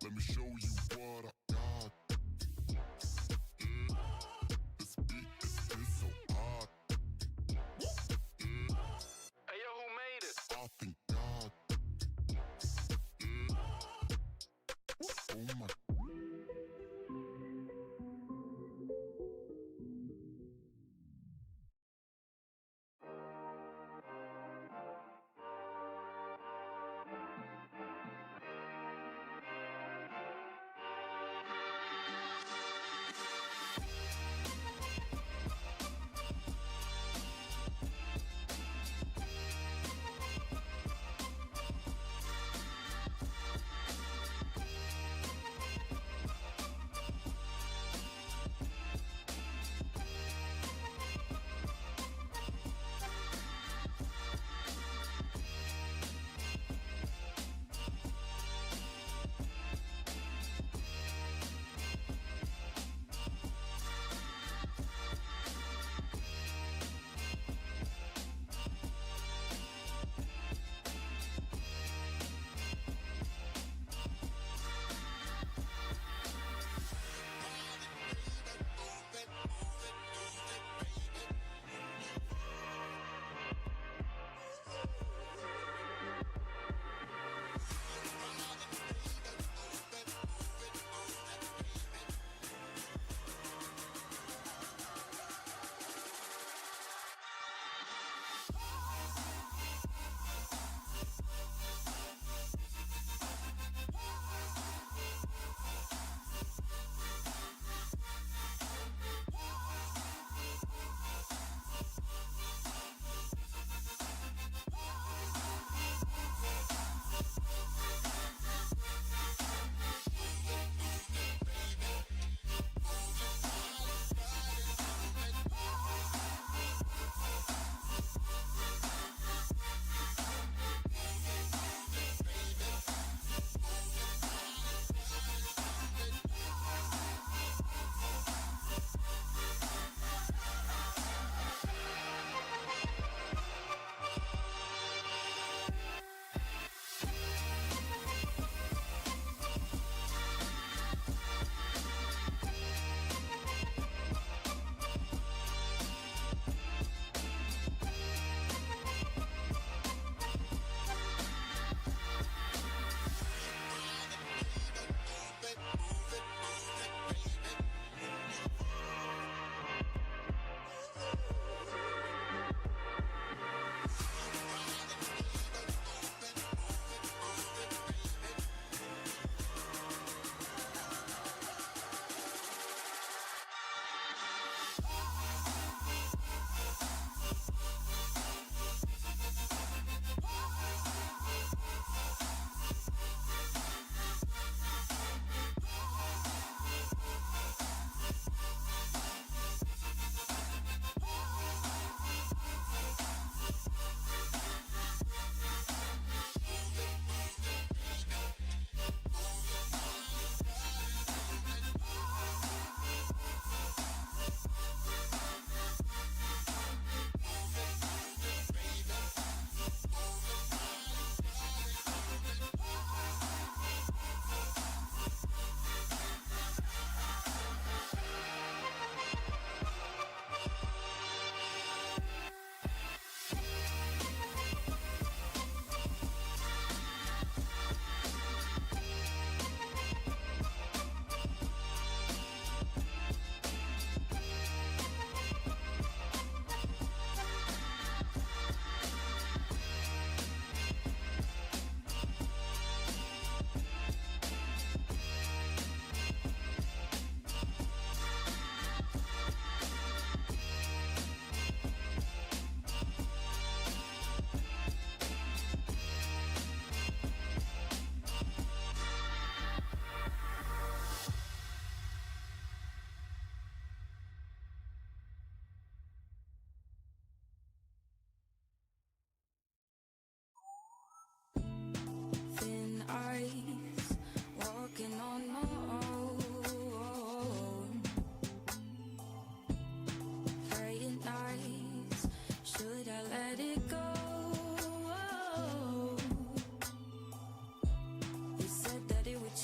let me show you what I got. This beat is so hot. Hey yo, who made it? I think God. Oh my.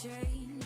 Change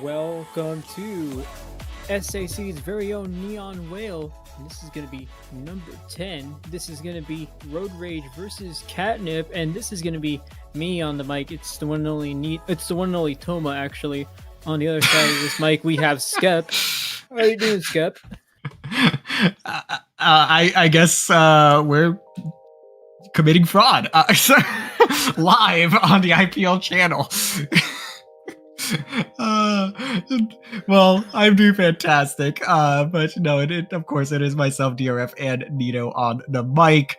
Welcome to SAC's very own Neon Wail. And this is going to be number 10. This is going to be Road Rage versus CATNIP, and this is going to be me on the mic. It's the one and only Toma, actually. On the other side of this mic, we have Skep. How are you doing, Skep? I guess we're committing fraud live on the IPL channel. Well, I'm doing fantastic. But no, of course, it is myself, DRF, and Nito on the mic,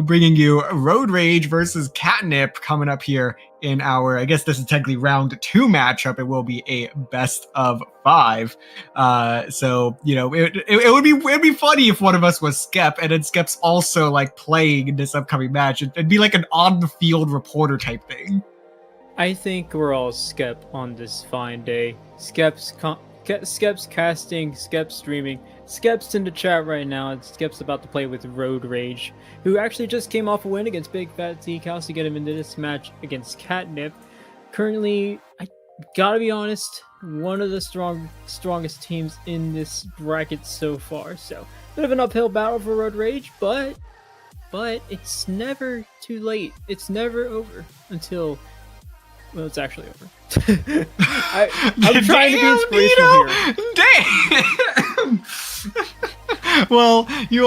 bringing you Road Rage versus CATNIP coming up here in our, I guess this is technically round 2 matchup. It will be a best of 5. So, you know, it'd be funny if one of us was Skep, and then Skep's also like playing in this upcoming match. It'd be like an on the field reporter type thing. I think we're all Skep on this fine day. Skep's casting, Skep's streaming. Skep's in the chat right now, and Skep's about to play with Road Rage, who actually just came off a win against Big Fat Decals to get him into this match against CATNIP. Currently, I gotta be honest, one of the strongest teams in this bracket so far. So, bit of an uphill battle for Road Rage, but it's never too late. It's never over until... well, it's actually over. I'm trying to be inspirational here. Damn! Well, you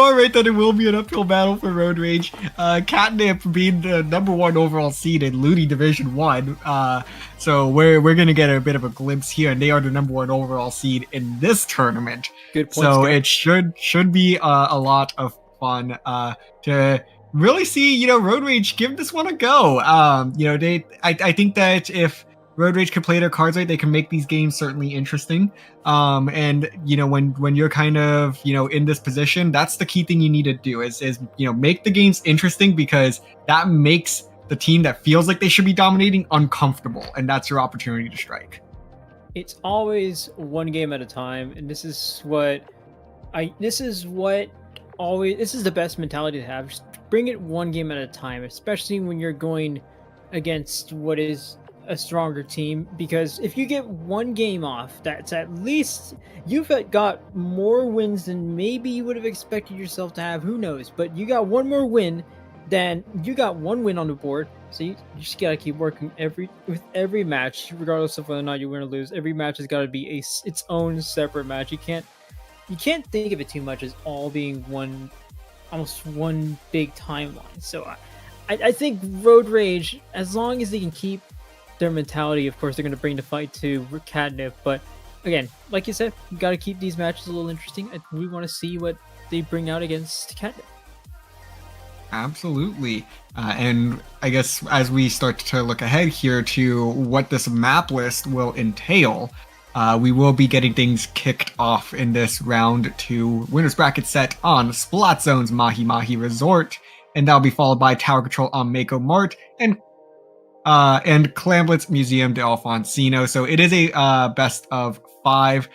are right that it will be an uphill battle for Road Rage. CATNIP being the number 1 overall seed in Looney Division 1. So we're gonna get a bit of a glimpse here, and they are the number 1 overall seed in this tournament. Good point. So it should be a lot of fun to really see, you know, Road Rage give this one a go. You know, I think that if Road Rage can play their cards right, they can make these games certainly interesting. And you know, when you're kind of, you know, in this position, that's the key thing you need to do is you know, make the games interesting, because that makes the team that feels like they should be dominating uncomfortable, and that's your opportunity to strike. It's always one game at a time, and this is the best mentality to have. Just bring it one game at a time, especially when you're going against what is a stronger team, because if you get one game off, that's at least you've got more wins than maybe you would have expected yourself to have. Who knows? But you got one more win than you got one win on the board. So you just gotta keep working with every match, regardless of whether or not you win or lose. Every match has got to be its own separate match. You can't think of it too much as all being almost one big timeline. So I think Road Rage, as long as they can keep their mentality, of course they're going to bring the fight to CATNIP, but again, like you said, you got to keep these matches a little interesting. We want to see what they bring out against CATNIP. Absolutely. And I guess as we start to look ahead here to what this map list will entail, we will be getting things kicked off in this round 2 winners bracket set on Splatzone's Mahi Mahi Resort, and that'll be followed by Tower Control on Mako Mart and Clamblitz Museum de Alfonsino. So it is a best of 5.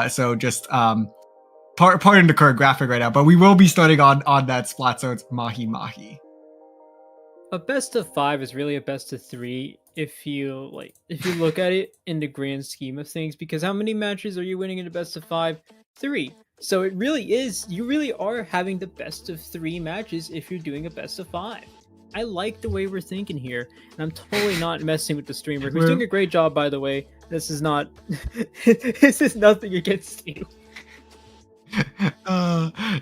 So just pardon the current graphic right now, but we will be starting on that Splatzone's Mahi Mahi. A best of 5 is really a best of 3 if you look at it in the grand scheme of things, because how many matches are you winning in a best of 5? 3. So it really is, you really are having the best of 3 matches if you're doing a best of 5. I like the way we're thinking here, and I'm totally not messing with the streamer, who's doing a great job, by the way. This is not this is nothing against you.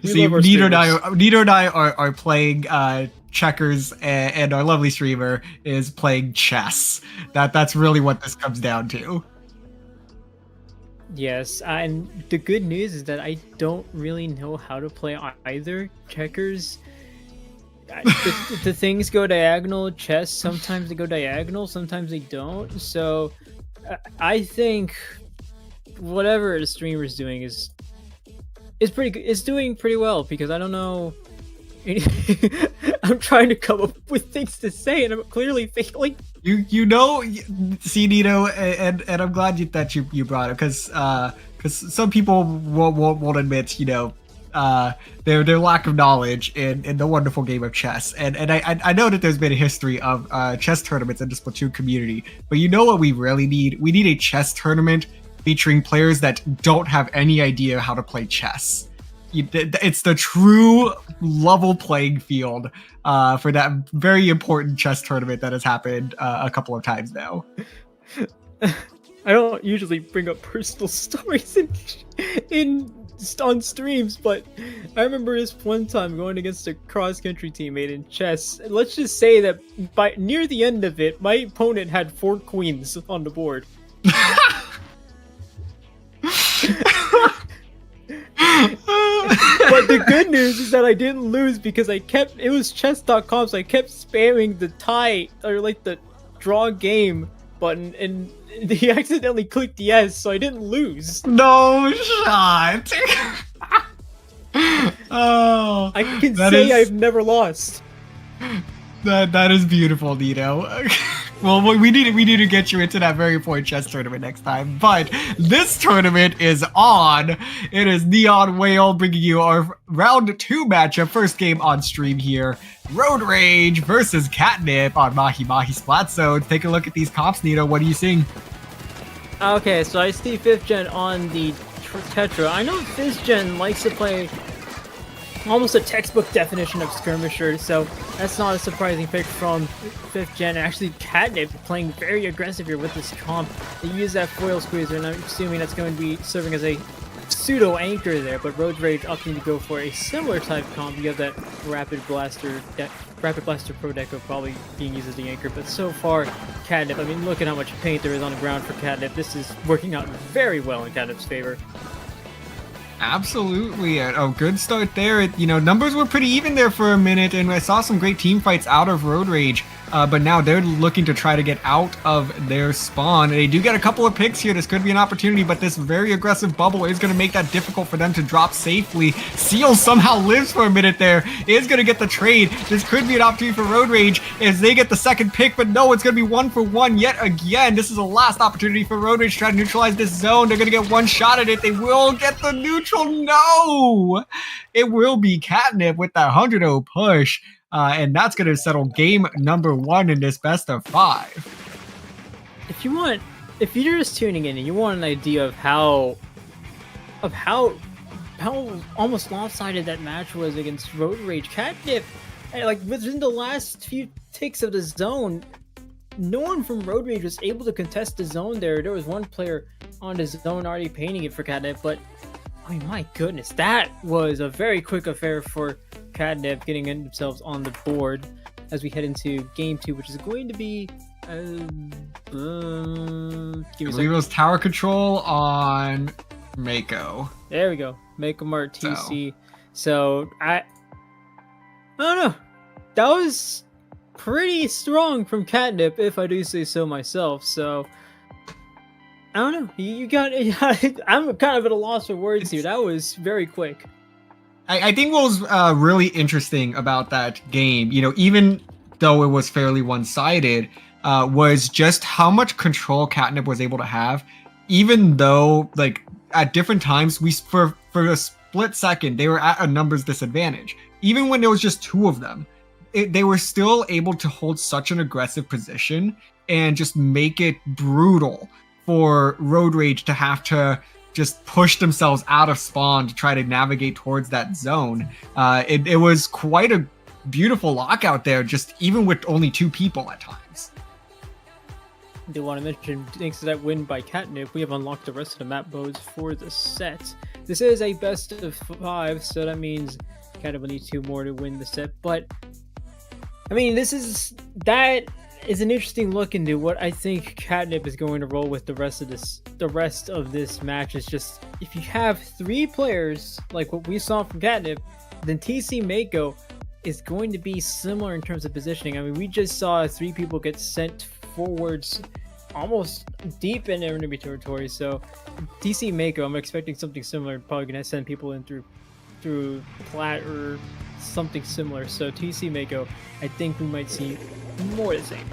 See, Nito and I are playing checkers, and our lovely streamer is playing chess. That's really what this comes down to. Yes, and the good news is that I don't really know how to play either. Checkers, the things go diagonal. Chess, sometimes they go diagonal, sometimes they don't. So I think whatever the streamer's doing is pretty good. It's doing pretty well, because I don't know. I'm trying to come up with things to say, and I'm clearly failing. You know, see, Nito, and I'm glad that you brought it, because some people won't admit, you know, their lack of knowledge in the wonderful game of chess. And I know that there's been a history of chess tournaments in the Splatoon community, but you know what we really need? We need a chess tournament featuring players that don't have any idea how to play chess. It's the true level playing field for that very important chess tournament that has happened a couple of times now. I don't usually bring up personal stories on streams, but I remember this one time going against a cross-country teammate in chess. Let's just say that by near the end of it, my opponent had 4 queens on the board. But the good news is that I didn't lose because it was chess.com, so I kept spamming the tie or like the draw game button, and he accidentally clicked yes, so I didn't lose. No shot. Oh, I can say I've never lost. That is beautiful, Nito. Well, we need to get you into that very important chess tournament next time. But this tournament is on. It is Neon Wail bringing you our round 2 matchup, first game on stream here. ROADRAGE versus CATNIP on Mahi Mahi Splat Zone. Take a look at these comps, Nito. What are you seeing? Okay, so I see 5th Gen on the Tetra. I know 5th Gen likes to play almost a textbook definition of skirmisher, so that's not a surprising pick from 5th Gen. Actually, CATNIP playing very aggressive here with this comp. They use that foil squeezer, and I'm assuming that's going to be serving as a pseudo anchor there, but ROADRAGE opting to go for a similar type comp. You have that Rapid Blaster Pro Deco probably being used as the anchor, but so far, CATNIP, I mean, look at how much paint there is on the ground for CATNIP. This is working out very well in CATNIP's favor. Absolutely, a good start there. Numbers were pretty even there for a minute, and I saw some great team fights out of ROADRAGE. But now they're looking to try to get out of their spawn. They do get a couple of picks here. This could be an opportunity, but this very aggressive bubble is going to make that difficult for them to drop safely. Seal somehow lives for a minute there. Is going to get the trade. This could be an opportunity for ROADRAGE as they get the second pick, but no, it's going to be 1-for-1 yet again. This is the last opportunity for ROADRAGE to try to neutralize this zone. They're going to get one shot at it. They will get the neutral. No! It will be CATNIP with that 100-0 push. And that's going to settle game number 1 in this best of 5. If you're just tuning in and you want an idea of how almost lopsided that match was against ROADRAGE, CATNIP, like within the last few ticks of the zone, no one from ROADRAGE was able to contest the zone there. There was one player on the zone already painting it for CATNIP, but I mean, my goodness, that was a very quick affair for CATNIP getting themselves on the board as we head into game 2, which is going to be I believe it was tower control on Mako. There we go, Mako Mart TC. So I don't know, that was pretty strong from CATNIP, if I do say so myself. So I don't know. You got. I'm kind of at a loss for words here. That was very quick. I think what was really interesting about that game, even though it was fairly one-sided, was just how much control CATNIP was able to have. Even though, like, at different times, for a split second, they were at a numbers disadvantage. Even when there was just 2 of them, they were still able to hold such an aggressive position and just make it brutal for ROADRAGE to have to just push themselves out of spawn to try to navigate towards that zone. It was quite a beautiful lockout there, just even with only 2 people at times. I do want to mention, thanks to that win by CATNIP, we have unlocked the rest of the map modes for the set. This is a best of 5, so that means CATNIP will need 2 more to win the set. But I mean, that is an interesting look into what I think CATNIP is going to roll with the rest of this. The rest of this match is just, if you have 3 players like what we saw from CATNIP, then TC Mako is going to be similar in terms of positioning. I mean, we just saw 3 people get sent forwards almost deep in enemy territory. So TC Mako, I'm expecting something similar. Probably going to send people in through plat or something similar. So TC Mako, I think we might see more of the same.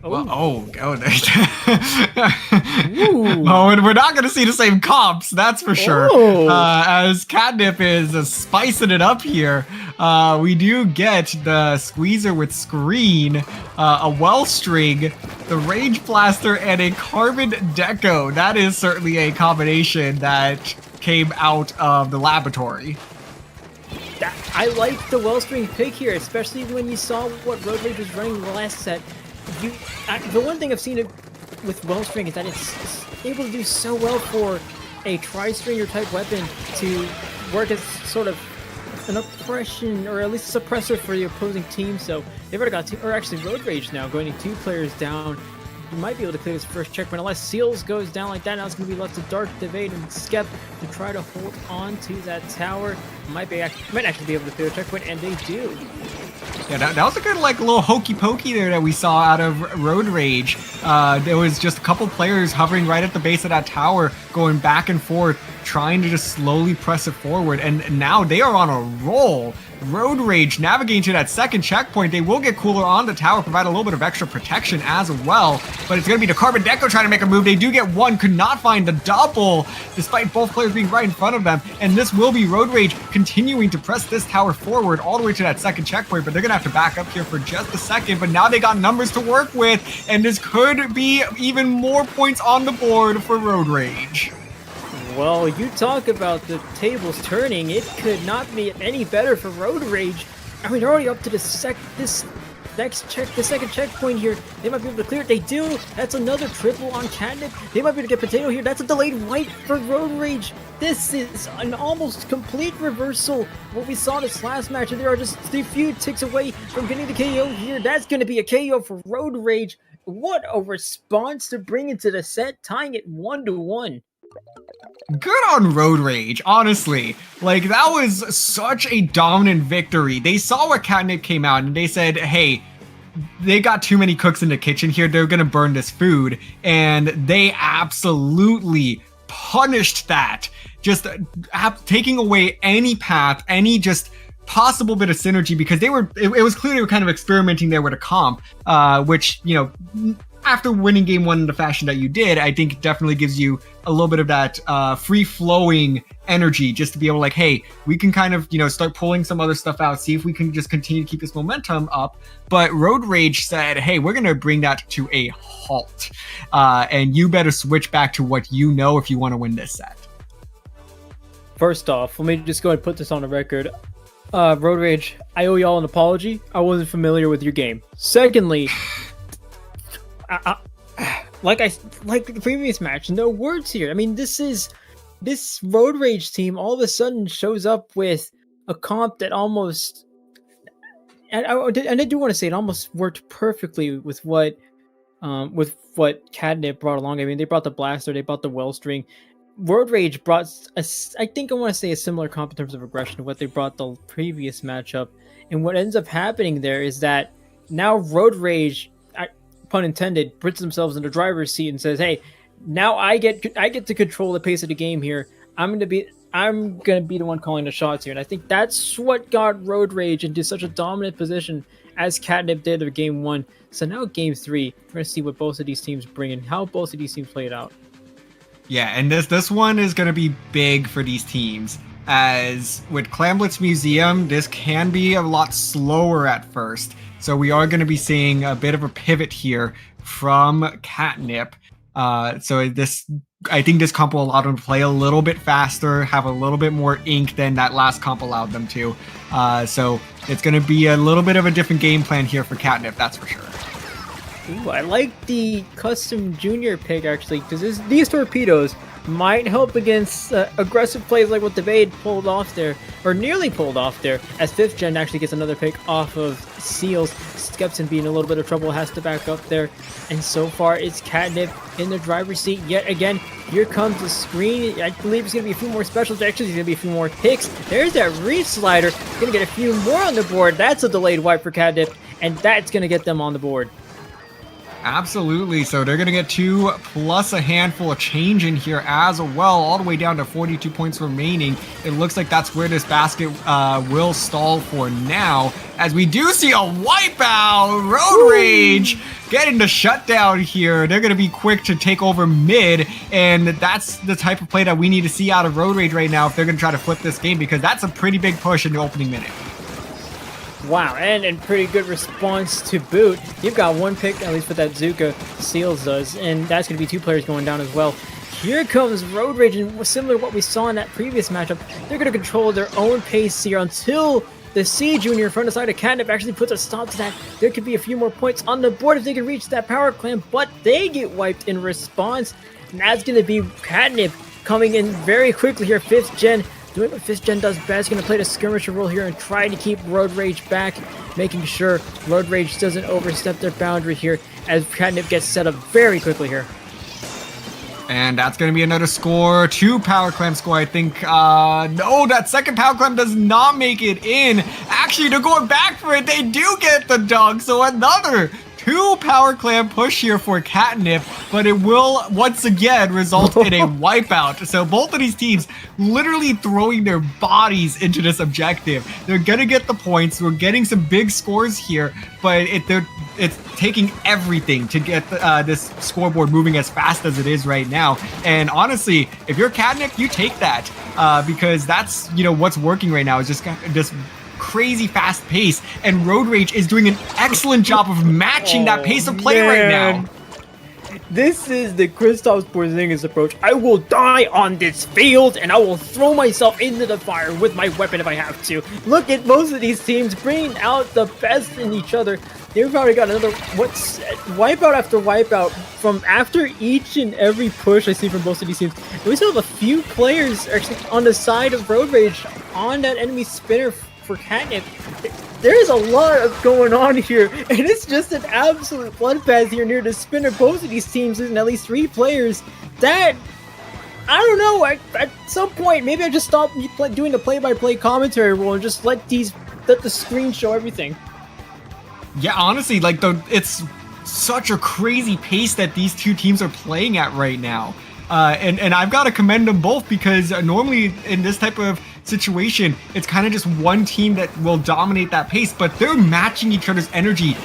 Well, Oh. Ooh. Oh, and we're not going to see the same comps, that's for sure. Oh. As CATNIP is spicing it up here, we do get the Squeezer with Screen, a Wellstring, the Rage Blaster, and a Carbon Deco. That is certainly a combination that came out of the laboratory. I like the Wellspring pick here, especially when you saw what Road Rage was running the last set. The one thing I've seen it with Wellspring is that it's able to do so well for a tri-stringer type weapon to work as sort of an oppression or at least a suppressor for the opposing team. So they've already got two, or actually Road Rage now going to 2 players down. You might be able to clear this first checkpoint unless Seals goes down like that. Now it's going to be left to Dark, Devade, and Skep to try to hold on to that tower. Might actually be able to clear the checkpoint, and they do. Yeah, that was a good like little hokey pokey there that we saw out of Road Rage. There was just a couple players hovering right at the base of that tower, going back and forth, trying to just slowly press it forward. And now they are on a roll. Road Rage navigating to that second checkpoint. They will get cooler on the tower, provide a little bit of extra protection as well. But it's going to be the Carbon Deco trying to make a move. They do get one, could not find the double, despite both players being right in front of them. And this will be Road Rage continuing to press this tower forward all the way to that second checkpoint. But they're going to have to back up here for just a second. But now they got numbers to work with. And this could be even more points on the board for Road Rage. Well, you talk about the tables turning. It could not be any better for Road Rage. I mean, they're already up to the second checkpoint here. They might be able to clear it. They do. That's another triple on CATNIP. They might be able to get Potato here. That's a delayed wipe for Road Rage. This is an almost complete reversal. What we saw this last match, and there are just a few ticks away from getting the KO here. That's going to be a KO for Road Rage. What a response to bring into the set, tying it 1-1. Good on Road Rage, honestly. Like, that was such a dominant victory. They saw what CATNIP came out and they said, hey, they got too many cooks in the kitchen here. They're going to burn this food. And they absolutely punished that. Just taking away any path, any just possible bit of synergy, because it was clear they were kind of experimenting there with a comp, which, you know, after winning game 1 in the fashion that you did, I think it definitely gives you a little bit of that free-flowing energy just to be able to, like, hey, we can kind of, you know, start pulling some other stuff out, see if we can just continue to keep this momentum up. But Road Rage said, hey, we're going to bring that to a halt. And you better switch back to what you know if you want to win this set. First off, let me just go ahead and put this on the record. Road Rage, I owe y'all an apology. I wasn't familiar with your game. Secondly, like the previous match, no words here. I mean, this Road Rage team all of a sudden shows up with a comp that almost, and I do want to say it almost worked perfectly with what CATNIP brought along. I mean, they brought the blaster, they brought the Wellstring. Road Rage brought I think I want to say a similar comp in terms of aggression to what they brought the previous matchup. And what ends up happening there is that now Road Rage, pun intended, puts themselves in the driver's seat and says, hey, now I get to control the pace of the game here. I'm gonna be the one calling the shots here. And I think that's what got Road Rage into such a dominant position as CATNIP did of game 1. So now game 3, we're gonna see what both of these teams bring and how both of these teams played out. Yeah, and this one is gonna be big for these teams. As with Clamblitz Museum, this can be a lot slower at first. So we are going to be seeing a bit of a pivot here from CATNIP. I think this comp will allow them to play a little bit faster, have a little bit more ink than that last comp allowed them to. So it's going to be a little bit of a different game plan here for CATNIP, that's for sure. Ooh, I like the custom junior pick actually, because these torpedoes might help against aggressive plays like what Devade pulled off there, or nearly pulled off there, as 5th Gen actually gets another pick off of Seals. Skepson being in a little bit of trouble, has to back up there. And so far, it's CATNIP in the driver's seat yet again. Here comes the screen. I believe it's going to be a few more specials. Actually, there's going to be a few more picks. There's that reef slider. Going to get a few more on the board. That's a delayed wipe for CATNIP, and that's going to get them on the board. Absolutely. So they're going to get 2 plus a handful of change in here as well, all the way down to 42 points remaining. It looks like that's where this basket will stall for now, as we do see a wipeout. Road Rage getting the shutdown here. They're going to be quick to take over mid, and that's the type of play that we need to see out of Road Rage right now if they're going to try to flip this game, because that's a pretty big push in the opening minute. Wow, and pretty good response to boot. You've got one pick, at least with that Zuka, Seals does, and that's going to be 2 players going down as well. Here comes Road Rage, and similar to what we saw in that previous matchup, they're going to control their own pace here until the C Junior in front of side of CATNIP actually puts a stop to that. There could be a few more points on the board if they can reach that power clamp, but they get wiped in response, and that's going to be CATNIP coming in very quickly here, 5th gen. Doing what 5th gen does best, going to play the skirmisher role here and try to keep Road Rage back, making sure Road Rage doesn't overstep their boundary here as CATNIP gets set up very quickly here. And that's going to be another score. 2 power clamp score, I think. No, that second power clamp does not make it in. Actually, they're going back for it. They do get the dunk. So another 2 power clamp push here for CATNIP, but it will once again result in a wipeout. So both of these teams literally throwing their bodies into this objective. They're gonna get the points. We're getting some big scores here, but it's taking everything to get this scoreboard moving as fast as it is right now. And honestly, if you're CATNIP, you take that because that's what's working right now. Is just crazy fast pace, and Road Rage is doing an excellent job of matching that pace of play right now. This is the Kristaps Porzingis approach. I will die on this field, and I will throw myself into the fire with my weapon if I have to. Look at most of these teams bringing out the best in each other. They've already got another wipeout after wipeout from after each and every push I see from most of these teams. And we still have a few players actually on the side of Road Rage on that enemy spinner for CATNIP. There's a lot of going on here, and it's just an absolute bloodbath here near the spinner. Both of these teams and at least 3 players that, I don't know, at some point maybe I just stop doing the play-by-play commentary role and just let the screen show everything. Yeah, honestly, like it's such a crazy pace that these 2 teams are playing at right now. And I've got to commend them both, because normally in this type of situation, it's kind of just one team that will dominate that pace, but they're matching each other's energy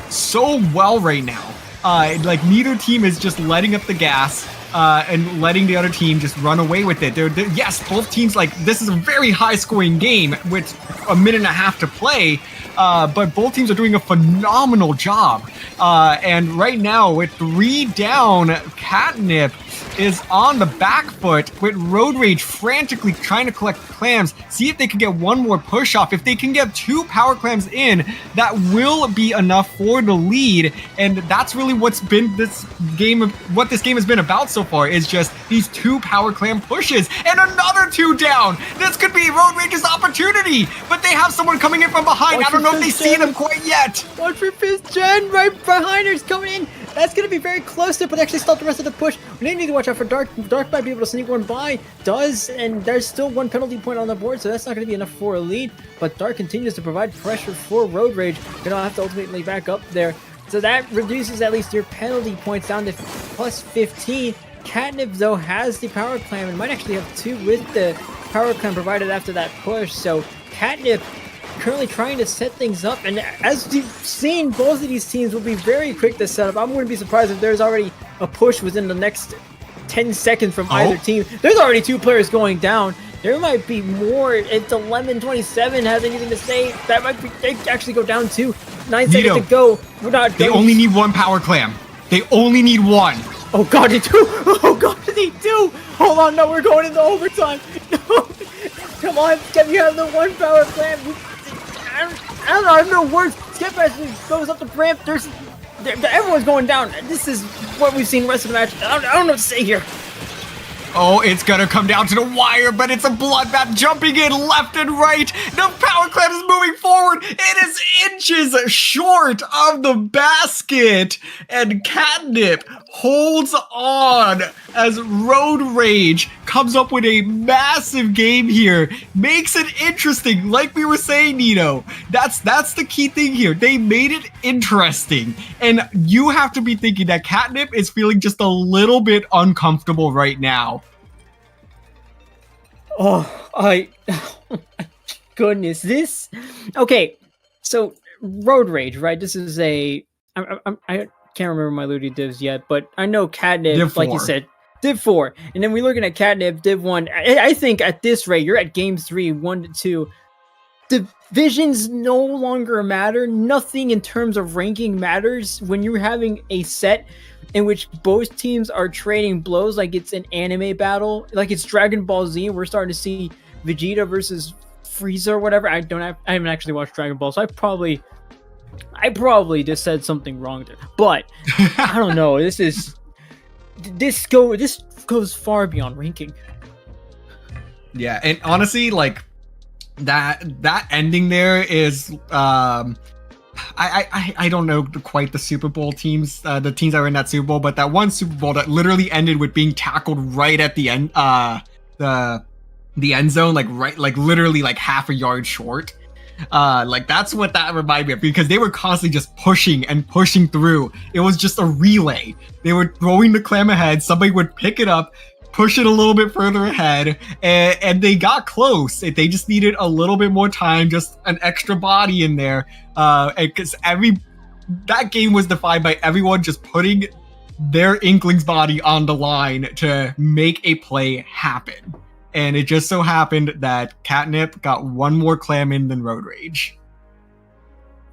so well right now. Like neither team is just letting up the gas and letting the other team just run away with it. Yes, both teams, like, this is a very high scoring game with a minute and a half to play, but both teams are doing a phenomenal job. And right now, with 3 down, CATNIP is on the back foot with Road Rage frantically trying to collect clams, see if they can get one more push off. If they can get 2 power clams in, that will be enough for the lead. And that's really what's been what this game has been about so far, is just these 2 power clam pushes. And another 2 down. This could be Road Rage's opportunity, but they have someone coming in from behind. I don't know if they see them quite yet. Watch for 5th gen right behind her is coming in. That's going to be very close to, but actually stop the rest of the push. We need to watch out for Dark. Dark might be able to sneak one by. Does, and there's still 1 penalty point on the board, so that's not going to be enough for a lead. But Dark continues to provide pressure for Road Rage. Gonna have to ultimately back up there. So that reduces at least your penalty points down to plus 15. CATNIP, though, has the power clam and might actually have 2 with the power clam provided after that push. So CATNIP currently trying to set things up, and as you've seen, both of these teams will be very quick to set up. I wouldn't be surprised if there's already a push within the next 10 seconds from either team. There's already 2 players going down. There might be more if the Lemon27 has anything to say. That might be, they actually go down too. 9 seconds to go. We're not done. They only need 1 power clam. They only need 1. Oh god, they do! Oh god, they do! Hold on, no, we're going into overtime. No. Come on, get me out of the 1 power clam. I don't know, I have no words. Skip goes up the ramp. Everyone's going down. This is what we've seen the rest of the match. I don't know what to say here. Oh, it's gonna come down to the wire, but it's a bloodbath, jumping in left and right. The power clam is moving forward. It is in inches short of the basket, and CATNIP holds on as Road Rage comes up with a massive game here, makes it interesting. Like we were saying, Nino, that's the key thing here. They made it interesting, and you have to be thinking that CATNIP is feeling just a little bit uncomfortable right now. Oh, goodness, this. Okay, so Road Rage, right? This is I can't remember my Ludi divs yet, but I know CATNIP, Div like you 4. said, Div 4, and then we're looking at CATNIP Div 1. I think at this rate, you're at Game 3, 1-2. Divisions no longer matter. Nothing in terms of ranking matters when you're having a set in which both teams are trading blows like it's an anime battle, like it's Dragon Ball Z. We're starting to see Vegeta versus Frieza or whatever. I haven't actually watched Dragon Ball, so I probably just said something wrong there. But I don't know. This goes far beyond ranking. Yeah, and honestly, like that ending there is I don't know quite the Super Bowl teams, the teams that were in that Super Bowl, but that one Super Bowl that literally ended with being tackled right at the end, the end zone, like literally like half a yard short. Like that's what that reminded me of, because they were constantly just pushing and pushing through. It was just a relay. They were throwing the clam ahead, somebody would pick it up, push it a little bit further ahead, and they got close. They just needed a little bit more time, just an extra body in there. Because that game was defined by everyone just putting their Inkling's body on the line to make a play happen. And it just so happened that CATNIP got one more clam in than Road Rage.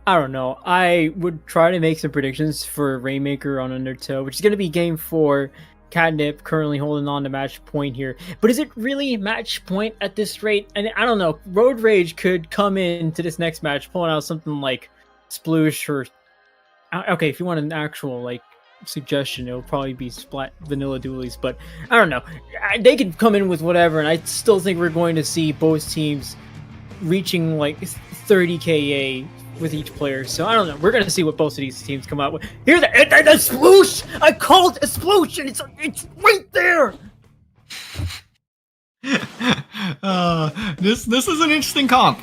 I don't know. I would try to make some predictions for Rainmaker on Undertow, which is going to be Game 4. CATNIP currently holding on to match point here. But is it really match point at this rate? And I don't know. Road Rage could come into this next match pulling out something like Sploosh or... Okay, if you want an actual, like, suggestion, it'll probably be Splat Vanilla Dualies, but I don't know. They can come in with whatever, and I still think we're going to see both teams reaching like 30 KA with each player. So I don't know. We're going to see what both of these teams come out with. Here's the sploosh! I called a sploosh, and it's right there! This is an interesting comp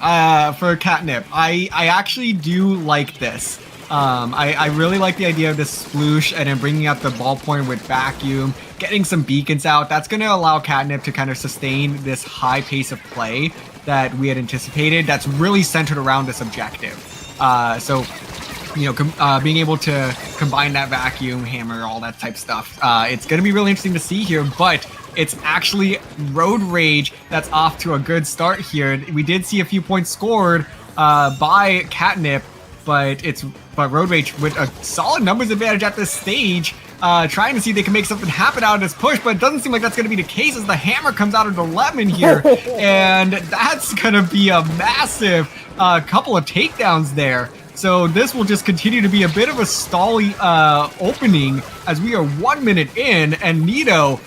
for CATNIP. I actually do like this. I really like the idea of this sploosh and then bringing out the ballpoint with vacuum, getting some beacons out. That's going to allow CATNIP to kind of sustain this high pace of play that we had anticipated. That's really centered around this objective. So, you know, being able to combine that vacuum, hammer, all that type stuff. It's going to be really interesting to see here, but it's actually Road Rage that's off to a good start here. We did see a few points scored by CATNIP, but Road Rage with a solid numbers advantage at this stage, trying to see if they can make something happen out of this push, but it doesn't seem like that's going to be the case as the hammer comes out of the lemon here, and that's going to be a massive couple of takedowns there. So this will just continue to be a bit of a stally opening as we are 1 minute in, and Nito,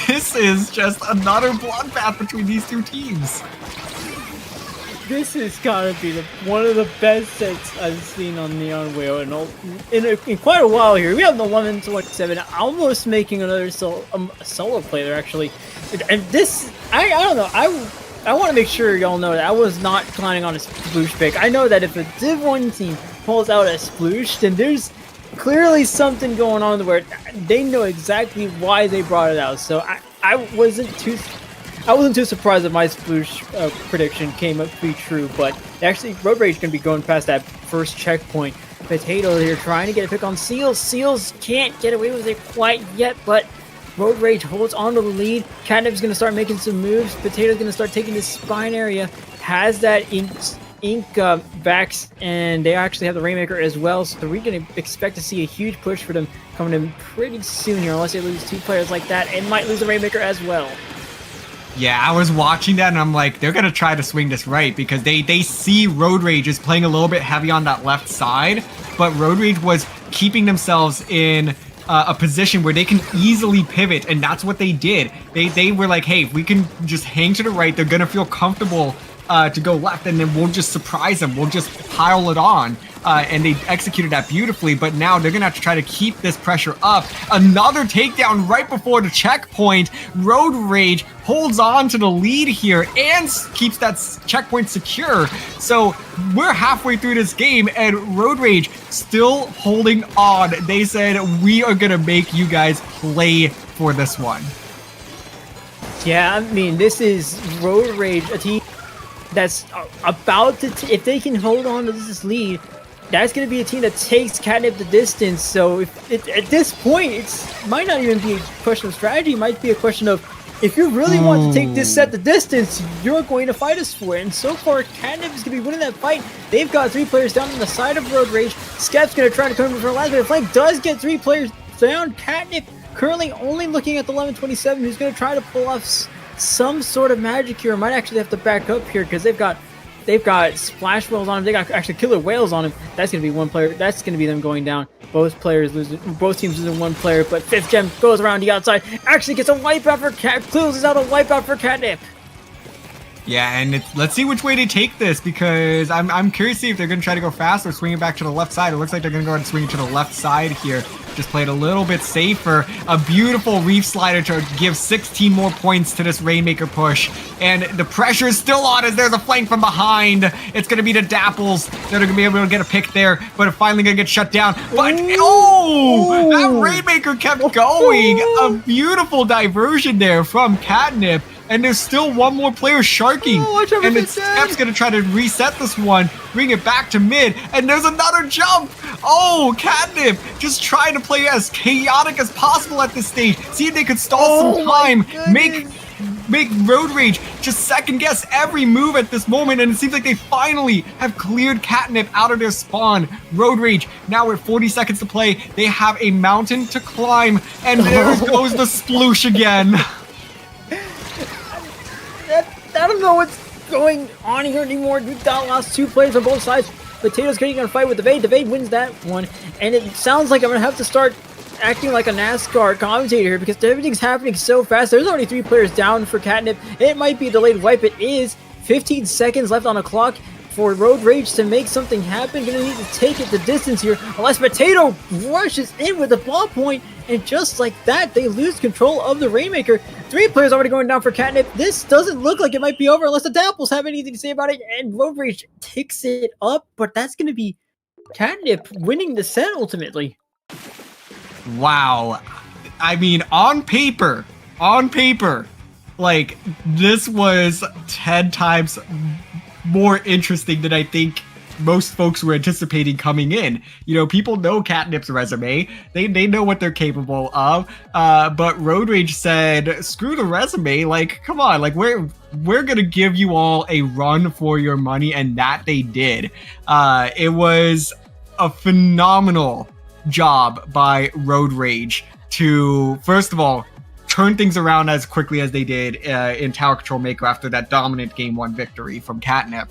this is just another bloodbath between these two teams. This has gotta be one of the best sets I've seen on Neon Wail in quite a while here. We have the 11-27, almost making another solo play there, actually. And this, I don't know, I want to make sure y'all know that I was not planning on a sploosh pick. I know that if a Div 1 team pulls out a sploosh, then there's clearly something going on where they know exactly why they brought it out. So I wasn't too surprised that my sploosh prediction came up to be true, but actually Road Rage can be going past that first checkpoint. Potato here trying to get a pick on Seals. Seals can't get away with it quite yet, but Road Rage holds on to the lead. CATNIP's going to start making some moves. Potato's going to start taking the spine area. Has that ink backs, and they actually have the Rainmaker as well, so we're going to expect to see a huge push for them coming in pretty soon here, unless they lose two players like that, and might lose the Rainmaker as well. Yeah, I was watching that and I'm like, they're going to try to swing this right because they see Road Rage is playing a little bit heavy on that left side, but Road Rage was keeping themselves in a position where they can easily pivot, and that's what they did. They were like, hey, if we can just hang to the right, they're going to feel comfortable to go left, and then we'll just surprise them. We'll just pile it on. And they executed that beautifully, but now they're gonna have to try to keep this pressure up. Another takedown right before the checkpoint. Road Rage holds on to the lead here and keeps that checkpoint secure. So we're halfway through this game, and Road Rage still holding on. They said, we are gonna make you guys play for this one. Yeah, I mean, this is Road Rage, a team that's about to, if they can hold on to this lead, that's going to be a team that takes CATNIP the distance. So at this point, it might not even be a question of strategy. It might be a question of, if you really want to take this set the distance, you're going to fight us for it. And so far, CATNIP is going to be winning that fight. They've got 3 players down on the side of Road Rage. Skep's going to try to come in for a last minute flank. Does get 3 players down. CATNIP currently only looking at the 1127, who's going to try to pull off some sort of magic here. Might actually have to back up here because they've got splash whales on him. They got actually killer whales on him. That's gonna be one player. That's gonna be them going down. Both players losing. Both teams losing 1 player. But 5th Gem goes around the outside. Actually gets a wipeout for closes out a wipeout for CATNIP. Yeah, and let's see which way they take this, because I'm curious to see if they're gonna try to go fast or swing it back to the left side. It looks like they're gonna go and swing it to the left side here. Just played a little bit safer. A beautiful reef slider to give 16 more points to this Rainmaker push. And the pressure is still on as there's a flank from behind. It's going to be the Dapples that are going to be able to get a pick there, but it's finally going to get shut down. But, oh, that Rainmaker kept going. A beautiful diversion there from CATNIP. And there's still 1 more player sharking. And it's Skep's going to try to reset this one, bring it back to mid, and there's another jump. Oh, CATNIP just trying to play as chaotic as possible at this stage. See if they could stall some time, make Road Rage just second guess every move at this moment, and it seems like they finally have cleared CATNIP out of their spawn. Road Rage now with 40 seconds to play. They have a mountain to climb, and there goes the sploosh again. I don't know what's going on here anymore. We've got lost 2 players on both sides. Potato's getting on a fight with Evade. Evade wins that one. And it sounds like I'm going to have to start acting like a NASCAR commentator here, because everything's happening so fast. There's already 3 players down for CATNIP. It might be a delayed wipe. It is 15 seconds left on the clock for Road Rage to make something happen. Gonna need to take it the distance here, unless Potato rushes in with the ball point, and just like that, they lose control of the Rainmaker. 3 players already going down for CATNIP. This doesn't look like it might be over unless the Dapples have anything to say about it, and Road Rage takes it up, but that's gonna be CATNIP winning the set ultimately. Wow. I mean, on paper, like, this was 10 times more interesting than I think most folks were anticipating coming in. You know, people know CATNIP's resume. They know what they're capable of. But Road Rage said, screw the resume. Like, come on. Like, we're going to give you all a run for your money. And that they did. It was a phenomenal job by Road Rage to, first of all, turn things around as quickly as they did in Tower Control Mako after that dominant Game 1 victory from CATNIP.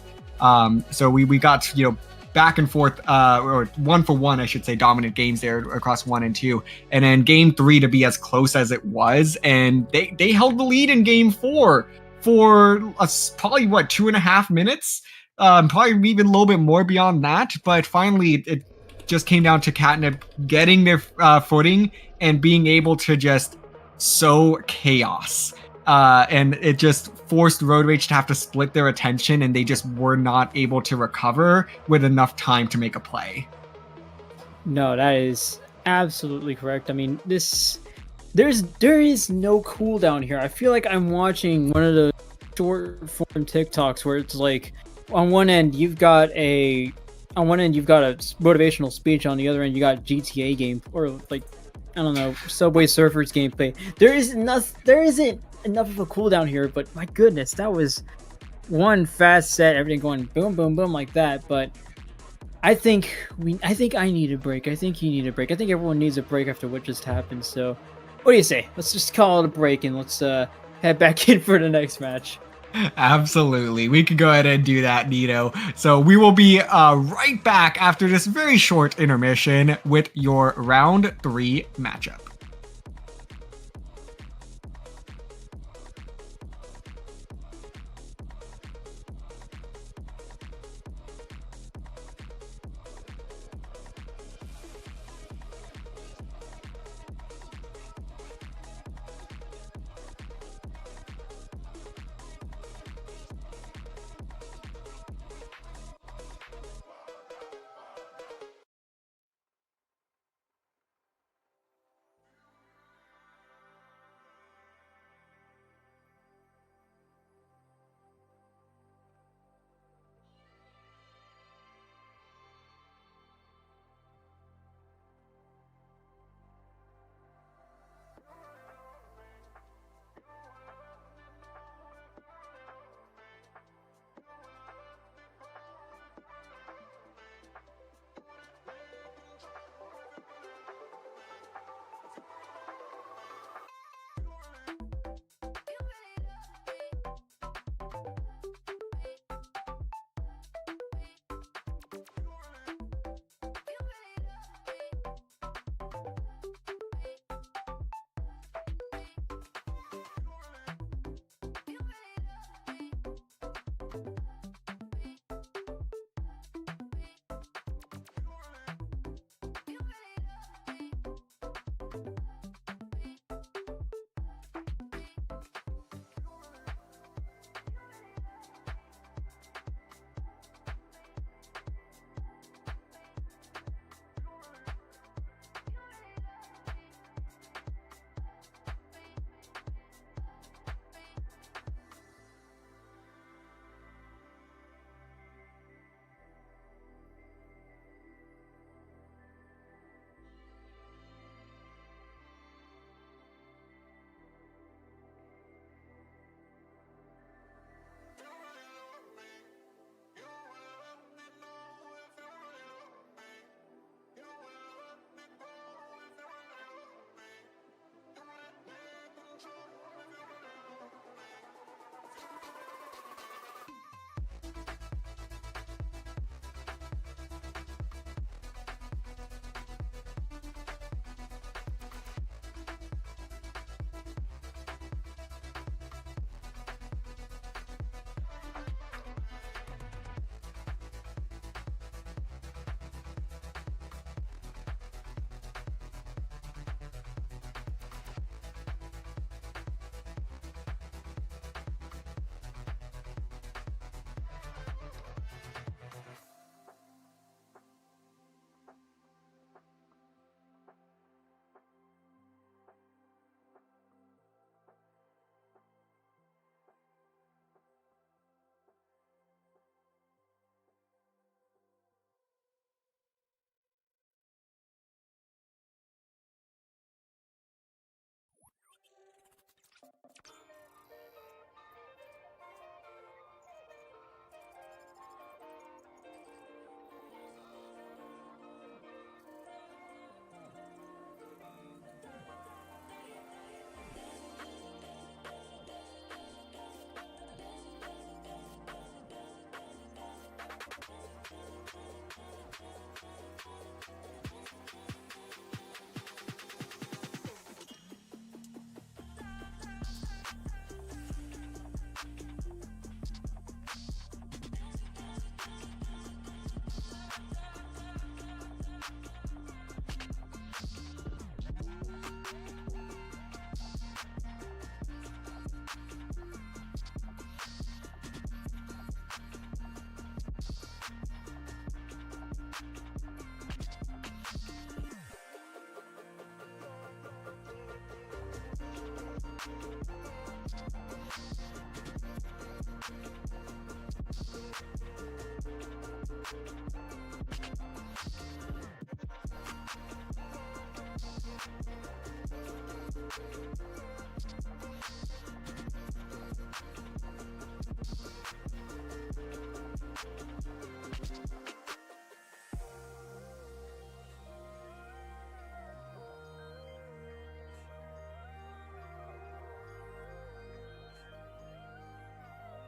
So we got, you know, back and forth, or 1-for-1, I should say, dominant games there across 1 and 2. And then Game 3 to be as close as it was. And they held the lead in Game 4 for probably, 2.5 minutes? Probably even a little bit more beyond that. But finally, it just came down to CATNIP getting their footing and being able to just sow chaos. And it just forced Road Rage to have to split their attention, and they just were not able to recover with enough time to make a play. No, that is absolutely correct. I mean, there is no cooldown here. I feel like I'm watching one of the short form TikToks where it's like, on one end you've got a motivational speech, on the other end you got GTA game, or like, I don't know, Subway Surfers gameplay. There isn't enough of a cooldown here, but my goodness, that was one fast set, everything going boom, boom, boom like that. But I think I need a break. I think you need a break. I think everyone needs a break after what just happened. So what do you say? Let's just call it a break and let's head back in for the next match. Absolutely. We could go ahead and do that, Nito. So we will be right back after this very short intermission with your round 3 matchup.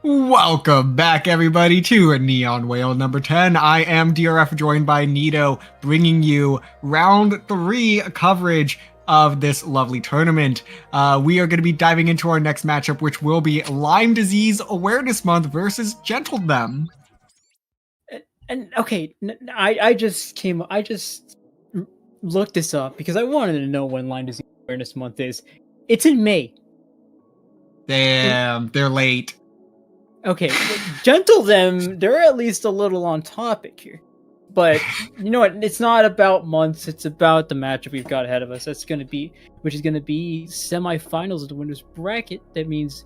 Welcome back, everybody, to Neon Wail number 10. I am DRF, joined by Nito, bringing you round 3 coverage of this lovely tournament. We are going to be diving into our next matchup, which will be Lyme Disease Awareness Month versus Gentlethem. And okay, I just looked this up because I wanted to know when Lyme Disease Awareness Month is. It's in May. Damn, they're late. Okay, Gentlethem, they're at least a little on topic here. But you know what? It's not about months. It's about the matchup we've got ahead of us. Which is going to be semifinals of the winners bracket. That means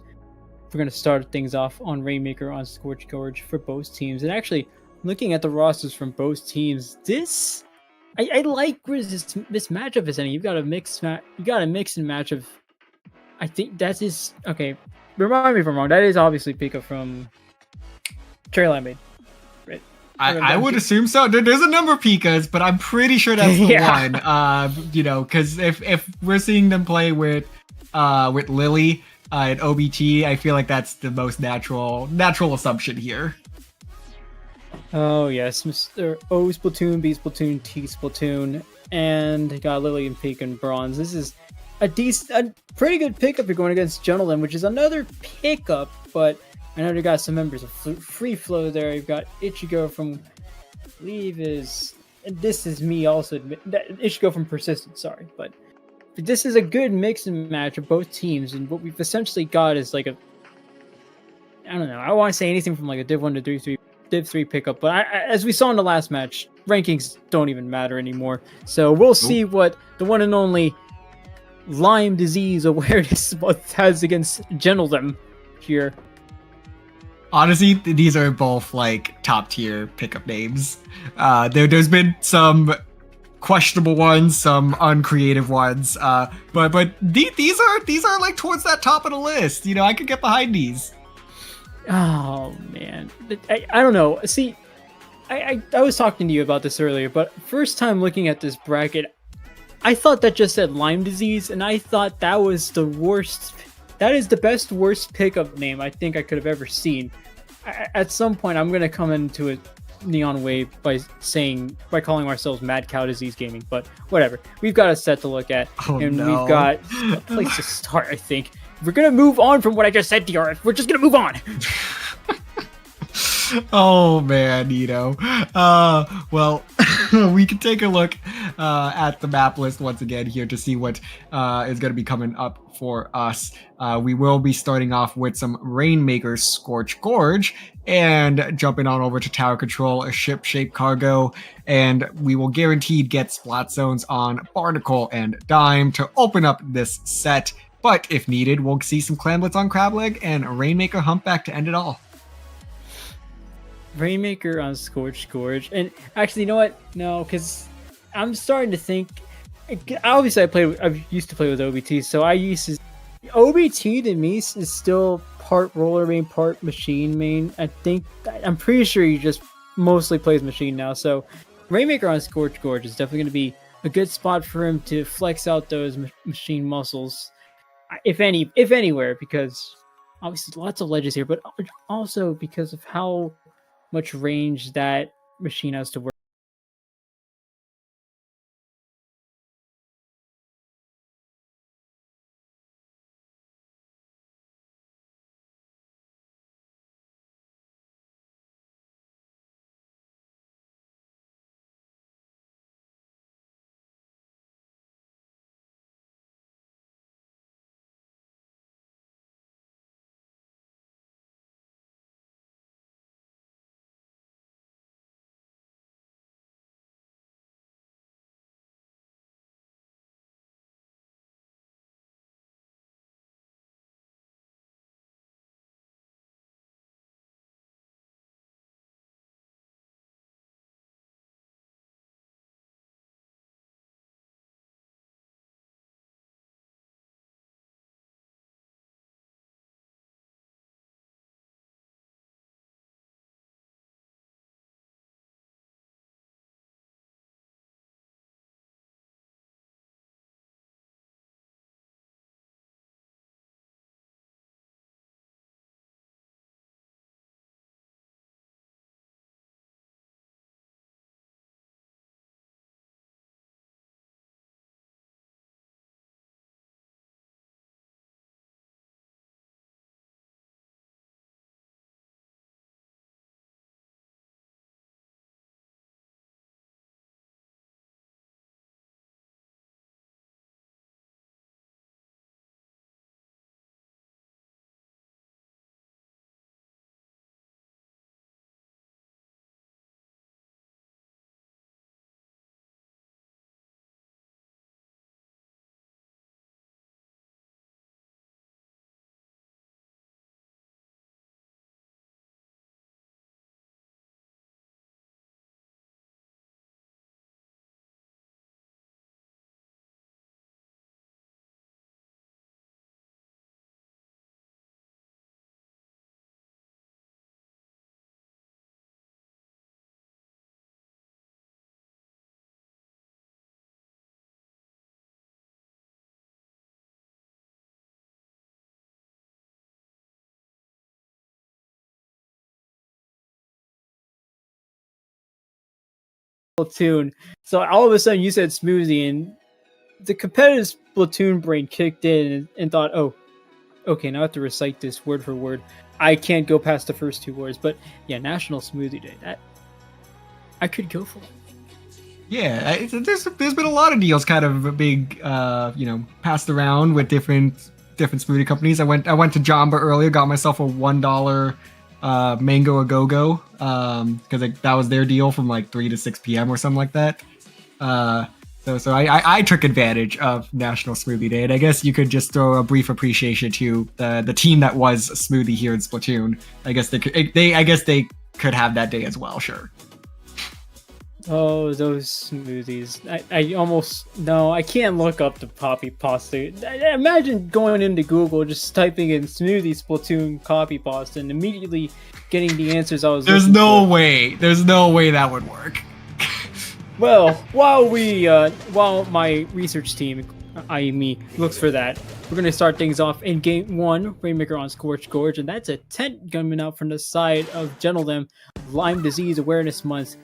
we're going to start things off on Rainmaker, on Scorch Gorge for both teams. And actually, looking at the rosters from both teams, I like where this matchup is ending. You've got a mix and match of. I think that is okay. Remind me if I'm wrong. That is obviously Pika from Cherry Limeade, right? I would assume so. There's a number of Pikas, but I'm pretty sure that's the one. Because if we're seeing them play with Lily at OBT, I feel like that's the most natural assumption here. Oh yes, Mr. O Splatoon, B Splatoon, T Splatoon, and got Lily and Pika in bronze. This is a pretty good pickup you're going against Gentlethem, which is another pickup, but I know they got some members of Free Flow there. You've got Ichigo from, I believe is, and this is me also admit that Ichigo from Persistent. Sorry, but this is a good mix and match of both teams, and what we've essentially got is like a, I don't know, I don't want to say anything from like a Div 1 to Div 3 pickup, but as we saw in the last match, rankings don't even matter anymore. So we'll see what the one and only Lyme disease awareness has against Gentlethem here. Honestly, these are both like top tier pickup names. There's been some questionable ones, some uncreative ones, but these are like towards that top of the list. You know, I could get behind these. Oh man, I don't know. See, I was talking to you about this earlier, but first time looking at this bracket, I thought that just said Lyme disease, and I thought that was the worst. That is the best worst pickup name I think I could have ever seen. At some point, I'm gonna come into a Neon Wave by calling ourselves Mad Cow Disease Gaming, but whatever. We've got a set to look at, and no. we've got a place to start. I think we're gonna move on from what I just said, DRF. We're just gonna move on. Oh man, Nito. Well, we can take a look at the map list once again here to see what is going to be coming up for us. We will be starting off with some Rainmaker's Scorch Gorge and jumping on over to Tower Control, a ship-shaped cargo, and we will guaranteed get splat zones on Barnacle and Dime to open up this set. But if needed, we'll see some Clamblets on Crableg and a Rainmaker Humpback to end it all. Rainmaker on Scorch Gorge, and actually, you know what? No, because I'm starting to think. Obviously, I used to play with OBT, so I used to. OBT to me is still part roller main, part machine main. I'm pretty sure he just mostly plays machine now. So Rainmaker on Scorch Gorge is definitely going to be a good spot for him to flex out those machine muscles, if anywhere, because obviously lots of ledges here, but also because of how much range that machine has to work. Splatoon. So all of a sudden you said smoothie, and the competitive Splatoon brain kicked in and thought, oh, okay, now I have to recite this word for word. I can't go past the first 2 words. But yeah, National Smoothie Day. That I could go for. Yeah, there's been a lot of deals kind of being passed around with different smoothie companies. I went to Jamba earlier, got myself a $1 mango a go-go because that was their deal from like 3 to 6 p.m. or something like that. So I took advantage of National Smoothie Day, and I guess you could just throw a brief appreciation to the team that was Smoothie here in Splatoon. I guess they could have that day as well. Sure. Oh, those smoothies. I almost... No, I can't look up the Poppy Pasta. Imagine going into Google, just typing in smoothie Splatoon copy pasta and immediately getting the answers I was There's looking no for. way. There's no way that would work. Well, while my research team, i.e. me, looks for that, we're going to start things off in Game 1, Rainmaker on Scorched Gorge, and that's a tent coming out from the side of Gentlethem, Lyme Disease Awareness Month.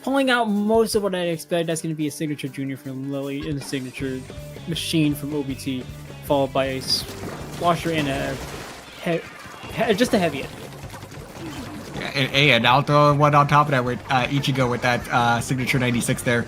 Pulling out most of what I expect, that's going to be a signature junior from Lily and a signature machine from OBT, followed by a washer and just a heavy hit. And I'll throw one on top of that with Ichigo with that signature 96 there.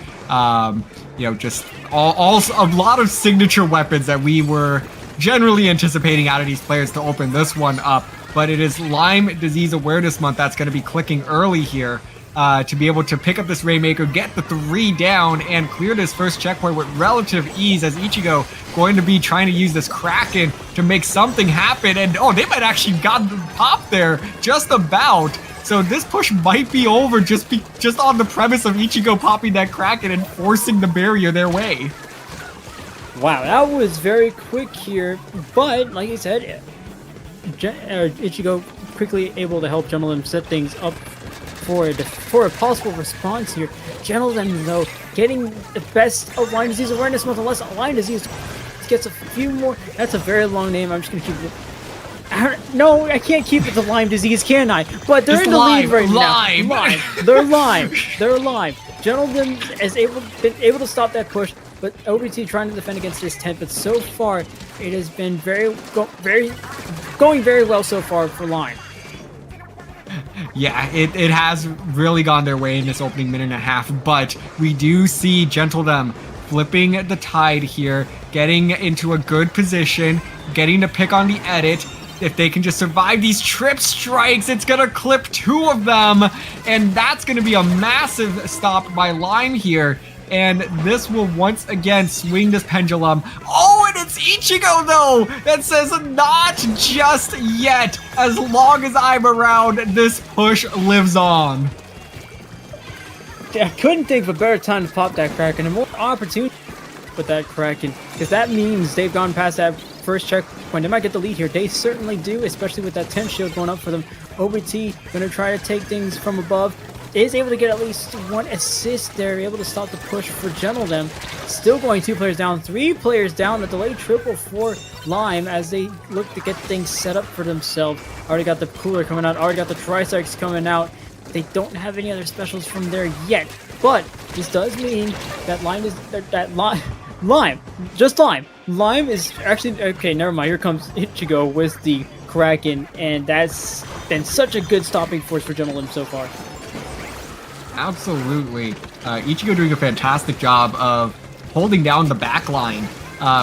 Just all a lot of signature weapons that we were generally anticipating out of these players to open this one up. But it is Lyme Disease Awareness Month that's going to be clicking early here. To be able to pick up this Rainmaker, get the 3 down, and clear this first checkpoint with relative ease, as Ichigo going to be trying to use this Kraken to make something happen. And they might actually got the pop there just about. So this push might be over just on the premise of Ichigo popping that Kraken and forcing the barrier their way. Wow, that was very quick here, but like I said, Ichigo quickly able to help Gentlethem set things up for a possible response here. Gentlethem, though, getting the best of Lyme Disease Awareness Month, unless Lyme Disease gets a few more. That's a very long name. I'm just going to keep it. No, I can't keep it to Lyme Disease, can I? But they're in the lead right now. Lyme. They're Lyme. Gentlethem is been able to stop that push, but OBT trying to defend against this tent. But so far, it has been going very well so far for Lyme. Yeah, it has really gone their way in this opening minute and a half, but we do see Gentlethem flipping the tide here, getting into a good position, getting to pick on the edit. If they can just survive these trip strikes, it's going to clip 2 of them, and that's going to be a massive stop by Lyme here. And this will once again swing this pendulum. Oh, and it's Ichigo, though, that says not just yet. As long as I'm around, this push lives on. I couldn't think of a better time to pop that Kraken, and more opportunity with that Kraken, because that means they've gone past that first checkpoint. They might get the lead here. They certainly do, especially with that 10 shield going up for them. OBT going to try to take things from above. Is able to get at least 1 assist there, able to stop the push for Gentlethem. Still going 2 players down, 3 players down, a delayed triple for Lyme as they look to get things set up for themselves. Already got the cooler coming out, already got the tricycles coming out. They don't have any other specials from there yet, but this does mean that Lyme is actually, okay, never mind, here comes Ichigo with the Kraken, and that's been such a good stopping force for Gentlethem so far. Absolutely. Ichigo doing a fantastic job of holding down the back line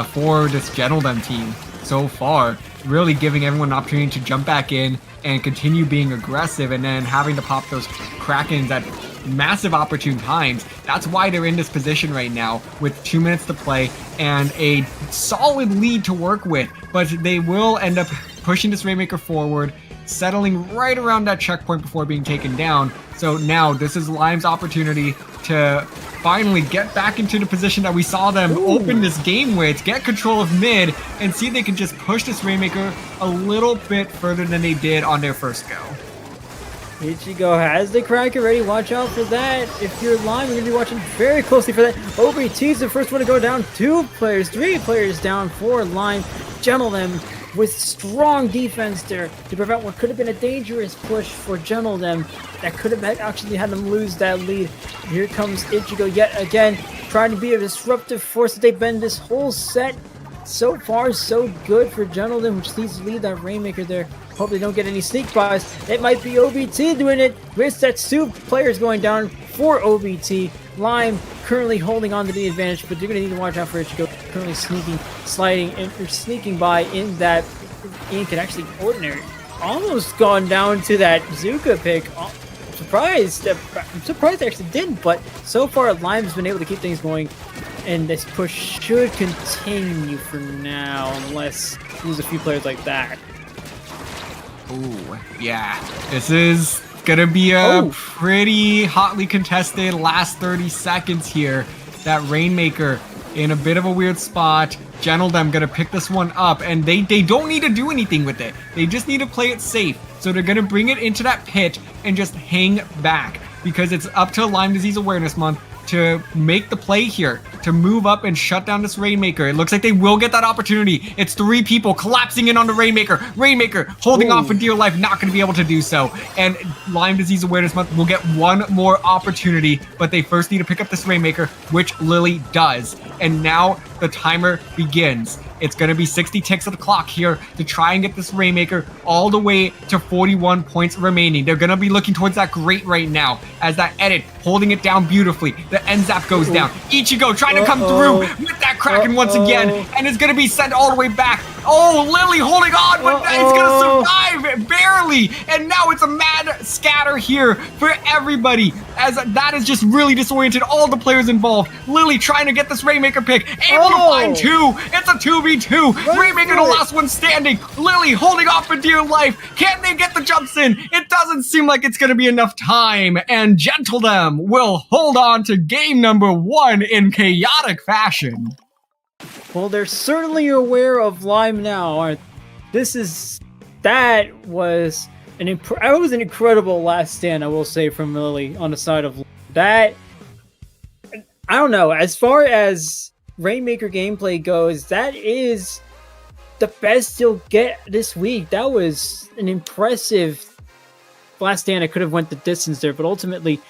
for this Gentlethem team so far. Really giving everyone an opportunity to jump back in and continue being aggressive, and then having to pop those Krakens at massive opportune times. That's why they're in this position right now with 2 minutes to play and a solid lead to work with. But they will end up pushing this Rainmaker forward, settling right around that checkpoint before being taken down. So now this is Lyme's opportunity to finally get back into the position that we saw them open this game with, get control of mid, and see if they can just push this Rainmaker a little bit further than they did on their first go. Ichigo has the Kraken ready. Watch out for that. If you're Lyme, you're going to be watching very closely for that. OBT is the first one to go down. 2 players, 3 players down for Lyme. Gentlethem with strong defense there to prevent what could have been a dangerous push for Gentlethem that could have actually had them lose that lead. Here comes Ichigo yet again, trying to be a disruptive force that they've been this whole set. So far, so good for Gentlethem, which leads to lead that Rainmaker there. Hope they don't get any sneak buys. It might be OBT doing it. With that 2 players going down for OBT. Lyme currently holding on to the advantage, but they're going to need to watch out for Ichigo. Currently sneaking by in that Ink and actually Ordinary. Almost gone down to that Zuka pick. I'm surprised they actually didn't, but so far Lyme's been able to keep things going, and this push should continue for now, unless there's a few players like that. Ooh, yeah. This is gonna be a pretty hotly contested last 30 seconds here. That Rainmaker in a bit of a weird spot. Gentlethem gonna pick this one up, and they don't need to do anything with it. They just need to play it safe. So they're gonna bring it into that pit and just hang back, because it's up to Lyme Disease Awareness Month to make the play here, to move up and shut down this Rainmaker. It looks like they will get that opportunity. It's 3 people collapsing in on the Rainmaker. Rainmaker holding on for dear life, not going to be able to do so. And Lyme Disease Awareness Month will get one more opportunity, but they first need to pick up this Rainmaker, which Lily does. And now the timer begins. It's going to be 60 ticks of the clock here to try and get this Rainmaker all the way to 41 points remaining. They're going to be looking towards that grate right now as that edit holding it down beautifully. The end zap goes down. Ichigo trying to come through with that Kraken once again, and it's going to be sent all the way back. Oh, Lily holding on, but it's going to survive barely. And now it's a mad scatter here for everybody, as that is just really disoriented all the players involved. Lily trying to get this Rainmaker pick, able to find 2. It's a 2v2. Rainmaker the last one standing. Lily holding off for dear life. Can they get the jumps in? It doesn't seem like it's going to be enough time, and Gentlethem will hold on to game number 1 in chaotic fashion. Well, they're certainly aware of Lyme now. That was an incredible last stand, I will say, from Lily on the side of that. I don't know. As far as Rainmaker gameplay goes, that is the best you'll get this week. That was an impressive last stand. I could have went the distance there, but ultimately,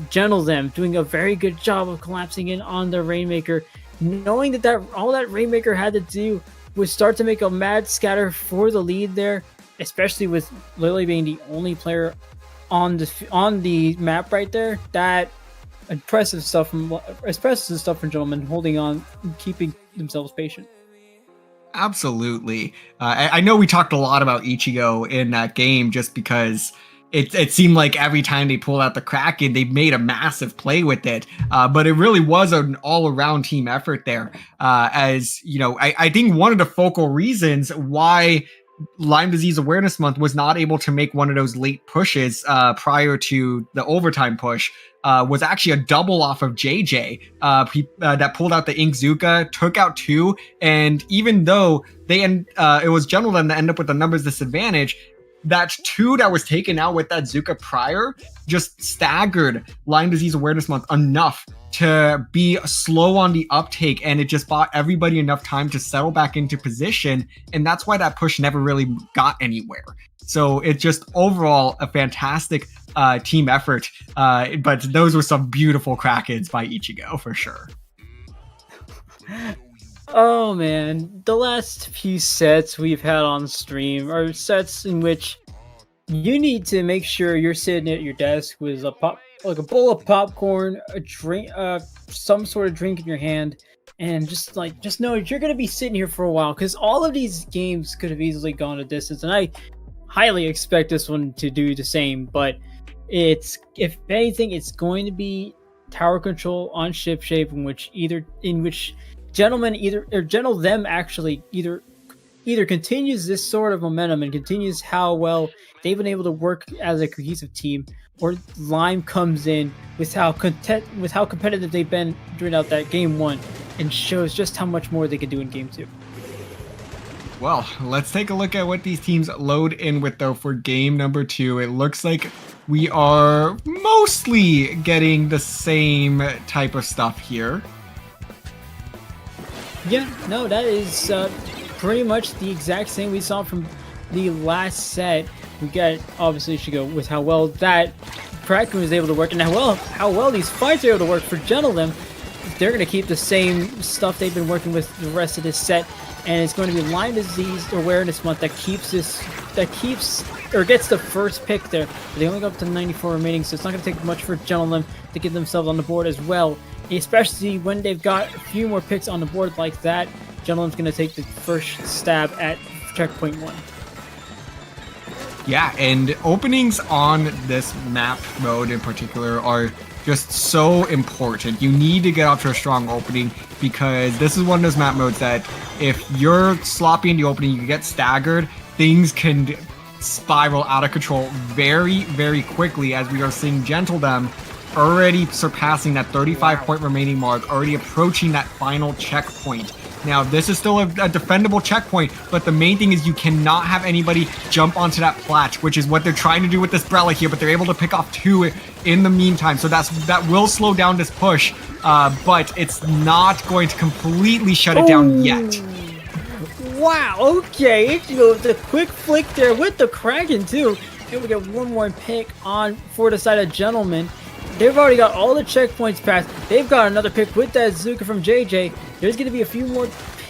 Gentlethem doing a very good job of collapsing in on the Rainmaker, knowing that all that Rainmaker had to do was start to make a mad scatter for the lead there, especially with Lily being the only player on the map right there. That impressive stuff from Gentlethem, holding on, keeping themselves patient. Absolutely. I know we talked a lot about Ichigo in that game just because it seemed like every time they pulled out the Kraken, they made a massive play with it. But it really was an all-around team effort there. As you know, I think one of the focal reasons why Lyme Disease Awareness Month was not able to make one of those late pushes prior to the overtime push was actually a double off of JJ that pulled out the Ink Zuka, took out 2, and even though it was Gentlethem that ended up with the numbers disadvantage, that 2 that was taken out with that Zuka prior just staggered Lyme Disease Awareness Month enough to be slow on the uptake, and it just bought everybody enough time to settle back into position, and that's why that push never really got anywhere. So it's just overall a fantastic team effort, but those were some beautiful Krakens by Ichigo for sure. Oh man, the last few sets we've had on stream are sets in which you need to make sure you're sitting at your desk with a bowl of popcorn, a drink, some sort of drink in your hand, and just know that you're gonna be sitting here for a while, because all of these games could have easily gone a distance, and I highly expect this one to do the same. But if anything, it's going to be tower control on ship shape, in which Gentlethem actually either continues this sort of momentum and continues how well they've been able to work as a cohesive team, or Lyme comes in with how competitive they've been during out that game 1 and shows just how much more they can do in game 2. Well, let's take a look at what these teams load in with though for game number 2. It looks like we are mostly getting the same type of stuff here. Yeah, no, that is pretty much the exact same we saw from the last set. We got, obviously, Ichigo with how well that Kraken was able to work, and how well these fights are able to work for Gentlethem. they're going to keep the same stuff they've been working with the rest of this set, and it's going to be Lyme Disease Awareness Month that gets the first pick there. They only go up to 94 remaining, so it's not going to take much for Gentlethem to get themselves on the board as well, especially when they've got a few more picks on the board like that. Gentlethem's going to take the first stab at checkpoint 1. Yeah, and openings on this map mode in particular are just so important. You need to get off to a strong opening because this is one of those map modes that if you're sloppy in the opening, you get staggered, things can spiral out of control very, very quickly, as we are seeing Gentlethem already surpassing that 35-point remaining mark, already approaching that final checkpoint. Now, this is still a defendable checkpoint, but the main thing is you cannot have anybody jump onto that plat, which is what they're trying to do with this Brella here, but they're able to pick off 2 in the meantime. So that will slow down this push, but it's not going to completely shut it down yet. Wow, okay, the quick flick there with the Kraken too. And we get one more pick on for the side of Gentlemen. They've already got all the checkpoints passed. They've got another pick with that Zuka from JJ. There's going to be a few more.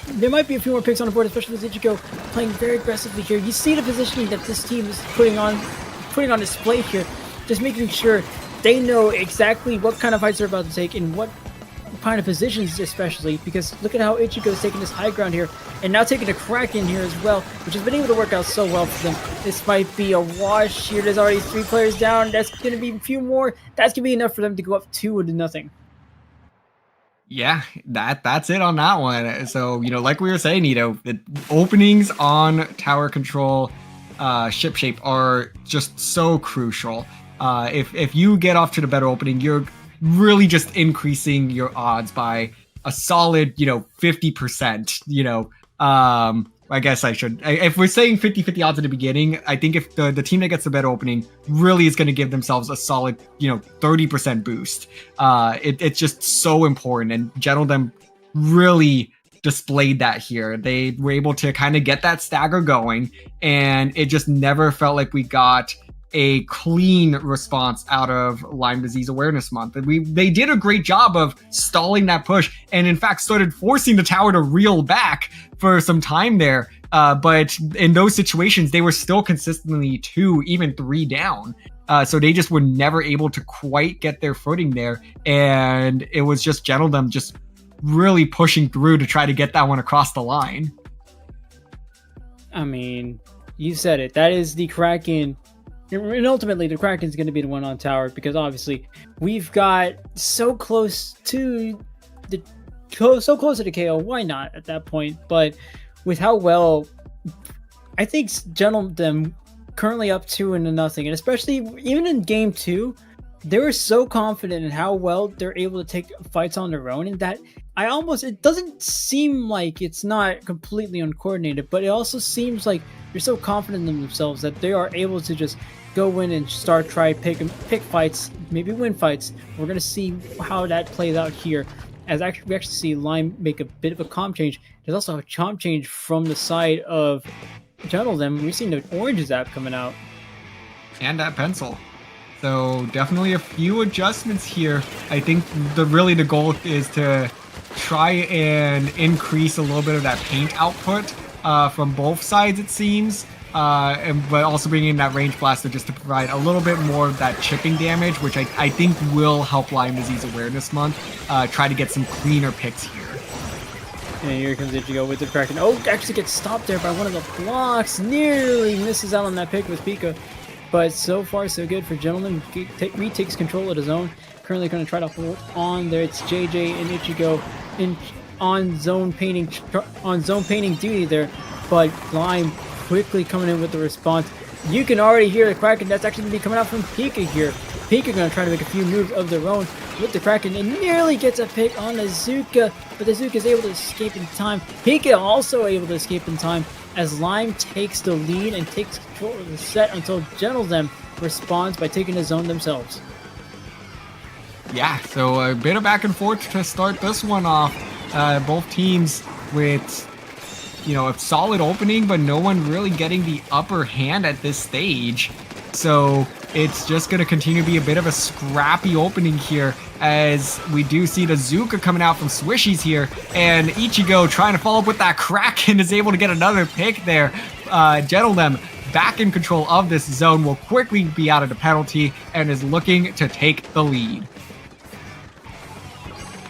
There might be a few more picks on the board, especially with Ichigo playing very aggressively here. You see the positioning that this team is putting on display here. Just making sure they know exactly what kind of fights they're about to take and what kind of positions, especially because look at how Ichigo is taking this high ground here and now taking a Kraken here as well, which has been able to work out so well for them. This might be a wash here. There's already 3 players down. That's going to be a few more. That's going to be enough for them to go up 2-0. Yeah, that's it on that one. So, like we were saying, the openings on tower control ship shape are just so crucial. If you get off to the better opening, you're really just increasing your odds by a solid, 50%, I guess I should. If we're saying 50-50 odds at the beginning, I think if the team that gets the better opening really is going to give themselves a solid, 30% boost. It's just so important, and Gentlethem really displayed that here. They were able to kind of get that stagger going, and it just never felt like we got a clean response out of Lyme Disease Awareness Month. They did a great job of stalling that push, and in fact started forcing the tower to reel back for some time there. But in those situations, they were still consistently 2, even 3 down. So they just were never able to quite get their footing there. And it was just Gentlethem just really pushing through to try to get that one across the line. I mean, you said it. That is the Kraken. And ultimately, the Kraken's going to be the one on tower because obviously we've got so close to the KO. Why not at that point? But with how well, I think Gentlethem currently up 2-0, and especially even in game 2, they were so confident in how well they're able to take fights on their own, and that it doesn't seem like it's not completely uncoordinated, but it also seems like they're so confident in themselves that they are able to just go in and pick fights, maybe win fights. We're going to see how that plays out here, as we actually see Lyme make a bit of a comp change. There's also a comp change from the side of Gentlethem. We've seen the orange zap coming out. And that pencil. So definitely a few adjustments here. I think the goal is to try and increase a little bit of that paint output from both sides, it seems. But also bringing in that range blaster just to provide a little bit more of that chipping damage, which I think will help Lyme Disease Awareness Month try to get some cleaner picks here. And here comes Ichigo with the Kraken. Oh, actually gets stopped there by one of the blocks. Nearly misses out on that pick with Pika. But so far, so good for Gentlethem. Retakes control of his own. Currently going to try to hold on there. It's JJ and Ichigo on zone painting duty there. But Lyme quickly coming in with the response. You can already hear the Kraken. That's actually going to be coming out from Pika here. Pika going to try to make a few moves of their own with the Kraken, and nearly gets a pick on the Zuka, but the Zuka is able to escape in time. Pika also able to escape in time as Lyme takes the lead and takes control of the set until Gentlethem responds by taking the zone themselves. Yeah, so a bit of back and forth to start this one off. Both teams with a solid opening, but no one really getting the upper hand at this stage. So it's just going to continue to be a bit of a scrappy opening here. as we do see the Zuka coming out from Swishies here, and Ichigo trying to follow up with that Kraken is able to get another pick there. Gentlethem back in control of this zone, will quickly be out of the penalty and is looking to take the lead.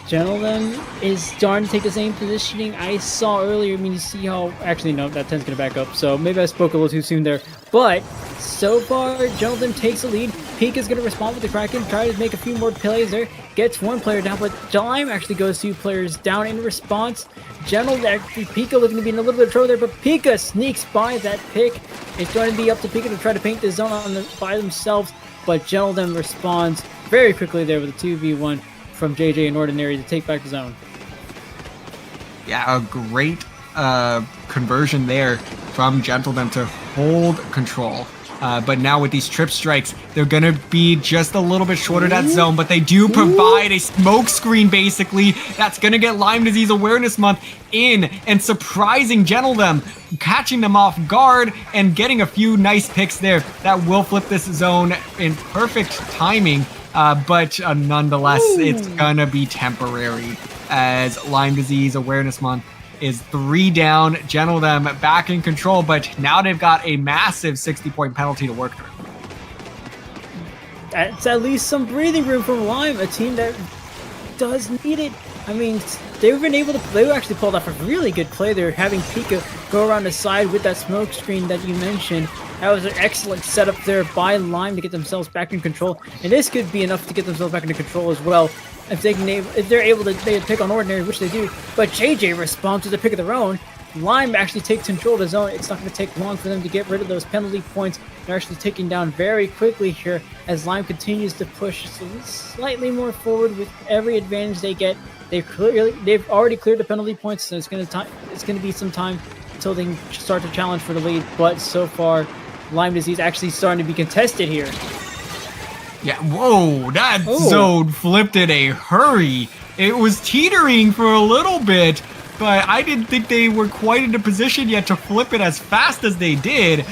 Gentlethem is starting to take the same positioning I saw earlier. I mean, you see how... Actually, no, that 10's going to back up, so maybe I spoke a little too soon there. But so far, Gentlethem takes the lead. Pika's going to respond with the Kraken, try to make a few more plays there. Gets one player down, but Lyme actually goes 2 players down in response. Pika looking to be in a little bit of trouble there, but Pika sneaks by that pick. It's going to be up to Pika to try to paint the zone by themselves, but Gentlethem responds very quickly there with a 2v1 from JJ and Ordinary to take back the zone. Yeah, a great conversion there from Gentlethem to hold control. But now with these trip strikes, they're going to be just a little bit shorter that zone, but they do provide a smoke screen, basically, that's going to get Lyme Disease Awareness Month in and surprising Gentlethem, catching them off guard and getting a few nice picks there that will flip this zone in perfect timing. But nonetheless, it's gonna be temporary as Lyme Disease Awareness Month is 3 down. Gentlethem back in control, but now they've got a massive 60-point penalty to work through. That's at least some breathing room from Lyme, a team that does need it. I mean, they've been able to... They actually pulled off a really good play there, having Pika go around the side with that smoke screen that you mentioned. That was an excellent setup there by Lyme to get themselves back in control. And this could be enough to get themselves back into control as well. If they're able to pick on Ordinary, which they do. But JJ responds with a pick of their own. Lyme actually takes control of the zone. It's not going to take long for them to get rid of those penalty points. They're actually taking down very quickly here as Lyme continues to push slightly more forward with every advantage they get. They've already cleared the penalty points, so it's going to be some time until they can start to challenge for the lead. But so far, Lyme Disease actually starting to be contested here. Yeah, whoa, that zone flipped in a hurry. It was teetering for a little bit, but I didn't think they were quite in a position yet to flip it as fast as they did.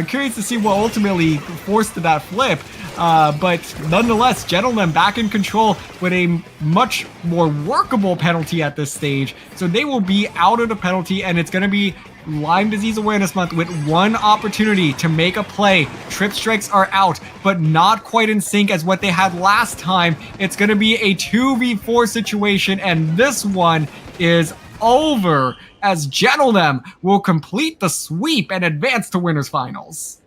Curious to see what ultimately forced that flip. But nonetheless, Gentlethem back in control with a much more workable penalty at this stage. So they will be out of the penalty, and it's going to be Lyme Disease Awareness Month with one opportunity to make a play. Trip strikes are out, but not quite in sync as what they had last time. It's going to be a 2v4 situation, and this one is over as Gentlethem will complete the sweep and advance to winners finals.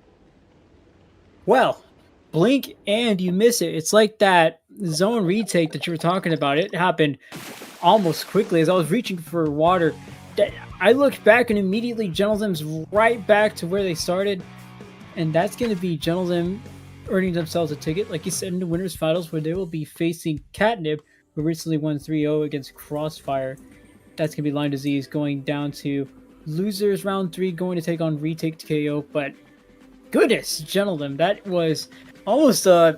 Well, blink and you miss it. It's like that zone retake that you were talking about. It happened almost quickly as I was reaching for water. I looked back and immediately Gentlethem's right back to where they started. And that's going to be Gentlethem earning themselves a ticket, like you said, in the winners finals, where they will be facing CATNIP, who recently won 3-0 against Crossfire. That's going to be Lyme Disease going down to losers round 3, going to take on retake KO. But goodness, Gentlethem, that was almost I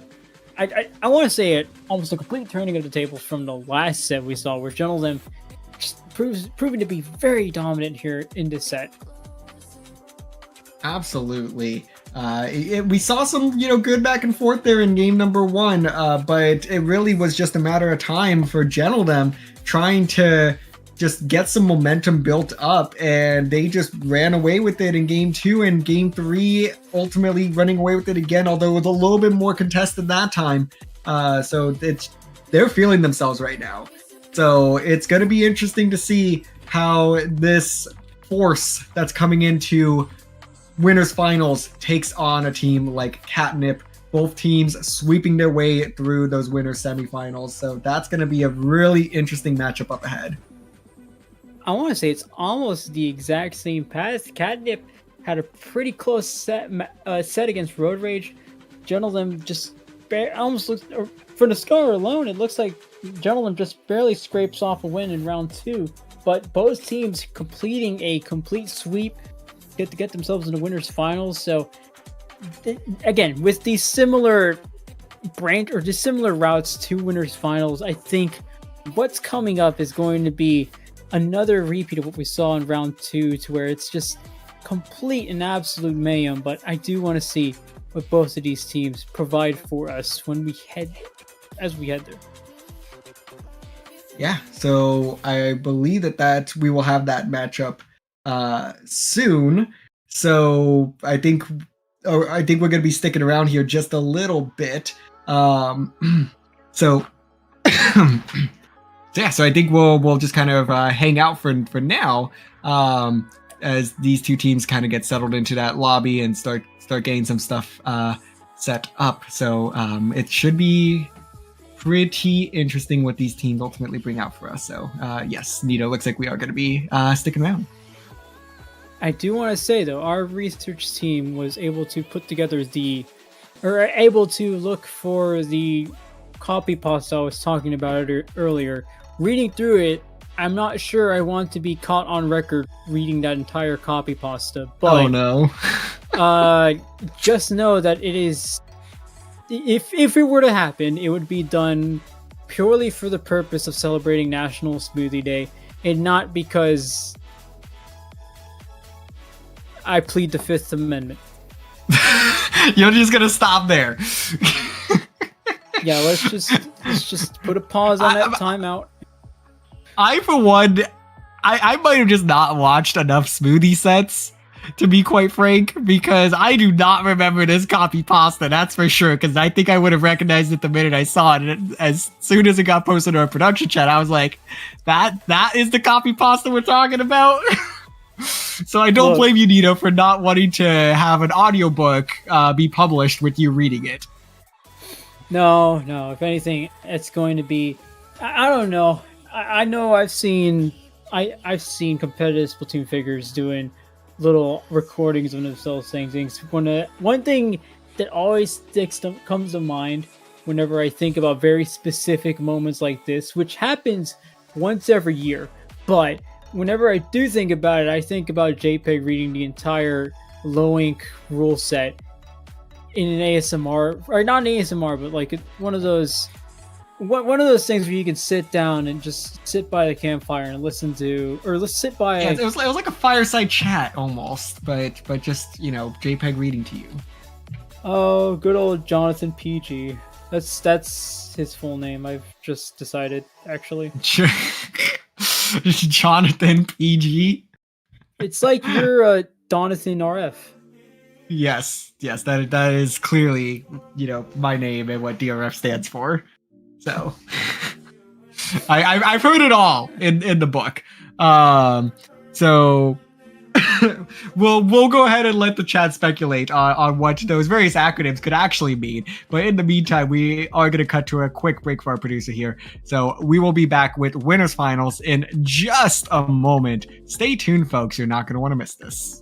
want to say it, almost a complete turning of the tables from the last set we saw, where Gentlethem proving to be very dominant here in this set. Absolutely. We saw some, good back and forth there in game number 1, but it really was just a matter of time for Gentlethem trying to just get some momentum built up, and they just ran away with it in game 2 and game 3, ultimately running away with it again, although it was a little bit more contested that time. So they're feeling themselves right now. So it's going to be interesting to see how this force that's coming into winners finals takes on a team like CATNIP. Both teams sweeping their way through those winners semifinals. So that's going to be a really interesting matchup up ahead. I want to say it's almost the exact same path. CATNIP had a pretty close set against ROADRAGE. Gentlethem just almost looks, for the score alone, it looks like Gentlethem just barely scrapes off a win in round 2. But both teams completing a complete sweep to get themselves in the winners finals. So again, with these similar dissimilar routes to winners finals, I think what's coming up is going to be another repeat of what we saw in round 2, to where it's just complete and absolute mayhem. But I do want to see what both of these teams provide for us when we head there. yeah, so I believe that we will have that matchup soon. So I think we're going to be sticking around here just a little bit. So yeah, so I think we'll just kind of hang out for now, as these two teams kind of get settled into that lobby and start getting some stuff set up. So it should be pretty interesting what these teams ultimately bring out for us. So yes, Nito, looks like we are going to be sticking around. I do want to say though, our research team was able to put together able to look for the copy pasta I was talking about earlier. Reading through it, I'm not sure I want to be caught on record reading that entire copy pasta. But oh no! just know that it is. If it were to happen, it would be done purely for the purpose of celebrating National Smoothie Day, and not because I plead the Fifth Amendment. You're just gonna stop there. Yeah, let's just put a pause on that timeout. I, for one, I might have just not watched enough smoothie sets, to be quite frank, because I do not remember this copy pasta, that's for sure, because I think I would have recognized it the minute I saw it. And as soon as it got posted to our production chat, I was like, that is the copy pasta we're talking about? So I don't blame you, Nito, for not wanting to have an audiobook be published with you reading it. No, if anything, it's going to be... I don't know. I know I've seen competitive Splatoon figures doing little recordings of themselves saying things. One thing that always comes to mind whenever I think about very specific moments like this, which happens once every year, but whenever I do think about it, I think about JPEG reading the entire low ink rule set in an ASMR, or not an ASMR, but like one of those things where you can sit down and just sit by the campfire and listen to, or let's sit by. Yeah, it was like a fireside chat almost, but just, you know, JPEG reading to you. Oh, good old Jonathan PG. That's his full name. I've just decided, actually. Jonathan PG. It's like you're Donathan RF. Yes, that is clearly, you know, my name and what DRF stands for. So I've heard it all in the book. So we'll go ahead and let the chat speculate on what those various acronyms could actually mean. But in the meantime, we are going to cut to a quick break for our producer here. So we will be back with winners finals in just a moment. Stay tuned, folks. You're not going to want to miss this.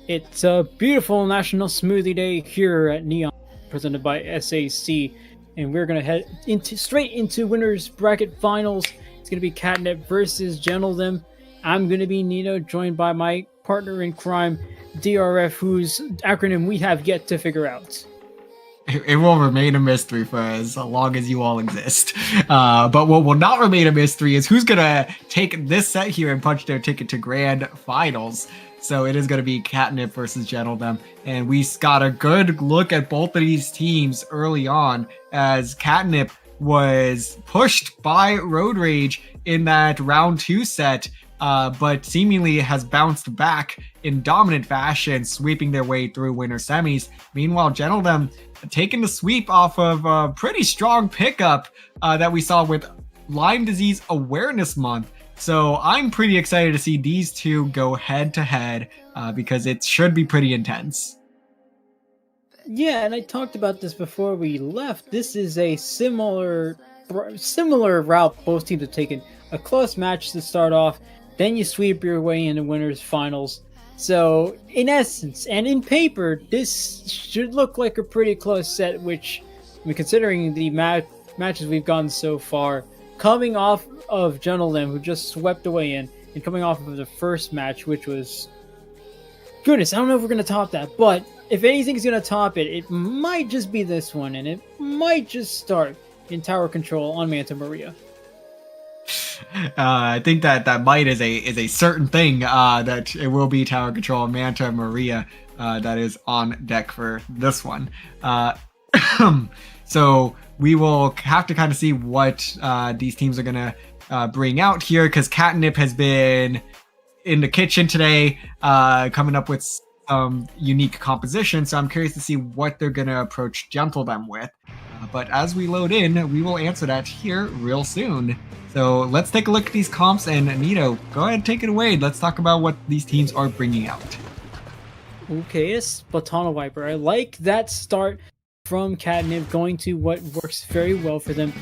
It's a beautiful National Smoothie Day here at Neon, presented by SAC, and we're gonna head straight into winners bracket finals. It's gonna be CATNIP versus Gentlethem. I'm gonna be Nino, joined by my partner in crime, DRF, whose acronym we have yet to figure out. It will remain a mystery for as long as you all exist. But what will not remain a mystery is who's gonna take this set here and punch their ticket to grand finals. So it is going to be CATNIP versus Gentlethem. And we got a good look at both of these teams early on, as CATNIP was pushed by ROADRAGE in that round 2 set, but seemingly has bounced back in dominant fashion, sweeping their way through winter semis. Meanwhile, Gentlethem taking the sweep off of a pretty strong pickup that we saw with Lyme Disease Awareness Month. So I'm pretty excited to see these two go head to head because it should be pretty intense. Yeah, and I talked about this before we left. This is a similar route both teams have taken. A close match to start off, then you sweep your way into winners finals. So in essence and in paper, this should look like a pretty close set, which, I mean, considering the matches we've gotten so far, coming off of Gentlethem, who just swept away in, and coming off of the first match, which was, goodness, I don't know if we're going to top that, but if anything's going to top it, it might just be this one, and it might just start in tower control on Manta Maria. I think that might is a certain thing, that it will be tower control on Manta Maria that is on deck for this one. So we will have to kind of see what these teams are going to bring out here, because CATNIP has been in the kitchen today, coming up with some unique composition. So I'm curious to see what they're going to approach Gentlethem with. But as we load in, we will answer that here real soon. So let's take a look at these comps, and Nito, go ahead and take it away. Let's talk about what these teams are bringing out. Okay, it's Splatoon Viper. I like that start from CATNIP, going to what works very well for them.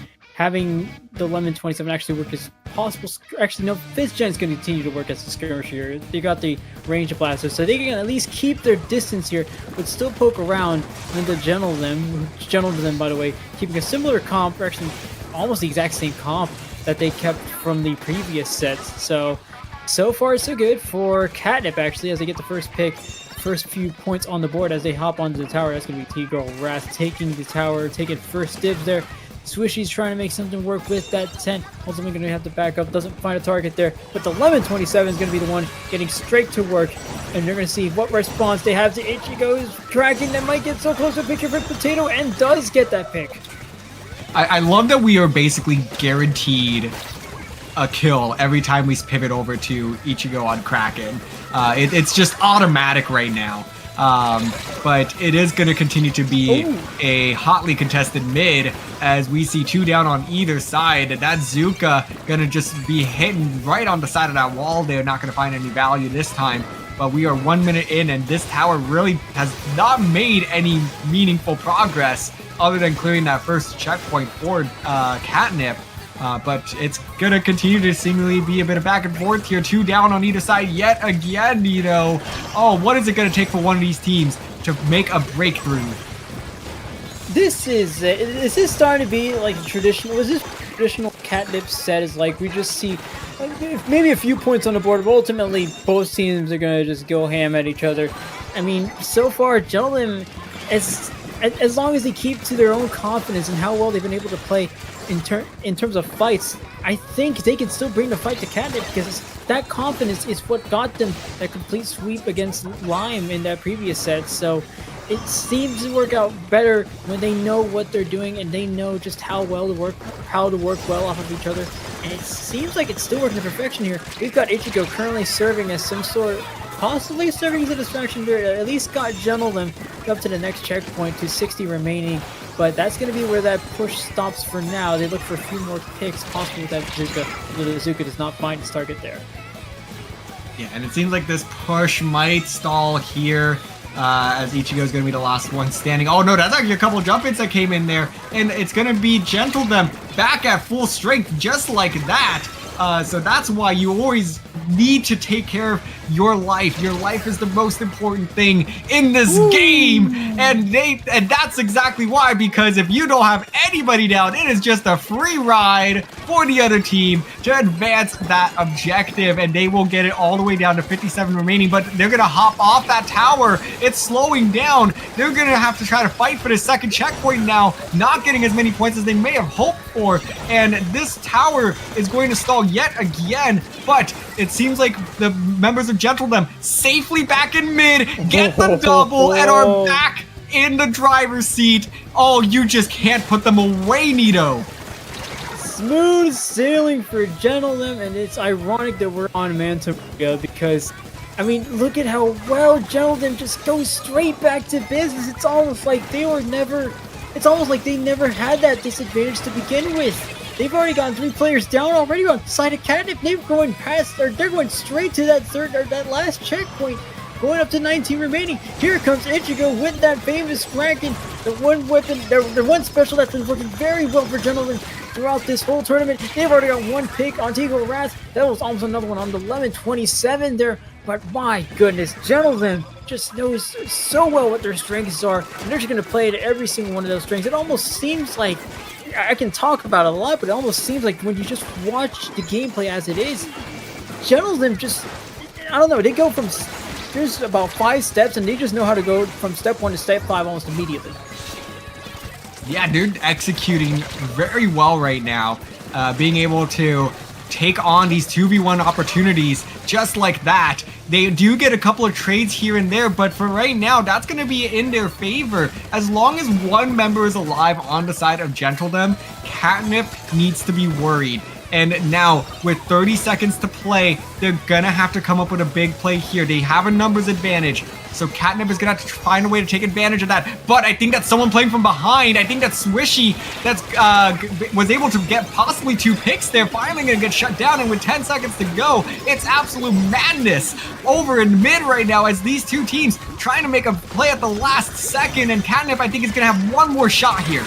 having the Lemon 27 actually work as possible. Actually, no, 5th gen is going to continue to work as a skirmisher. They got the range blaster, so they can at least keep their distance here, but still poke around. And the Gentlethem, by the way, keeping a similar comp, or actually almost the exact same comp that they kept from the previous sets. So far so good for CATNIP, actually, as they get the first pick. First few points on the board as they hop onto the tower. That's going to be T-Girl Wrath taking the tower, taking first dibs there. Swishy's trying to make something work with that tent. Ultimately going to have to back up. Doesn't find a target there. But the Lemon 27 is going to be the one getting straight to work. And they're going to see what response they have to Ichigo's Kraken that might get so close to pick your potato and does get that pick. I love that we are basically guaranteed a kill every time we pivot over to Ichigo on Kraken. It's just automatic right now. But it is going to continue to be a hotly contested mid as we see 2 down on either side. That Zuka going to just be hitting right on the side of that wall. They're not going to find any value this time. But we are 1 minute in, and this tower really has not made any meaningful progress other than clearing that first checkpoint for CATNIP. But it's going to continue to seemingly be a bit of back and forth here. 2 down on either side yet again, Oh, what is it going to take for one of these teams to make a breakthrough? Is this starting to be like a traditional, was this traditional CATNIP set is like we just see maybe a few points on the board, but ultimately both teams are going to just go ham at each other. I mean, so far, Gentlethem, as long as they keep to their own confidence and how well they've been able to play in terms of fights, I think they can still bring the fight to CATNIP because that confidence is what got them that complete sweep against Lyme in that previous set. So it seems to work out better when they know what they're doing and they know just how to work well off of each other. And it seems like it's still working to perfection here. We've got Ichigo currently serving as some sort of, possibly serving as a distraction there. At least got Gentlethem up to the next checkpoint to 60 remaining. But that's going to be where that push stops for now. They look for a few more picks, possibly with that Zuka. The Zuka does not find his target there. Yeah, and it seems like this push might stall here. As Ichigo is going to be the last one standing. Oh no, that's actually a couple of jump hits that came in there. And it's going to be Gentlethem back at full strength just like that. So that's why you always need to take care of your life. Your life is the most important thing in this game. And that's exactly why, because if you don't have anybody down, it is just a free ride for the other team to advance that objective, and they will get it all the way down to 57 remaining, but they're going to hop off that tower. It's slowing down. They're going to have to try to fight for the second checkpoint now, not getting as many points as they may have hoped for, and this tower is going to stall yet again, but it seems like the members of Gentlethem safely back in mid, get the double, and are back in the driver's seat. Oh, you just can't put them away, Nito. Smooth sailing for Gentlethem, and it's ironic that we're on Manta because, I mean, look at how well Gentlethem just goes straight back to business. It's almost like they never had that disadvantage to begin with. They've already gotten 3 players down already on the side of CATNIP. They're going straight to that last checkpoint, going up to 19 remaining. Here comes Ichigo with that famous Kraken, the one weapon, the one special that's been working very well for Gentlethem throughout this whole tournament. They've already got 1 pick on Tigo Wrath. That was almost another one on the Lemon 27 there. But my goodness, Gentlethem just knows so well what their strengths are, and they're just going to play to every single one of those strengths. It almost seems like, I can talk about it a lot, but it almost seems like when you just watch the gameplay as it is, Gentlethem just, I don't know, they go from, there's about 5 steps, and they just know how to go from step 1 to step 5 almost immediately. Yeah, they're executing very well right now, being able to take on these 2v1 opportunities just like that. They do get a couple of trades here and there, but for right now, that's going to be in their favor. As long as one member is alive on the side of Gentlethem, CATNIP needs to be worried. And now, with 30 seconds to play, they're going to have to come up with a big play here. They have a numbers advantage, so CATNIP is going to have to find a way to take advantage of that. But I think that's someone playing from behind. I think that's Swishy that's was able to get possibly 2 picks there. Finally going to get shut down, and with 10 seconds to go, it's absolute madness over in mid right now as these 2 teams trying to make a play at the last second. And CATNIP, I think, is going to have one more shot here.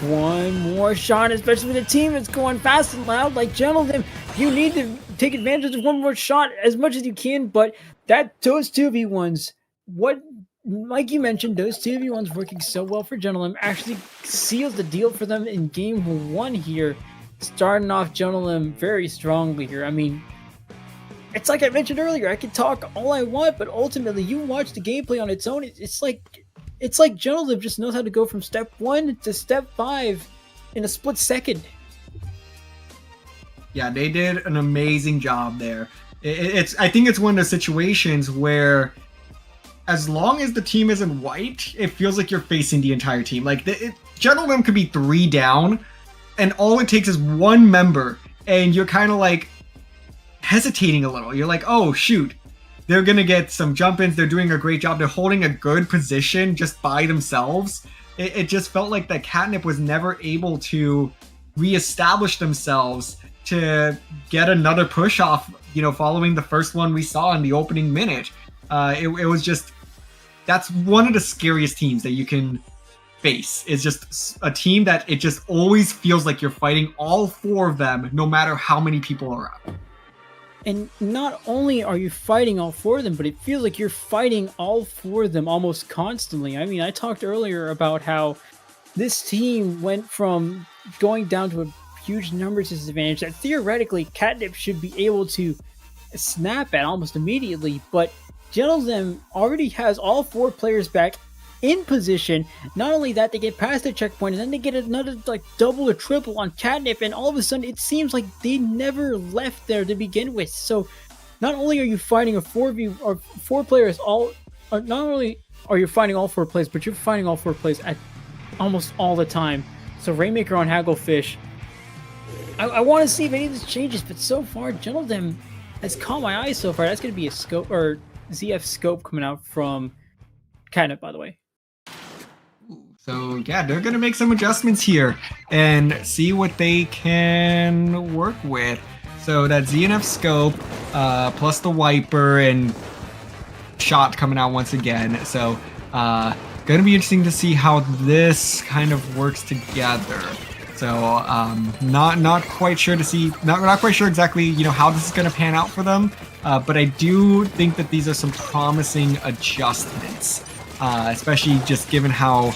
One more shot, especially with a team that's going fast and loud like Gentlethem. You need to take advantage of one more shot as much as you can, but those 2v1s, like you mentioned, those 2v1s working so well for Gentlethem actually seals the deal for them in game 1 here, starting off Gentlethem very strongly here. I mean, it's like I mentioned earlier, I can talk all I want, but ultimately you watch the gameplay on its own, it's like Gentlethem just knows how to go from step 1 to step 5 in a split second. Yeah, they did an amazing job there. I think it's one of those situations where as long as the team isn't white, it feels like you're facing the entire team. Like, Gentlethem could be 3 down, and all it takes is one member, and you're kind of like hesitating a little. You're like, oh, shoot. They're going to get some jump-ins. They're doing a great job. They're holding a good position just by themselves. It just felt like that CATNIP was never able to reestablish themselves to get another push off, following the first one we saw in the opening minute. It was just, that's one of the scariest teams that you can face. It's just a team that it just always feels like you're fighting all 4 of them, no matter how many people are out. And not only are you fighting all 4 of them, but it feels like you're fighting all 4 of them almost constantly. I mean, I talked earlier about how this team went from going down to a huge numbers disadvantage that theoretically CATNIP should be able to snap at almost immediately, but Gentlethem already has all 4 players back in position. Not only that, they get past the checkpoint, and then they get another like double or triple on CATNIP, and all of a sudden it seems like they never left there to begin with. So not only are you fighting a 4 players not only are you fighting all 4 plays, but you're fighting all 4 plays at almost all the time. So Rainmaker on Hagglefish, I want to see if any of this changes, but so far Gentlethem has caught my eye so far. That's going to be a scope or ZF scope coming out from CATNIP, by the way. So yeah, they're going to make some adjustments here and see what they can work with. So that ZNF scope, plus the wiper and shot coming out once again. So going to be interesting to see how this kind of works together. So not quite sure to see, not quite sure exactly how this is going to pan out for them. But I do think that these are some promising adjustments, especially just given how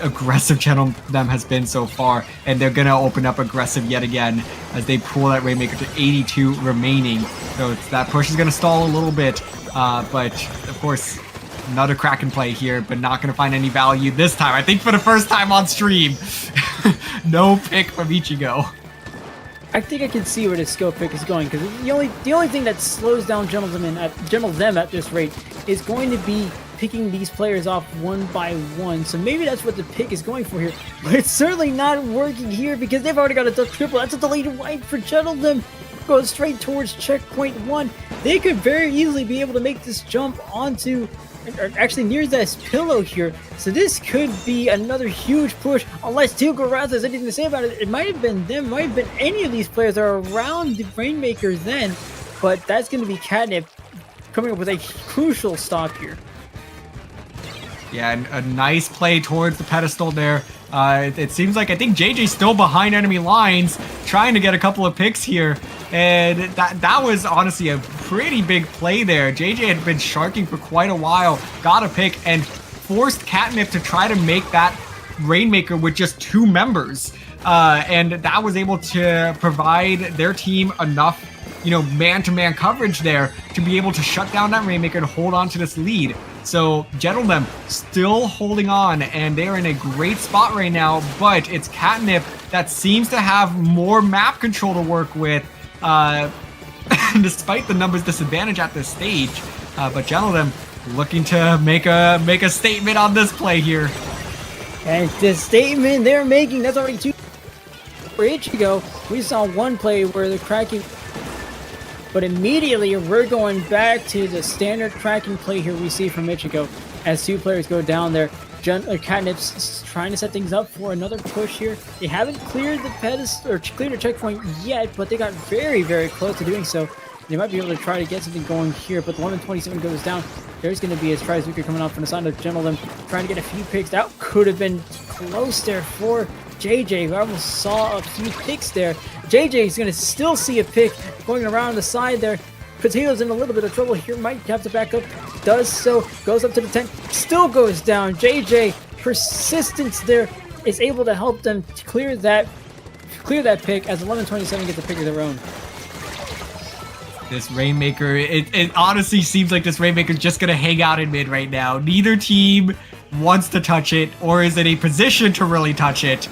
aggressive Gentlethem has been so far, and they're gonna open up aggressive yet again as they pull that Rainmaker to 82 remaining. So that push is gonna stall a little bit, but of course another Kraken play here, but not gonna find any value this time. I think for the first time on stream, no pick from Ichigo. I think I can see where the skill pick is going, because the only thing that slows down Gentlethem at this rate is going to be picking these players off one by one. So maybe that's what the pick is going for here, but it's certainly not working here because they've already got a triple. That's a delayed wipe for Gentlethem. Goes straight towards checkpoint 1. They could very easily be able to make this jump onto, or actually near this pillow here. So this could be another huge push, unless Tilgorath has anything to say about it. It might have been them, might have been any of these players that are around the Rainmaker then, but that's going to be CATNIP coming up with a crucial stop here. Yeah, and a nice play towards the pedestal there. It seems like, I think JJ's still behind enemy lines, trying to get a couple of picks here. And that was honestly a pretty big play there. JJ had been sharking for quite a while, got a pick, and forced CATNIP to try to make that Rainmaker with just 2 members. And that was able to provide their team enough, man-to-man coverage there to be able to shut down that Rainmaker to hold on to this lead. So Gentlethem still holding on, and they're in a great spot right now, but it's CATNIP that seems to have more map control to work with, despite the numbers disadvantage at this stage. But Gentlethem looking to make a statement on this play here. And the statement they're making, that's already 2 for Ichigo. We saw one play where the Kraken, but immediately we're going back to the standard Kraken play here we see from Ichigo as 2 players go down there. CATNIP's trying to set things up for another push here. They haven't cleared the pedestal or cleared a checkpoint yet, but they got very, very close to doing so. They might be able to try to get something going here, but the 127 goes down. There's going to be a Strizuka coming out from the side of Gentlethem, trying to get a few picks. That could have been close there for JJ, I almost saw a few picks there. JJ is going to still see a pick going around the side there. Potato's in a little bit of trouble here, might have to back up. Does so, goes up to the 10, still goes down. JJ, persistence there, is able to help them to clear that pick as 1127 gets a pick of their own. This Rainmaker, it honestly seems like this Rainmaker's just gonna hang out in mid right now. Neither team wants to touch it or is in a position to really touch it.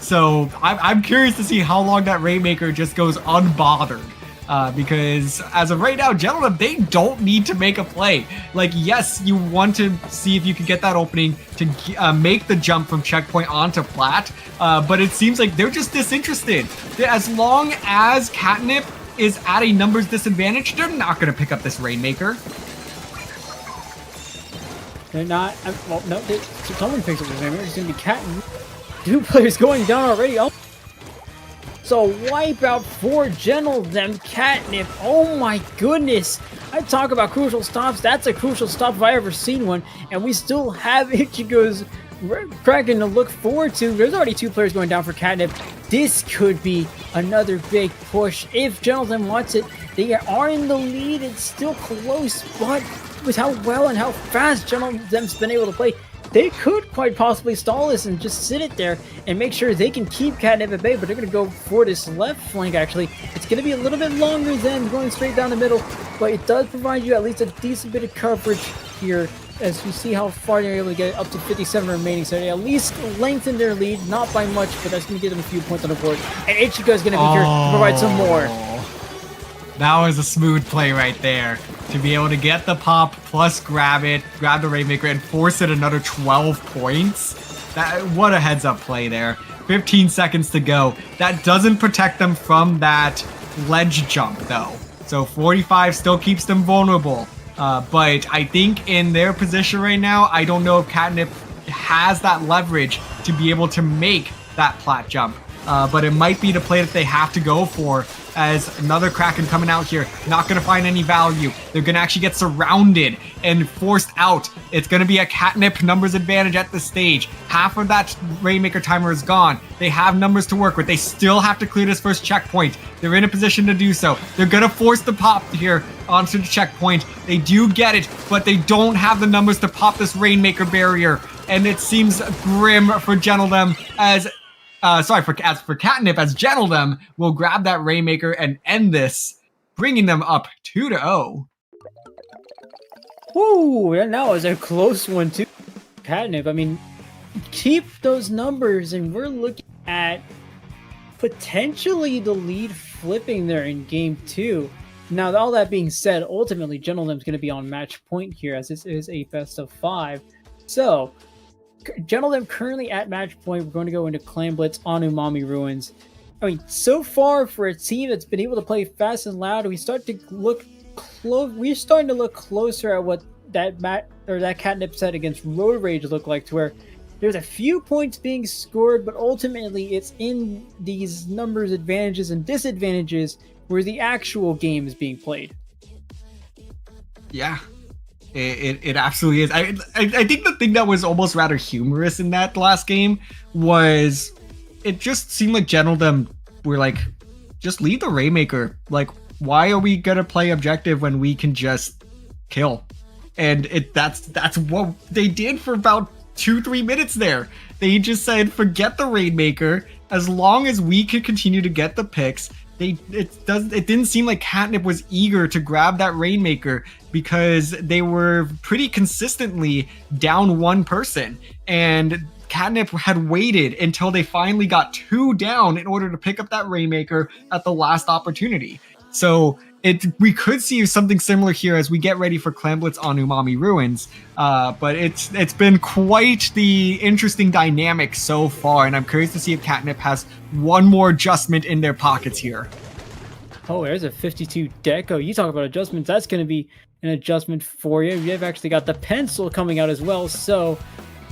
So I'm curious to see how long that Rainmaker just goes unbothered. Because as of right now, Gentlethem, they don't need to make a play. Like, yes, you want to see if you can get that opening to make the jump from checkpoint onto plat, but it seems like they're just disinterested. As long as CATNIP is at a numbers disadvantage, they're not going to pick up this Rainmaker. They're not. Well, no, someone picks up the Rainmaker. It's going to be CATNIP. 2 players going down already. Oh. So wipeout for Gentlethem, CATNIP. Oh my goodness. I talk about crucial stops. That's a crucial stop if I ever seen one. And we still have Ichigo's Kraken to look forward to. There's already 2 players going down for CATNIP. This could be another big push if Gentlethem wants it. They are in the lead. It's still close, but with how well and how fast Gentlethem's been able to play, they could quite possibly stall this and just sit it there and make sure they can keep CATNIP at bay, but they're going to go for this left flank, actually. It's going to be a little bit longer than going straight down the middle, but it does provide you at least a decent bit of coverage here as you see how far they're able to get up to 57 remaining. So they at least lengthen their lead, not by much, but that's going to give them a few points on the board. And Ichigo is going to be here to provide some more. That was a smooth play right there. To be able to get the pop plus grab the Rainmaker, and force it another 12 points. What a heads up play there. 15 seconds to go. That doesn't protect them from that ledge jump though. So 45 still keeps them vulnerable. But I think in their position right now, I don't know if CATNIP has that leverage to be able to make that plat jump. But it might be the play that they have to go for, as another Kraken coming out here, not going to find any value. They're going to actually get surrounded and forced out. It's going to be a CATNIP numbers advantage at this stage. Half of that Rainmaker timer is gone. They have numbers to work with. They still have to clear this first checkpoint. They're in a position to do so. They're going to force the pop here onto the checkpoint. They do get it, but they don't have the numbers to pop this Rainmaker barrier. And it seems grim for Gentlethem as... for CATNIP, as Gentlethem will grab that Rainmaker and end this, bringing them up 2-0. Woo, and that was a close one too. CATNIP, I mean, keep those numbers, and we're looking at potentially the lead flipping there in game 2. Now, all that being said, ultimately, Gentlethem's going to be on match point here, as this is a best of 5. So, Gentlethem currently at match point. We're going to go into Clan Blitz on Umami Ruins. I mean, so far for a team that's been able to play fast and loud, we're starting to look closer at what that CATNIP set against Road Rage looked like, to where there's a few points being scored, but ultimately it's in these numbers advantages and disadvantages where the actual game is being played. Yeah. It absolutely is. I think the thing that was almost rather humorous in that last game was it just seemed like Gentlethem were like, just leave the Rainmaker. Like, why are we gonna play objective when we can just kill? And that's what they did for about 2-3 minutes there. They just said, forget the Rainmaker. As long as we can continue to get the picks, it didn't seem like CATNIP was eager to grab that Rainmaker, because they were pretty consistently down one person, and CATNIP had waited until they finally got 2 down in order to pick up that Rainmaker at the last opportunity. So we could see something similar here as we get ready for Clan Blitz on Umami Ruins, but it's been quite the interesting dynamic so far, and I'm curious to see if CATNIP has one more adjustment in their pockets here. Oh, there's a 52 deco. You talk about adjustments, that's going to be an adjustment for you. You've actually got the pencil coming out as well, so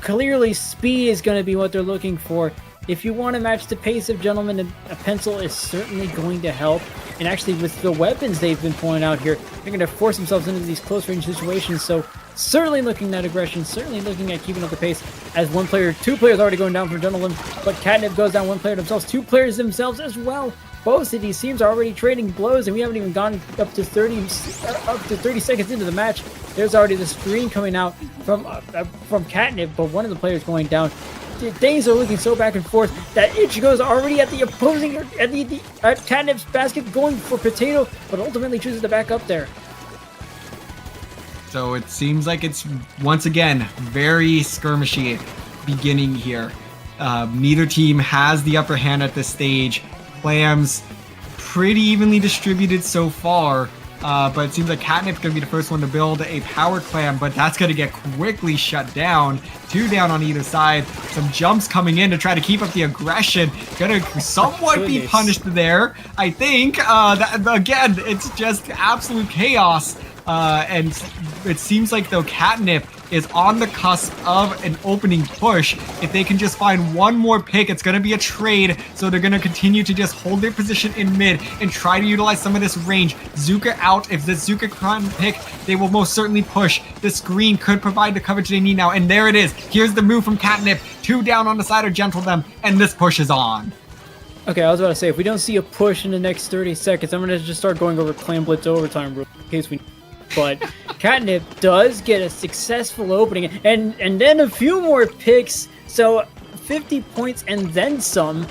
clearly speed is going to be what they're looking for. if you want to match the pace of Gentlemen, a pencil is certainly going to help. And actually, with the weapons they've been pulling out here, they're going to force themselves into these close-range situations. So certainly looking at aggression, certainly looking at keeping up the pace. As two players already going down for Gentlemen, but CATNIP goes down one player themselves, two players themselves as well. Both of these teams are already trading blows, and we haven't even gone up to 30 seconds into the match. There's already the screen coming out from CATNIP, but one of the players going down. Things are looking so back and forth that Ichigo's already at the opposing, at CATNIP's basket, going for Potato, but ultimately chooses to back up there. So it seems like it's, once again, very skirmishy beginning here. Neither team has the upper hand at this stage. Clams pretty evenly distributed so far, but it seems like CATNIP's going to be the first one to build a power clam, but that's going to get quickly shut down. 2 down on either side. Some jumps coming in to try to keep up the aggression. Going to somewhat be punished there, I think. Again, it's just absolute chaos. And it seems like, though, CATNIP is on the cusp of an opening push. If they can just find one more pick, it's going to be a trade. So they're going to continue to just hold their position in mid and try to utilize some of this range. Zuka out. If the Zuka can't pick, they will most certainly push. The screen could provide the coverage they need now. And there it is. Here's the move from CATNIP. 2 down on the side of Gentlethem. And this push is on. Okay, I was about to say, if we don't see a push in the next 30 seconds, I'm going to just start going over Clan Blitz overtime in case we... But CATNIP does get a successful opening, and then a few more picks, so 50 points and then some,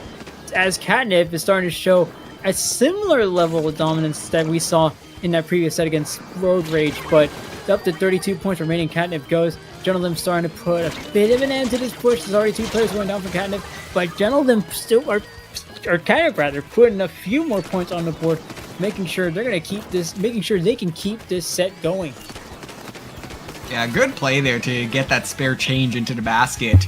as CATNIP is starting to show a similar level of dominance that we saw in that previous set against ROADRAGE, but up to 32 points remaining. CATNIP goes. Gentlethem starting to put a bit of an end to this push. There's already 2 players going down for CATNIP, but Gentlethem still or CATNIP rather, putting a few more points on the board, making sure they're going to keep this, making sure they can keep this set going. Yeah, good play there to get that spare change into the basket,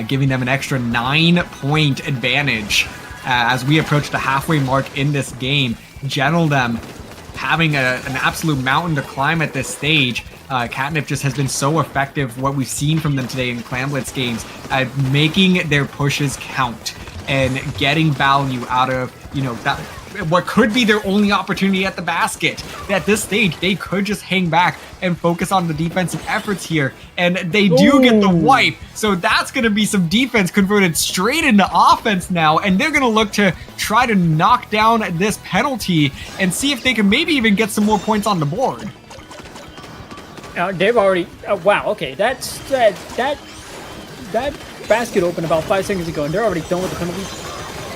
giving them an extra 9-point advantage as we approach the halfway mark in this game. Gentlethem having an absolute mountain to climb at this stage. CATNIP just has been so effective, what we've seen from them today in Clan Blitz games, at making their pushes count and getting value out of, that what could be their only opportunity at the basket. At this stage, they could just hang back and focus on the defensive efforts here, and they do get the wipe, so that's going to be some defense converted straight into offense now, and they're going to look to try to knock down this penalty and see if they can maybe even get some more points on the board. They've already, wow, okay, that basket opened about 5 seconds ago, and they're already done with the penalty.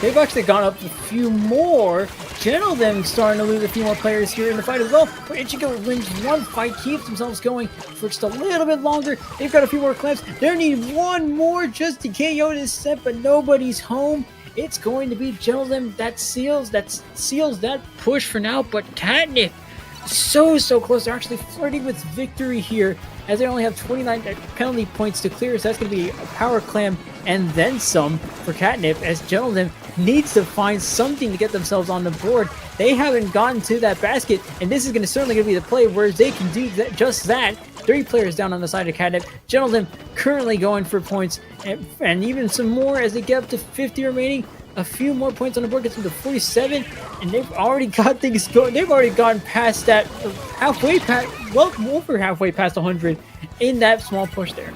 They've actually gone up a few more. Gentlethem starting to lose a few more players here in the fight as well. But Ichigo wins one fight, keeps themselves going for just a little bit longer. They've got a few more clams. They need one more just to KO this set, but nobody's home. It's going to be Gentlethem that seals that push for now. But CATNIP, so close. They're actually flirting with victory here, as they only have 29 penalty points to clear. So that's going to be a power clam and then some for CATNIP, as Gentlethem needs to find something to get themselves on the board. They haven't gotten to that basket, and this is certainly going to be the play where they can do just that. 3 players down on the side of CATNIP. Gentlethem currently going for points, and even some more as they get up to 50 remaining. A few more points on the board gets them to 47, and they've already got things going. They've already gotten past that, over halfway past 100 in that small push there.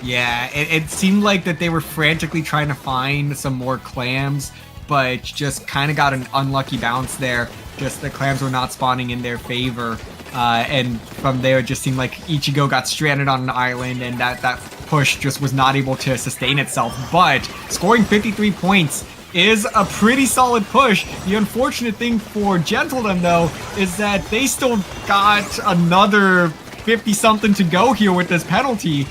Yeah, it seemed like that they were frantically trying to find some more clams, but just kind of got an unlucky bounce there. Just the clams were not spawning in their favor. And from there, it just seemed like Ichigo got stranded on an island, and that push just was not able to sustain itself. But scoring 53 points is a pretty solid push. The unfortunate thing for Gentlethem, though, is that they still got another 50-something to go here with this penalty.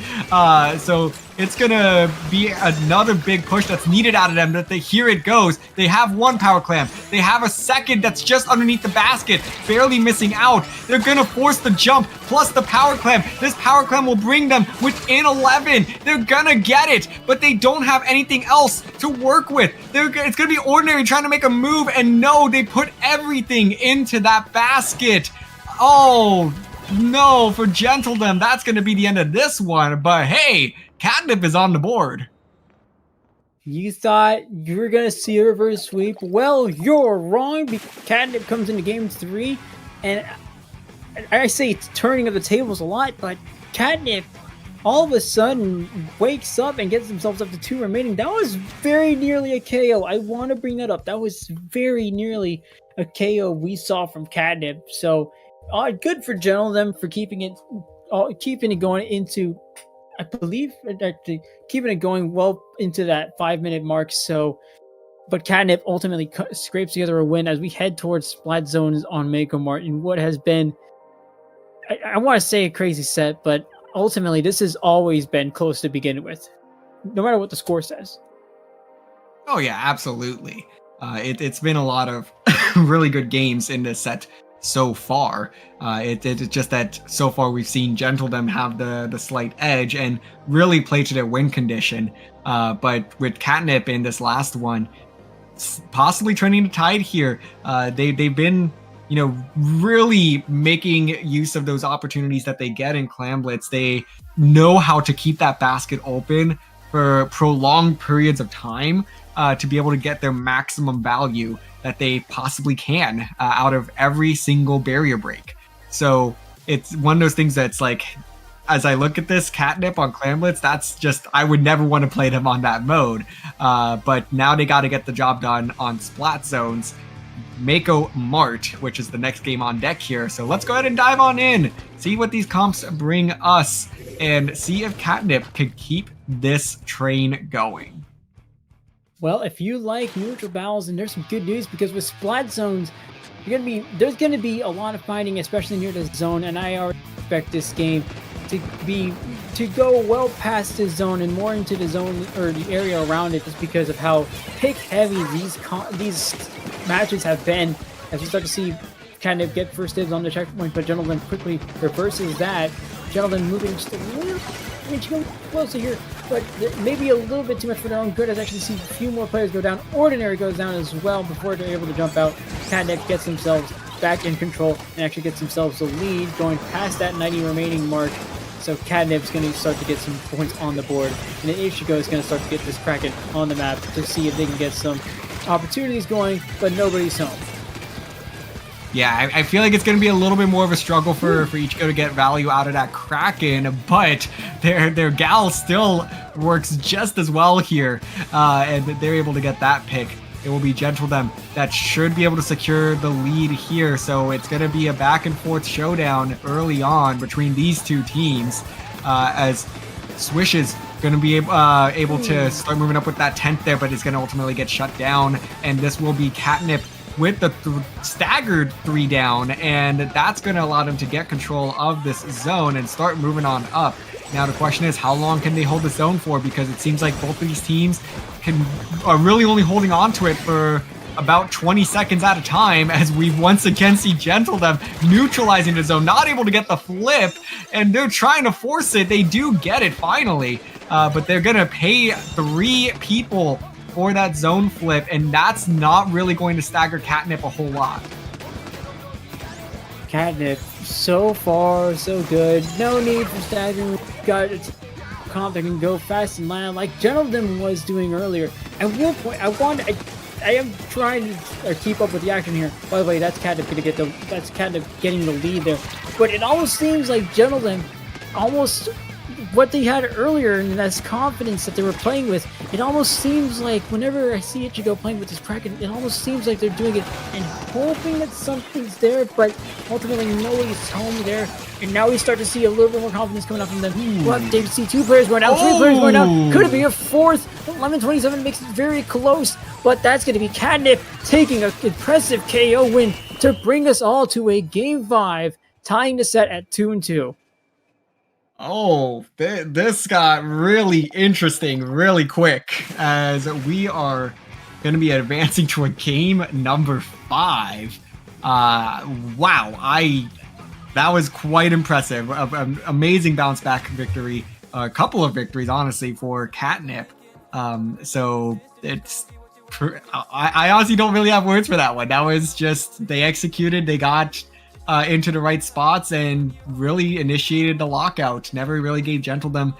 So it's gonna be another big push that's needed out of them. That here it goes. They have one power clam. They have a second that's just underneath the basket, barely missing out. They're gonna force the jump plus the power clam. This power clam will bring them within 11. They're gonna get it, but they don't have anything else to work with. It's gonna be ordinary trying to make a move, and no, they put everything into that basket. Oh no, for Gentlethem, that's going to be the end of this one. But hey, CATNIP is on the board. You thought you were going to see a reverse sweep? Well, you're wrong. CATNIP comes into game 3, and I say it's turning of the tables a lot, but CATNIP all of a sudden wakes up and gets themselves up to 2 remaining. That was very nearly a KO. I want to bring that up. That was very nearly a KO we saw from CATNIP. So good for Gentlethem for keeping it going into, I believe, actually keeping it going well into that 5-minute mark. So, but CATNIP ultimately scrapes together a win as we head towards Splat Zones on Mako Mart in what has been, I want to say a crazy set, but ultimately this has always been close to begin with, no matter what the score says. Oh yeah, absolutely. It's been a lot of really good games in this set so far. It's just that so far we've seen Gentlethem have the slight edge and really play to their win condition. But with CATNIP in this last one, possibly turning the tide here. They've been, really making use of those opportunities that they get in Clam Blitz. They know how to keep that basket open for prolonged periods of time to be able to get their maximum value that they possibly can out of every single barrier break. So it's one of those things that's like, as I look at this, CATNIP on Clam Blitz, that's just, I would never want to play them on that mode. But now they got to get the job done on Splat Zones. Mako Mart, which is the next game on deck here. So let's go ahead and dive on in, see what these comps bring us, and see if CATNIP can keep this train going. Well, if you like neutral battles, and there's some good news, because with Splat Zones, there's gonna be a lot of fighting, especially near the zone, and I already expect this game to go well past the zone and more into the zone or the area around it, just because of how pick heavy these matches have been. As we start to see CATNIP get first dibs on the checkpoint, but Gentlethem quickly reverses that. Gentlethem moving just a little, closer here, but maybe a little bit too much for their own good, as I actually see a few more players go down. Ordinary goes down as well before they're able to jump out. CATNIP gets themselves back in control and actually gets themselves the lead, going past that 90 remaining mark. So CATNIP's going to start to get some points on the board, and then Ichigo is going to start to get this Kraken on the map to see if they can get some opportunities going, but nobody's home. Yeah, I feel like it's going to be a little bit more of a struggle for Ichigo to get value out of that Kraken, but their Gal still works just as well here, and they're able to get that pick. It will be Gentlethem that should be able to secure the lead here, so it's going to be a back and forth showdown early on between these two teams, as Swish is going to be able to start moving up with that 10th there, but it's going to ultimately get shut down, and this will be CATNIP with the staggered 3 down, and that's going to allow them to get control of this zone and start moving on up. Now the question is, how long can they hold the zone for? Because it seems like both of these teams are really only holding on to it for about 20 seconds at a time, as we once again see Gentlethem neutralizing the zone, not able to get the flip, and they're trying to force it. They do get it finally, but they're going to pay 3 people for that zone flip, and that's not really going to stagger CATNIP a whole lot. CATNIP, so far so good. No need for staggering. Got a comp that can go fast and land like Gentlethem was doing earlier. At one point, I am trying to keep up with the action here. By the way, that's CATNIP getting the lead there. But it almost seems like Gentlethem, almost what they had earlier, and that's confidence that they were playing with, it almost seems like whenever I see Ichigo playing with this Kraken, it almost seems like they're doing it and hoping that something's there, but ultimately nobody's home there. And now we start to see a little bit more confidence coming out from them. Well, they see 2 players going down, 3 players going down. Could it be a 4th? Lemon 27 makes it very close, but that's going to be CATNIP taking an impressive KO win to bring us all to a Game 5, tying the set at 2-2. Oh, this got really interesting really quick, as we are going to be advancing to a game number 5. Wow, that was quite impressive. An amazing bounce back victory, a couple of victories, honestly, for CATNIP. So it's, I honestly don't really have words for that one. That was just, they executed, they got into the right spots and really initiated the lockout. Never really gave Gentlethem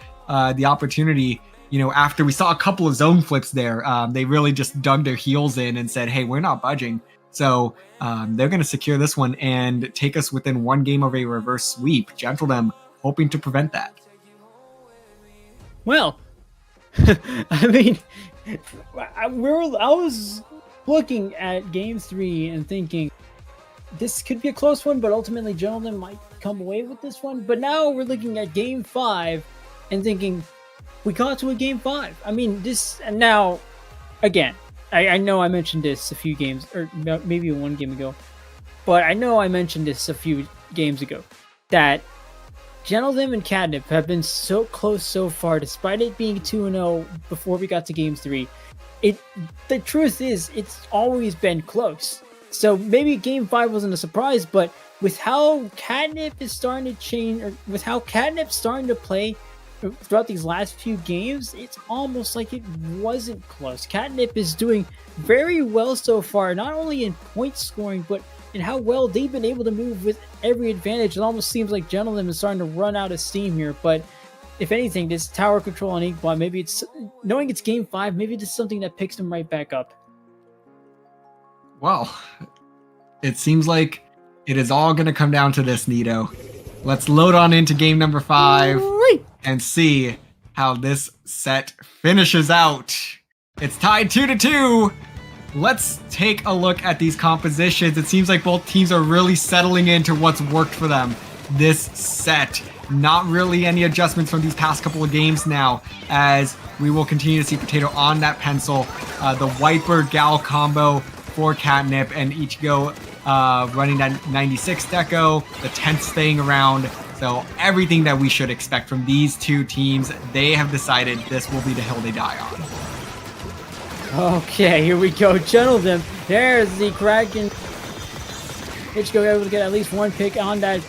the opportunity after we saw a couple of zone flips there, they really just dug their heels in and said, hey, we're not budging. So they're going to secure this one and take us within one game of a reverse sweep. Gentlethem hoping to prevent that. Well, I mean, I was looking at game 3 and thinking this could be a close one, but ultimately Gentlethem might come away with this one. But now we're looking at game 5 and thinking we got to a game 5. I mean, this, and now, again, I know I mentioned this a few games, or maybe one game ago, but I know I mentioned this a few games ago, that Gentlethem and CATNIP have been so close so far, despite it being 2-0 before we got to game 3. The truth is, it's always been close. So maybe game 5 wasn't a surprise, but with how CATNIP is starting to change, or with how CATNIP's starting to play throughout these last few games, it's almost like it wasn't close. CATNIP is doing very well so far, not only in point scoring, but in how well they've been able to move with every advantage. It almost seems like Gentlethem is starting to run out of steam here, but if anything, this tower control on Inkbot, maybe it's, knowing it's game 5, maybe this is something that picks them right back up. Well, it seems like it is all going to come down to this, Nito. Let's load on into game number 5 and see how this set finishes out. It's tied 2-2. Let's take a look at these compositions. It seems like both teams are really settling into what's worked for them this set. Not really any adjustments from these past couple of games now, as we will continue to see Potato on that pencil. The Wiper Gal combo for CATNIP, and Ichigo running that 96 deco, the 10th staying around. So everything that we should expect from these two teams, they have decided this will be the hill they die on. Okay, here we go. Gentlethem, there's the Kraken. Ichigo able to get at least one pick on that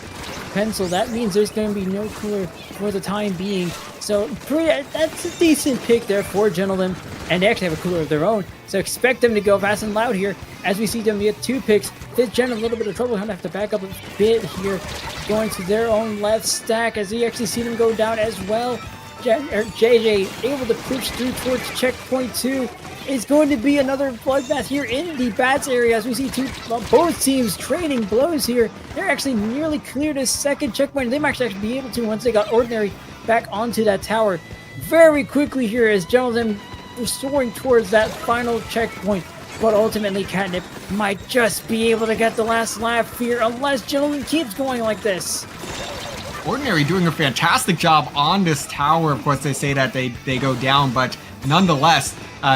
pencil. That means there's going to be no cooler for the time being. So that's a decent pick there for Gentlethem. And they actually have a cooler of their own. So expect them to go fast and loud here as we see them get 2 picks. Fifth Gen a little bit of trouble. Going to have to back up a bit here. Going to their own left stack as you actually see them go down as well. JJ able to push through towards checkpoint 2. It's going to be another bloodbath here in the bats area as we see both teams trading blows here. They're actually nearly cleared a second checkpoint. They might actually be able to once they got Ordinary back onto that tower very quickly here as Gentlethem restoring towards that final checkpoint. But ultimately CATNIP might just be able to get the last laugh here unless Gentlethem keeps going like this. Ordinary doing a fantastic job on this tower. Of course, they say that they go down, but nonetheless,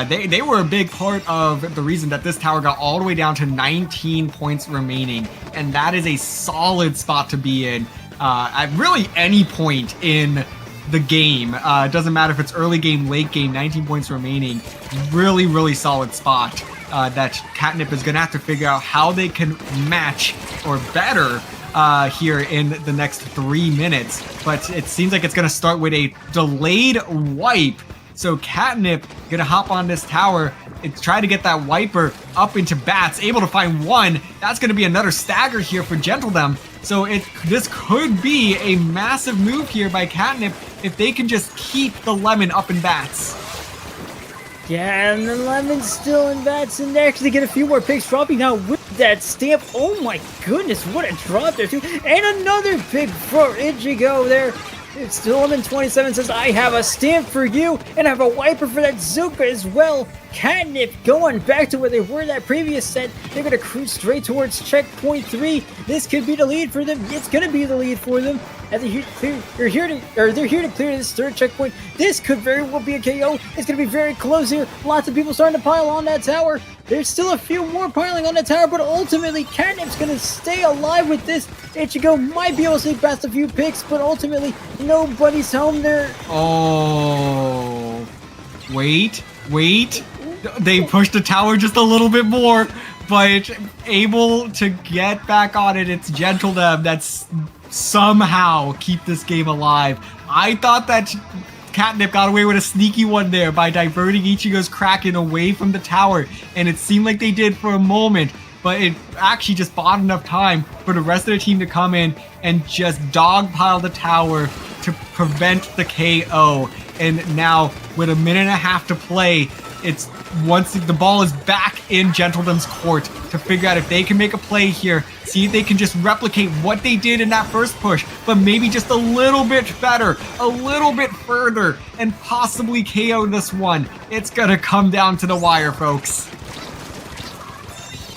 they were a big part of the reason that this tower got all the way down to 19 points remaining, and that is a solid spot to be in at really any point in the game. It doesn't matter if it's early game, late game, 19 points remaining. Really, really solid spot that CATNIP is going to have to figure out how they can match or better here in the next 3 minutes. But it seems like it's going to start with a delayed wipe. So CATNIP going to hop on this tower and try to get that Wiper up into bats, able to find one. That's going to be another stagger here for Gentlethem. So this could be a massive move here by CATNIP if they can just keep the Lemon up in bats. Yeah, and the Lemon's still in bats, and they actually get a few more picks, dropping now with that stamp. Oh my goodness, what a drop there too. And another pick for Ichigo there. It's still Lemon27 says, I have a stamp for you, and I have a Wiper for that Zuka as well. CATNIP going back to where they were that previous set. They're going to cruise straight towards checkpoint 3. This could be the lead for them. It's going to be the lead for them. As they're here to clear this third checkpoint. This could very well be a KO. It's going to be very close here. Lots of people starting to pile on that tower. There's still a few more piling on the tower, but ultimately CATNIP's going to stay alive with this. Ichigo might be able to sneak past a few picks, but ultimately nobody's home there. Oh, wait. They pushed the tower just a little bit more, but able to get back on it. It's Gentlethem that's somehow keep this game alive. I thought that CATNIP got away with a sneaky one there by diverting Ichigo's Kraken away from the tower, and it seemed like they did for a moment, but it actually just bought enough time for the rest of the team to come in and just dogpile the tower to prevent the KO. And now, with a minute and a half to play, it's once the ball is back in Gentlethem's court to figure out if they can make a play here, see if they can just replicate what they did in that first push, but maybe just a little bit better, a little bit further, and possibly KO this one. It's gonna come down to the wire, folks.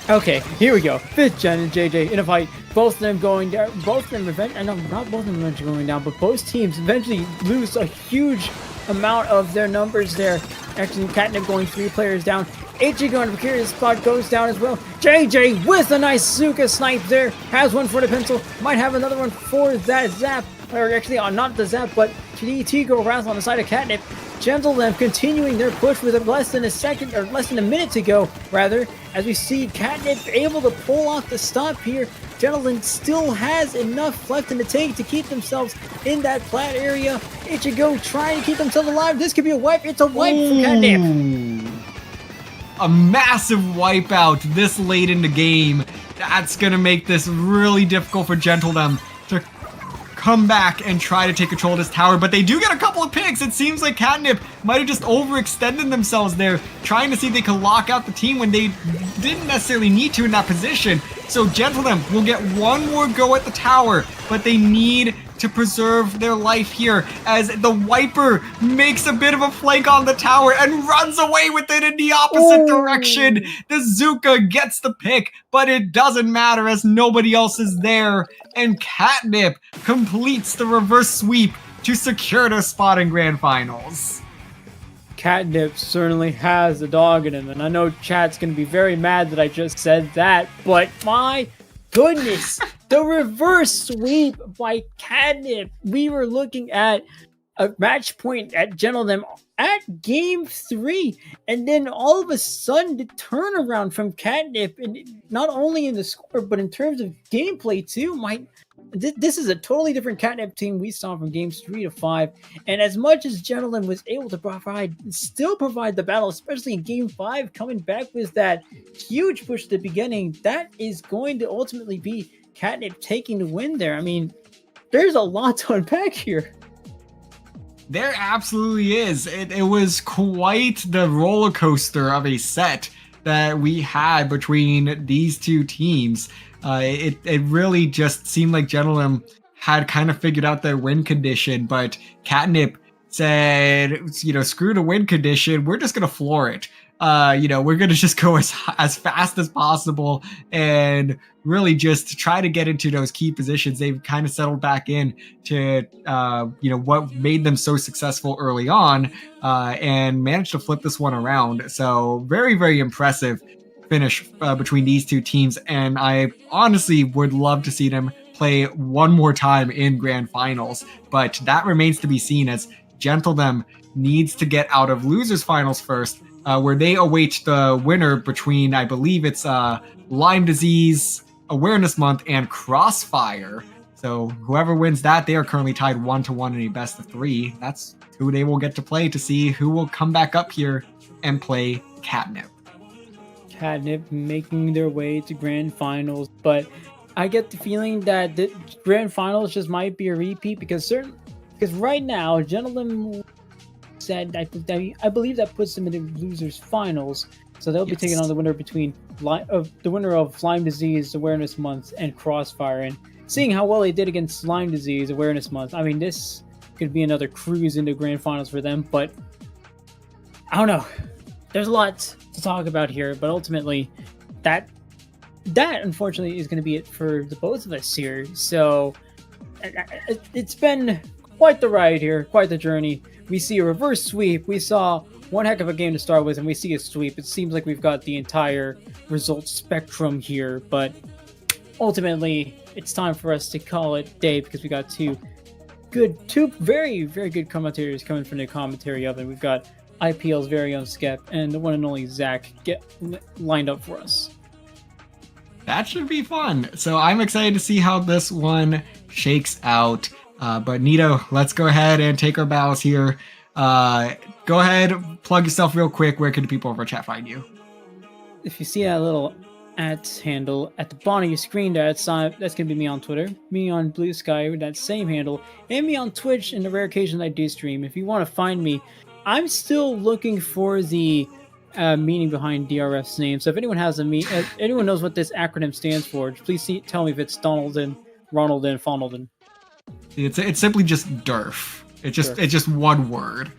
Okay, here we go. 5th Gen and JJ in a fight. Both of them going down. Both of them eventually, no, not both of them eventually going down, but both teams eventually lose a huge amount of their numbers there. Actually, CATNIP going 3 players down. HG going to precarious spot, goes down as well. JJ with a nice Zuka snipe there. Has one for the pencil. Might have another one for that zap. Or actually, not the zap, but TDT go Wrath on the side of CATNIP. Gentlethem continuing their push with less than a minute to go, rather, as we see CATNIP able to pull off the stop here. Gentlethem still has enough left in the tank to keep themselves in that plat area. Ichigo trying to keep themselves alive. This could be a wipe. It's a wipe for CATNIP. A massive wipeout this late in the game. That's going to make this really difficult for Gentlethem to come back and try to take control of this tower, but they do get a couple of picks. It seems like CATNIP might have just overextended themselves there, trying to see if they could lock out the team when they didn't necessarily need to in that position. So Gentlethem will get one more go at the tower, but they need to preserve their life here as the Wiper makes a bit of a flank on the tower and runs away with it in the opposite direction. The Zuka gets the pick, but it doesn't matter as nobody else is there. And CATNIP completes the reverse sweep to secure their spot in Grand Finals. CATNIP certainly has the dog in him, and I know chat's going to be very mad that I just said that, but my goodness, the reverse sweep by CATNIP. We were looking at a match point at Gentlethem at game 3, and then all of a sudden the turnaround from CATNIP, and not only in the score but in terms of gameplay too. This is a totally different CATNIP team we saw from games 3 to 5, and as much as Gentlethem was able to provide the battle, especially in game 5, coming back with that huge push at the beginning, that is going to ultimately be CATNIP taking the win there. I mean, there's a lot to unpack here. There absolutely is. It was quite the roller coaster of a set that we had between these two teams. It really just seemed like Gentlethem had kind of figured out their win condition, but CATNIP said, screw the win condition. We're just going to floor it. We're going to just go as fast as possible and really just try to get into those key positions. They've kind of settled back in to, what made them so successful early on, and managed to flip this one around. So very, very impressive finish between these two teams. And I honestly would love to see them play one more time in Grand Finals, but that remains to be seen as Gentlethem needs to get out of Losers Finals first, where they await the winner between, I believe it's Lyme Disease Awareness Month and Crossfire. So whoever wins that, they are currently tied 1-1 in a best of 3. That's who they will get to play to see who will come back up here and play CATNIP. CATNIP making their way to Grand Finals, but I get the feeling that the Grand Finals just might be a repeat because right now, Gentlethem said, I believe that puts them in the Losers Finals, so they'll be taking on the winner the winner of Lyme Disease Awareness Month and Crossfire. And seeing how well they did against Lyme Disease Awareness Month, I mean, this could be another cruise into Grand Finals for them. But I don't know. There's a lot to talk about here, but ultimately, that unfortunately is going to be it for the both of us here. So it's been quite the ride here, quite the journey. We see a reverse sweep. We saw one heck of a game to start with, and we see a sweep. It seems like we've got the entire result spectrum here, but ultimately, it's time for us to call it day because we got two very, very good commentators coming from the commentary oven. We've got IPL's very own Skep and the one and only Zach get lined up for us. That should be fun. So I'm excited to see how this one shakes out. But Nito, let's go ahead and take our bows here. Go ahead, plug yourself real quick. Where can the people over chat find you? If you see that little at handle at the bottom of your screen. That's gonna be me on Twitter, me on Blue Sky with that same handle, and me on Twitch in the rare occasion I do stream. If you want to find me, I'm still looking for the meaning behind DRF's name. So if anyone has anyone knows what this acronym stands for, please tell me if it's Donaldin, Ronaldin, Fondaldin. It's simply just DERF. DERF. It's just one word.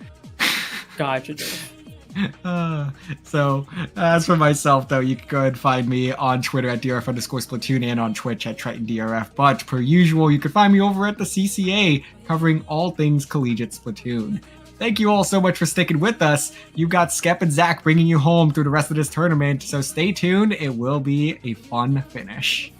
Gotcha, DERF. So as for myself, though, you can go ahead and find me on Twitter at DRF_Splatoon and on Twitch at TritonDRF. But per usual, you can find me over at the CCA covering all things collegiate Splatoon. Thank you all so much for sticking with us. You've got Skep and Zach bringing you home through the rest of this tournament, so stay tuned. It will be a fun finish.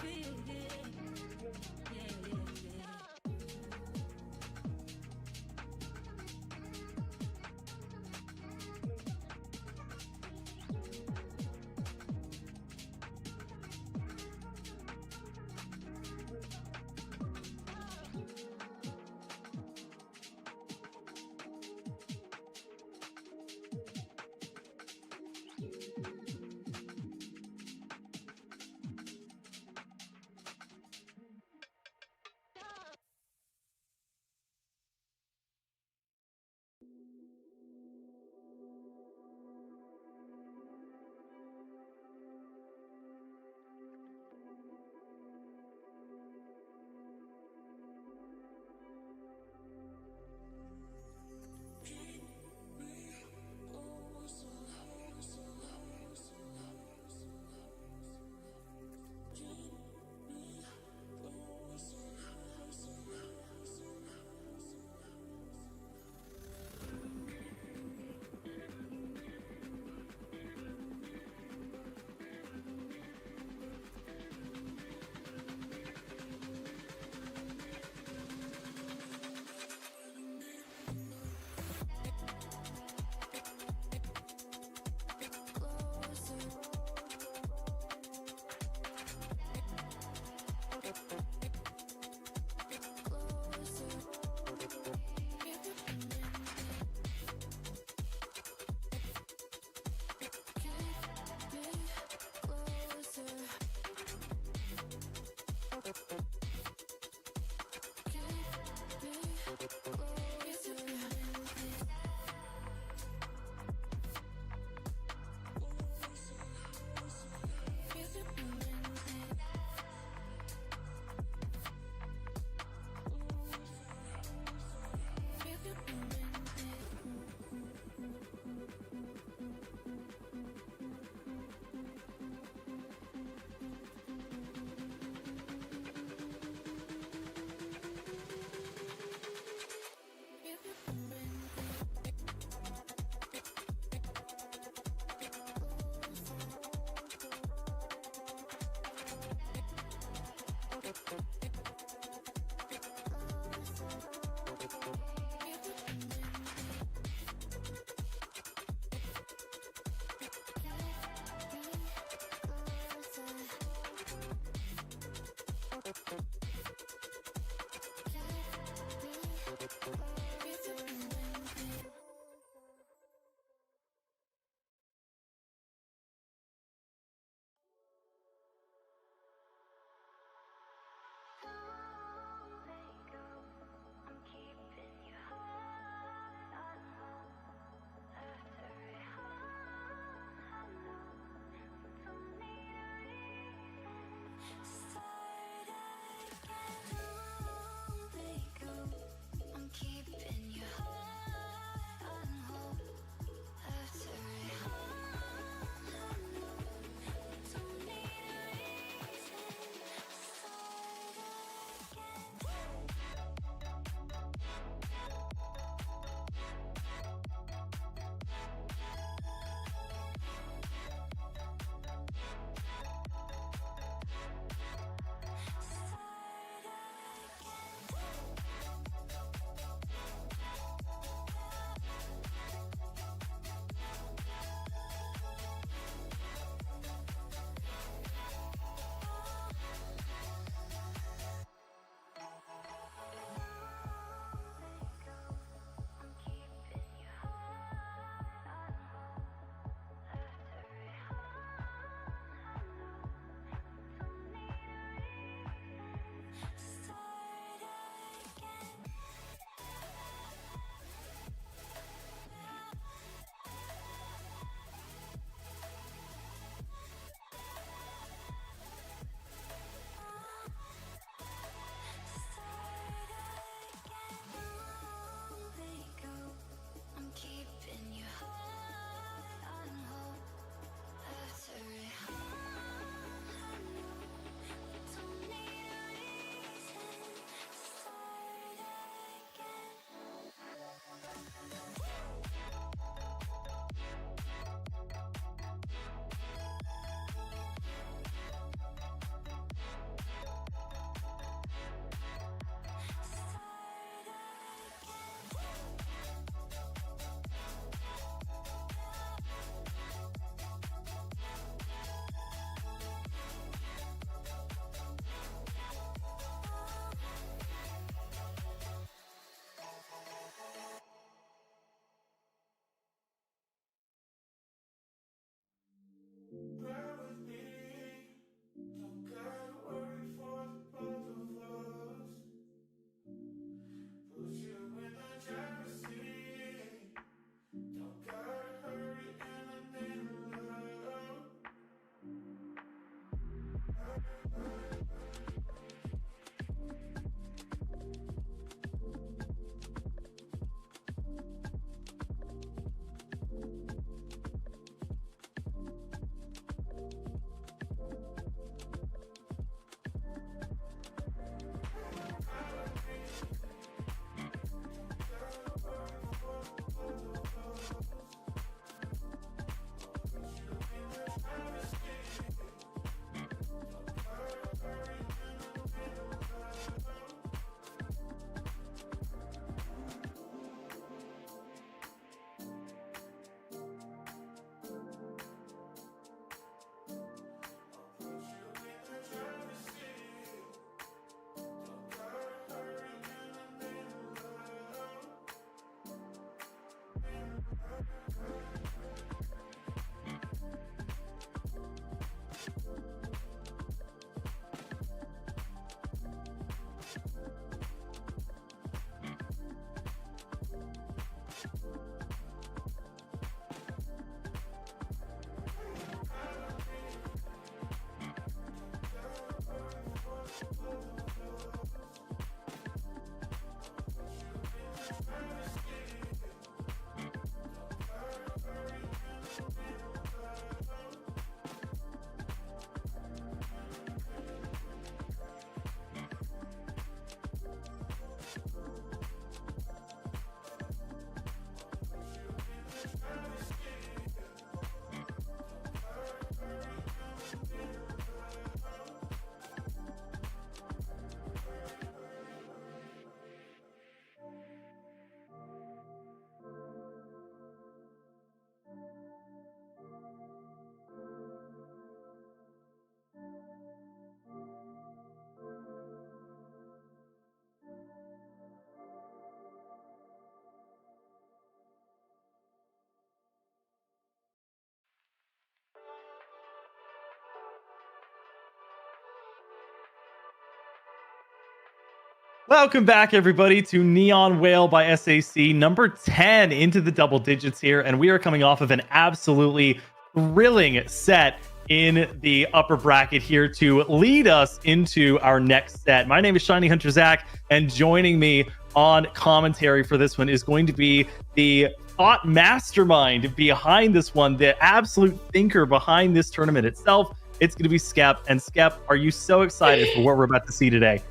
Welcome back, everybody, to Neon Wail by SAC, number 10 into the double digits here, and we are coming off of an absolutely thrilling set in the upper bracket here to lead us into our next set. My name is Shiny Hunter Zach, and joining me on commentary for this one is going to be the thought mastermind behind this one, the absolute thinker behind this tournament itself. It's going to be Skep. And Skep, are you so excited for what we're about to see today?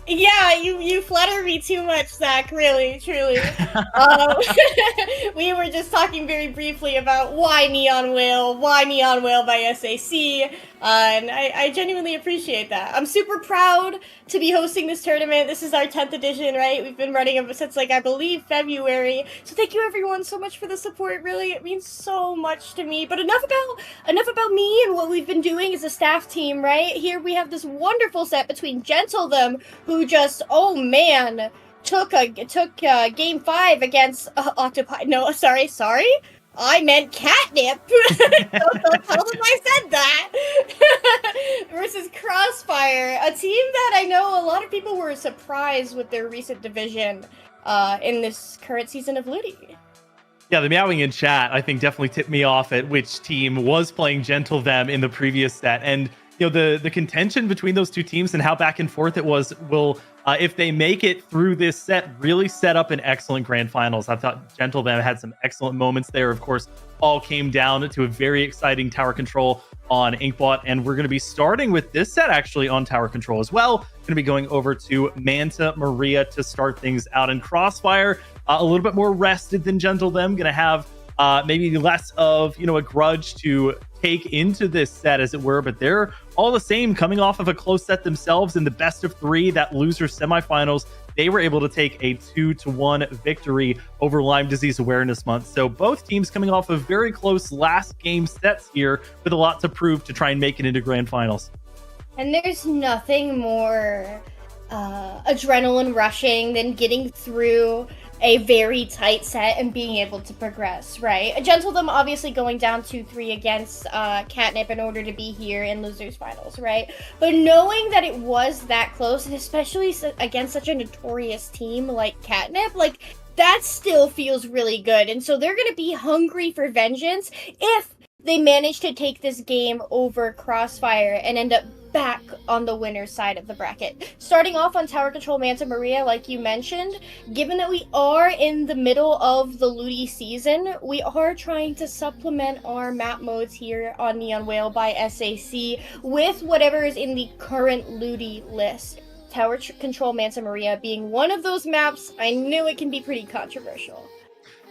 Yeah, you flatter me too much, Zach. Really, truly. We were just talking very briefly about why Neon Wail by SAC, and I genuinely appreciate that. I'm super proud to be hosting this tournament. This is our 10th edition, right? We've been running it since, I believe, February. So thank you, everyone, so much for the support. Really, it means so much to me. But enough about me and what we've been doing as a staff team, right? Here we have this wonderful set between Gentlethem, who just, oh man, took game 5 against Octopi. No, sorry. I meant CATNIP. Don't tell them I said that. Versus Crossfire, a team that I know a lot of people were surprised with their recent division in this current season of Ludi. Yeah, the meowing in chat, I think, definitely tipped me off at which team was playing Gentlethem in the previous set. And the contention between those two teams and how back and forth it was will, if they make it through this set, really set up an excellent grand finals. I thought Gentlethem had some excellent moments there. Of course, all came down to a very exciting tower control on Inkbot, and we're going to be starting with this set actually on tower control as well. Going to be going over to Manta Maria to start things out, and Crossfire a little bit more rested than Gentlethem. Going to have maybe less of a grudge to take into this set, as it were, but they're all the same coming off of a close set themselves in the best of 3, that loser semifinals. They were able to take a 2-1 victory over Lyme Disease Awareness Month. So both teams coming off of very close last game sets here with a lot to prove to try and make it into grand finals. And there's nothing more adrenaline rushing than getting through a very tight set and being able to progress, right? Gentlethem obviously going down 2-3 against CATNIP in order to be here in losers finals, right? But knowing that it was that close, and especially against such a notorious team like CATNIP, that still feels really good. And so they're going to be hungry for vengeance if they manage to take this game over Crossfire and end up back on the winner's side of the bracket. Starting off on tower control Manta Maria, like you mentioned, given that we are in the middle of the Ludi season, we are trying to supplement our map modes here on Neon Wail by SAC with whatever is in the current Ludi list. Tower control Manta Maria being one of those maps, I knew it can be pretty controversial.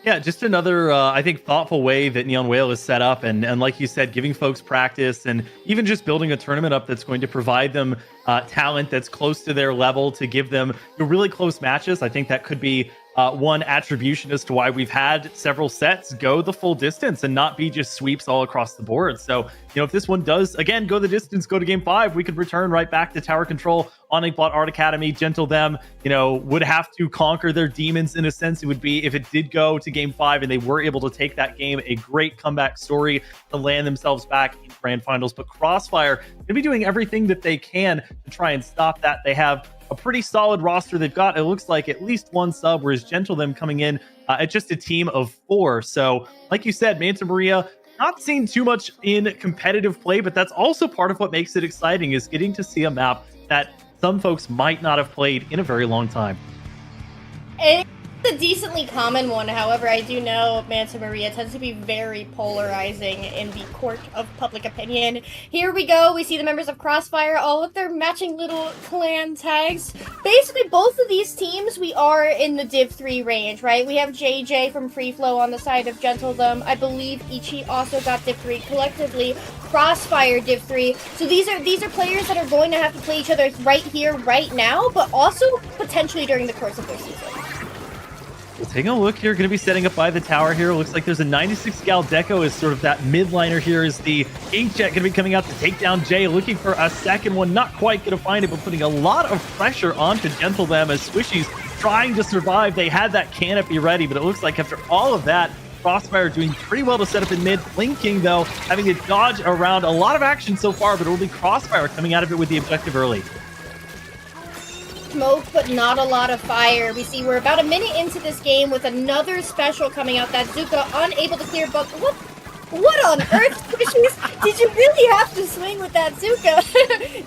Yeah, just another, I think, thoughtful way that Neon Wail is set up. And like you said, giving folks practice and even just building a tournament up that's going to provide them talent that's close to their level to give them really close matches. I think that could be one attribution as to why we've had several sets go the full distance and not be just sweeps all across the board. So, if this one does, again, go the distance, go to game 5, we could return right back to tower control on Inkbot Art Academy. Gentlethem, would have to conquer their demons in a sense. It would be, if it did go to game 5 and they were able to take that game, a great comeback story to land themselves back in grand finals. But Crossfire going to be doing everything that they can to try and stop that. They have a pretty solid roster. They've got, it looks like, at least one sub, whereas Gentlethem coming in at just a team of 4. So, like you said, Manta Maria, not seen too much in competitive play, but that's also part of what makes it exciting, is getting to see a map that some folks might not have played in a very long time. It's a decently common one. However, I do know Manta Maria tends to be very polarizing in the court of public opinion. Here we go. We see the members of Crossfire, all with their matching little clan tags. Basically, both of these teams, we are in the Div 3 range, right? We have JJ from Free Flow on the side of Gentlethem. I believe Ichi also got Div 3. Collectively, Crossfire Div 3. So these are players that are going to have to play each other right here, right now, but also potentially during the course of their season. We'll take a look here. Going to be setting up by the tower here. Looks like there's a 96 Gal Deco as sort of that midliner here. Is the Inkjet going to be coming out to take down Jay, looking for a second one. Not quite going to find it, but putting a lot of pressure onto Gentlethem as Swishy's trying to survive. They had that canopy ready, but it looks like after all of that, Crossfire doing pretty well to set up in mid. Blinking, though, having to dodge around a lot of action so far, but only Crossfire coming out of it with the objective early. smoke, but not a lot of fire. We see we're about a minute into this game with another special coming out. That Zuka unable to clear, but what on earth, Squishies? Did you really have to swing with that Zuka?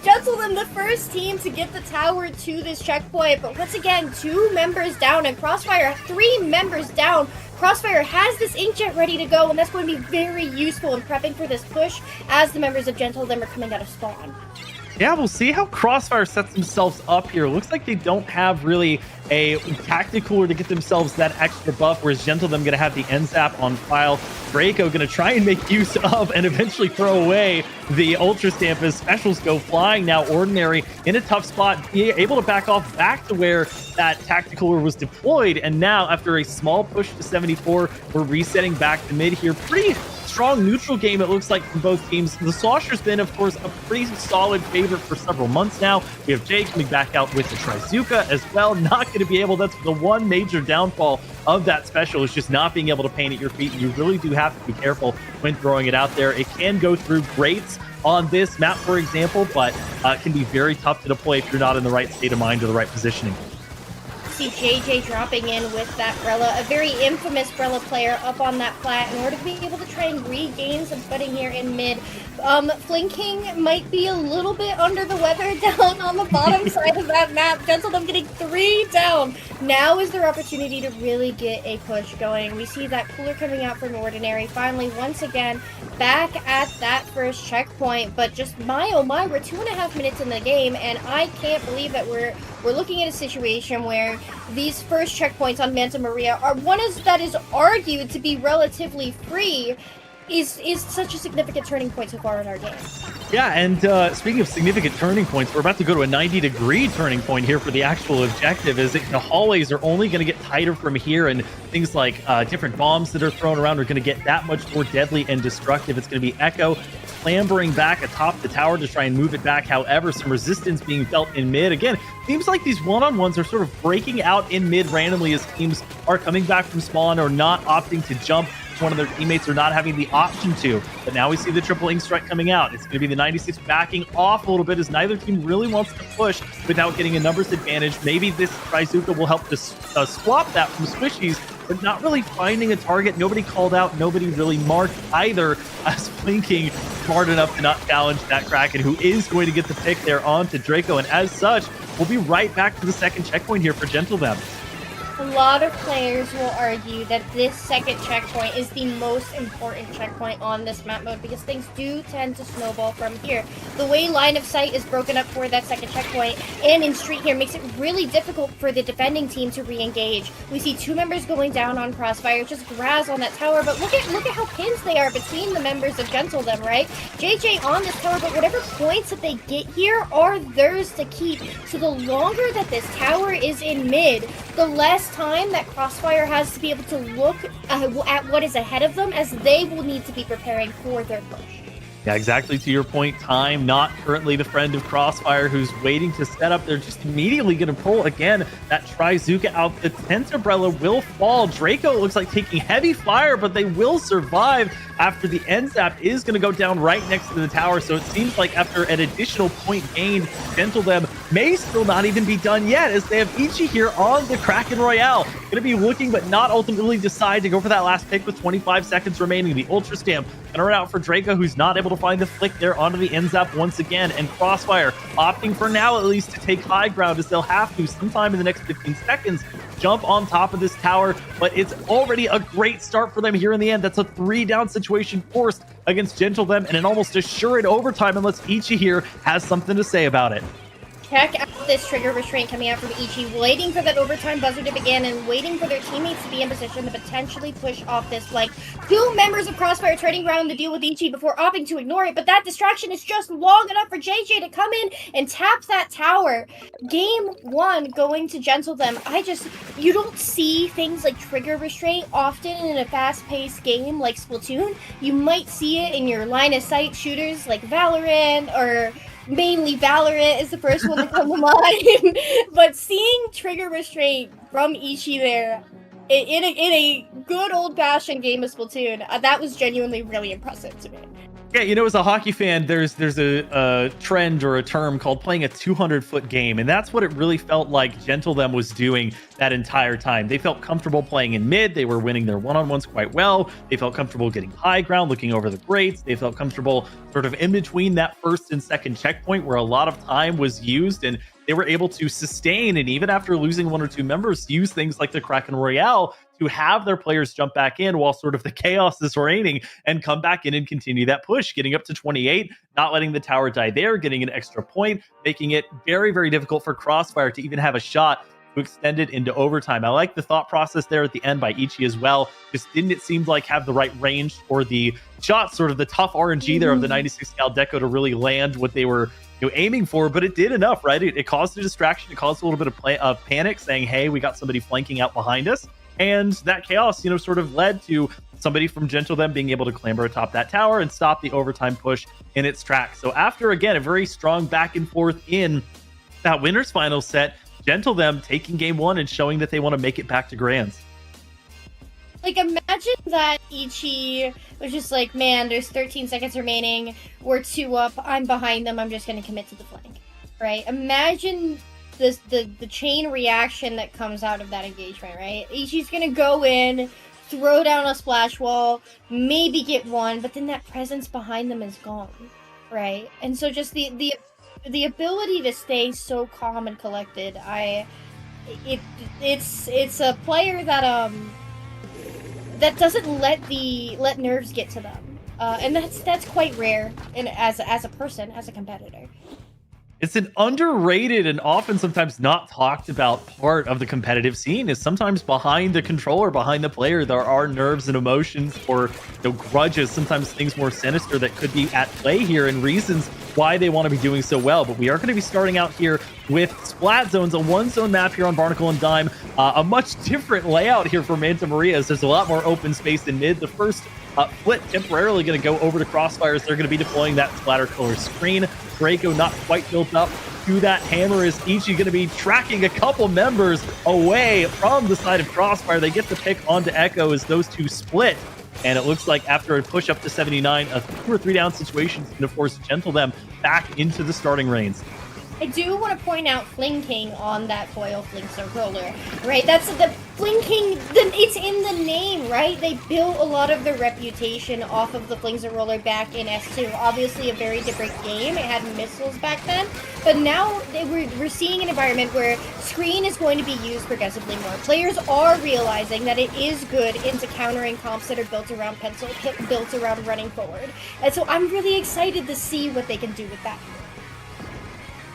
Gentlethem, the first team to get the tower to this checkpoint, but once again, 2 members down, and Crossfire, 3 members down. Crossfire has this inkjet ready to go, and that's going to be very useful in prepping for this push as the members of Gentlethem are coming out of spawn. Yeah, we'll see how Crossfire sets themselves up here. Looks like they don't have really a tactical to get themselves that extra buff, whereas Gentlethem going to have the NZAP on file. Draco going to try and make use of and eventually throw away the Ultra Stamp as specials go flying. Now Ordinary in a tough spot, able to back off back to where that tactical was deployed. And now after a small push to 74, we're resetting back to mid here. Pretty strong neutral game, it looks like, from both teams. The Slosher's been, of course, a pretty solid favorite for several months now. We have Jay coming back out with the Trizuka as well. Not going to be able, that's the one major downfall of that special, is just not being able to paint at your feet. You really do have to be careful when throwing it out there. It can go through grates on this map, for example, but can be very tough to deploy if you're not in the right state of mind or the right positioning. See JJ dropping in with that Brella, a very infamous Brella player up on that plat in order to be able to try and regain some footing here in mid. Flinking might be a little bit under the weather down on the bottom side of that map. Gentlethem getting 3 down. Now is their opportunity to really get a push going. We see that cooler coming out from Ordinary. Finally, once again, back at that first checkpoint. But just my oh my, we're 2.5 minutes in the game, and I can't believe that we're looking at a situation where these first checkpoints on Manta Maria are one that is argued to be relatively free, is such a significant turning point so far in our game. Yeah, and speaking of significant turning points, we're about to go to a 90-degree turning point here for the actual objective, as the hallways are only going to get tighter from here, and things like different bombs that are thrown around are going to get that much more deadly and destructive. It's going to be Echo clambering back atop the tower to try and move it back. However, some resistance being felt in mid. Again, seems like these one-on-ones are sort of breaking out in mid randomly as teams are coming back from spawn or not opting to jump. One of their teammates are not having the option to. But now we see the triple ink strike coming out. It's going to be the 96 backing off a little bit as neither team really wants to push without getting a numbers advantage. Maybe this Trizuka will help to swap that from Squishies, but not really finding a target. Nobody called out, nobody really marked either, as Blinking smart enough to not challenge that Kraken, who is going to get the pick there onto Draco. And as such, we'll be right back to the second checkpoint here for Gentlethem. A lot of players will argue that this second checkpoint is the most important checkpoint on this map mode because things do tend to snowball from here. The way line of sight is broken up for that second checkpoint and in street here makes it really difficult for the defending team to re-engage. We see 2 members going down on Crossfire, just Graz on that tower, but look at how pins they are between the members of Gentlethem, right? JJ on this tower, but whatever points that they get here are theirs to keep. So the longer that this tower is in mid, the less time that Crossfire has to be able to look at what is ahead of them, as they will need to be preparing for their push. Yeah, exactly to your point. Time not currently the friend of Crossfire, who's waiting to set up. They're just immediately going to pull again that Trizuka out. The tent umbrella will fall. Draco looks like taking heavy fire, but they will survive after the NZAP is going to go down right next to the tower. So it seems like after an additional point gained, Gentlethem may still not even be done yet, as they have Ichi here on the Kraken Royale. Going to be looking, but not ultimately decide to go for that last pick with 25 seconds remaining. The Ultra Stamp going to run out for Draco, who's not able to find the flick there onto the NZAP once again. And Crossfire opting for now at least to take high ground, as they'll have to sometime in the next 15 seconds jump on top of this tower. But it's already a great start for them here in the end. That's a 3-down situation forced against Gentlethem, and an almost assured overtime unless Ichi here has something to say about it. Check out this trigger restraint coming out from Ichi, waiting for that overtime buzzer to begin and waiting for their teammates to be in position to potentially push off this flank. 2 members of Crossfire turning around to deal with Ichi before opting to ignore it, but that distraction is just long enough for JJ to come in and tap that tower. Game 1 going to Gentlethem. You don't see things like trigger restraint often in a fast-paced game like Splatoon. You might see it in your line of sight shooters like Valorant, or mainly Valorant is the first one to come to mind. But seeing trigger restraint from Ichi there in a good old-fashioned game of Splatoon, that was genuinely really impressive to me. Yeah, as a hockey fan, there's a trend or a term called playing a 200-foot game, and that's what it really felt like Gentlethem was doing that entire time. They felt comfortable playing in mid. They were winning their one-on-ones quite well. They felt comfortable getting high ground, looking over the grates. They felt comfortable sort of in between that first and second checkpoint where a lot of time was used, and they were able to sustain, and even after losing one or two members, use things like the Kraken Royale to have their players jump back in while sort of the chaos is reigning and come back in and continue that push, getting up to 28, not letting the tower die there, getting an extra point, making it very, very difficult for Crossfire to even have a shot to extend it into overtime. I like the thought process there at the end by Ichi as well. Just didn't it seem like have the right range for the shot, sort of the tough RNG there of the 96 cal deco to really land what they were aiming for, but it did enough, right? It caused a distraction. It caused a little bit of panic, saying, hey, we got somebody flanking out behind us. And that chaos, sort of led to somebody from Gentlethem being able to clamber atop that tower and stop the overtime push in its tracks. So after, again, a very strong back and forth in that winners final set, Gentlethem taking game one and showing that they want to make it back to Grands. Like, imagine that Ichi was just like, man, there's 13 seconds remaining. We're 2 up. I'm behind them. I'm just going to commit to the flank, right? Imagine the chain reaction that comes out of that engagement, right? Ichi's going to go in, throw down a splash wall, maybe get one, but then that presence behind them is gone, right? And so just the ability to stay so calm and collected, it's a player that that doesn't let nerves get to them, and that's quite rare. And as a person, as a competitor, it's an underrated and often sometimes not talked about part of the competitive scene. Is sometimes behind the controller, behind the player, there are nerves and emotions or grudges, sometimes things more sinister that could be at play here and reasons why they want to be doing so well. But we are going to be starting out here with Splat Zones, a one-zone map here on Barnacle and Dime. A much different layout here for Manta Maria, as there's a lot more open space in mid. The first Flit temporarily going to go over to Crossfire, so they're going to be deploying that splatter color screen. Draco not quite built up to that hammer. Is Ichi going to be tracking a couple members away from the side of Crossfire? They get the pick onto Echo as those two split. And it looks like after a push up to 79, a 2 or 3 down situation is going to force Gentlethem back into the starting reins. I do want to point out Flinking on that foil Flinkster roller, right? That's the Flinking, it's in the name, right? They built a lot of their reputation off of the Flinkster roller back in S2. Obviously a very different game. It had missiles back then. But now we're seeing an environment where screen is going to be used progressively more. Players are realizing that it is good into countering comps that are built around pencil, built around running forward. And so I'm really excited to see what they can do with that.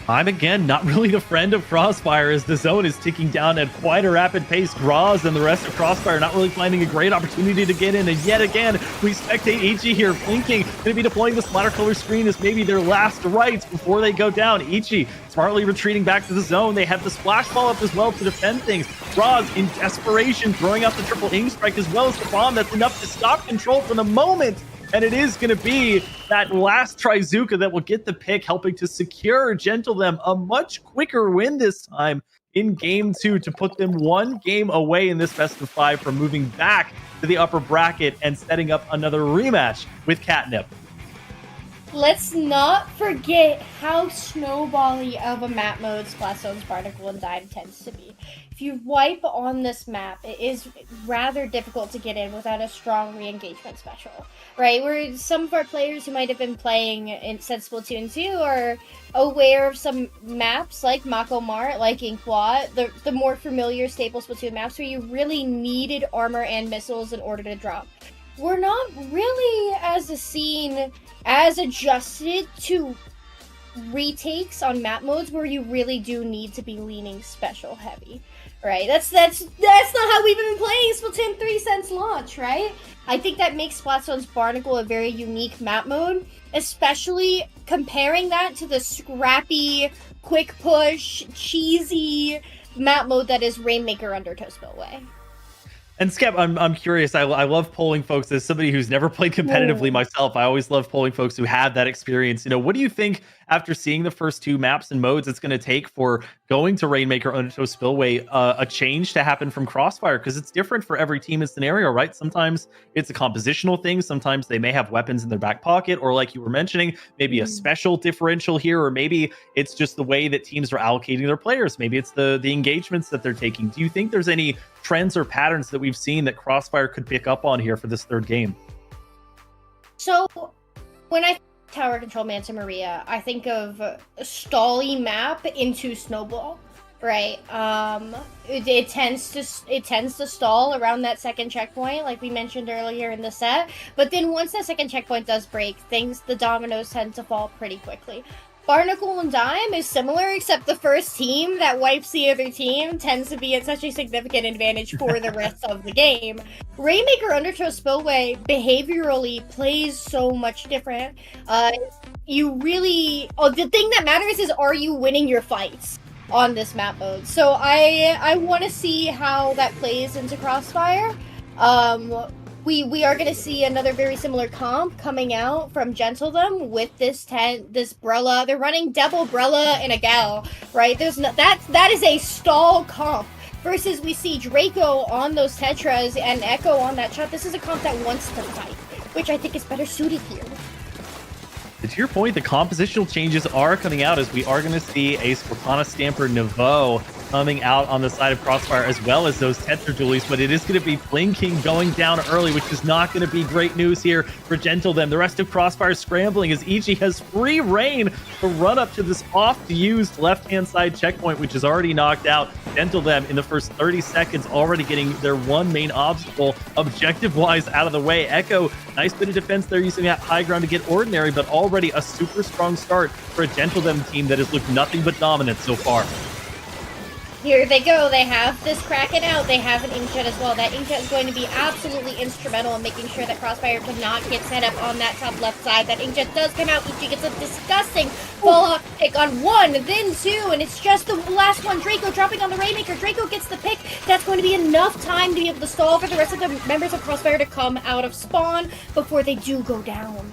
I'm again not really the friend of Crossfire as the zone is ticking down at quite a rapid pace. Graz and the rest of Crossfire not really finding a great opportunity to get in, and yet again we spectate Ichi here Flinking, going to be deploying the splatter color screen as maybe their last rites before they go down. Ichi smartly retreating back to the zone. They have the splash ball up as well to defend things. Graz in desperation throwing out the triple ink strike as well as the bomb. That's enough to stop control for the moment. And it is going to be that last Trizuka that will get the pick, helping to secure Gentlethem a much quicker win this time in Game 2 to put them 1 game away in this best of 5 from moving back to the upper bracket and setting up another rematch with CATNIP. Let's not forget how snowbally of a map mode Splat Zones, Barnacle, and Dime tends to be. If you wipe on this map, it is rather difficult to get in without a strong re-engagement special, right? Where some of our players who might have been playing since Splatoon 2 are aware of some maps like Mako Mart, like Inkwat, the more familiar staple Splatoon maps where you really needed armor and missiles in order to drop. We're not really, as a scene, as adjusted to retakes on map modes where you really do need to be leaning special heavy, right? That's not how we've been playing Splatoon 3 since launch, right? I think that makes Splat Zones Barnacle a very unique map mode, especially comparing that to the scrappy, quick push, cheesy map mode that is Rainmaker under Toastbellway. And Skep, I'm curious. I love polling folks as somebody who's never played competitively myself. I always love polling folks who have that experience. What do you think after seeing the first two maps and modes it's going to take for going to Rainmaker, Undertow, Spillway, a change to happen from Crossfire? Because it's different for every team and scenario, right? Sometimes it's a compositional thing. Sometimes they may have weapons in their back pocket, or like you were mentioning, maybe a special differential here, or maybe it's just the way that teams are allocating their players. Maybe it's the engagements that they're taking. Do you think there's any trends or patterns that we've seen that Crossfire could pick up on here for this third game? So when I tower control Manta Maria, I think of a stally map into Snowball, right? It tends to stall around that second checkpoint, like we mentioned earlier in the set. But then once that second checkpoint does break, the dominoes tend to fall pretty quickly. Barnacle and Dime is similar, except the first team that wipes the other team tends to be at such a significant advantage for the rest of the game. Rainmaker, Undertow, Spillway behaviorally plays so much different. The thing that matters is, are you winning your fights on this map mode? So I want to see how that plays into Crossfire. We are going to see another very similar comp coming out from Gentlethem with this Brella. They're running double Brella and a Gal, right? That is a stall comp. Versus we see Draco on those Tetras and Echo on that shot. This is a comp that wants to fight, which I think is better suited here. To your point, the compositional changes are coming out, as we are going to see a Splatoon Stamper Nouveau coming out on the side of Crossfire, as well as those Tetra Dualies, but it is going to be Blinking going down early, which is not going to be great news here for Gentlethem. The rest of Crossfire scrambling as Ichi has free reign to run up to this oft-used left-hand side checkpoint, which is already knocked out. Gentlethem in the first 30 seconds already getting their one main obstacle objective-wise out of the way. Echo, nice bit of defense there using that high ground to get Ordinary, but already a super strong start for a Gentlethem team that has looked nothing but dominant so far. Here they go. They have this Kraken out. They have an Inkjet as well. That Inkjet is going to be absolutely instrumental in making sure that Crossfire cannot get set up on that top left side. That Inkjet does come out. Ichi gets a disgusting fall-off pick on one, then two, and it's just the last one. Draco dropping on the Rainmaker. Draco gets the pick. That's going to be enough time to be able to stall for the rest of the members of Crossfire to come out of spawn before they do go down.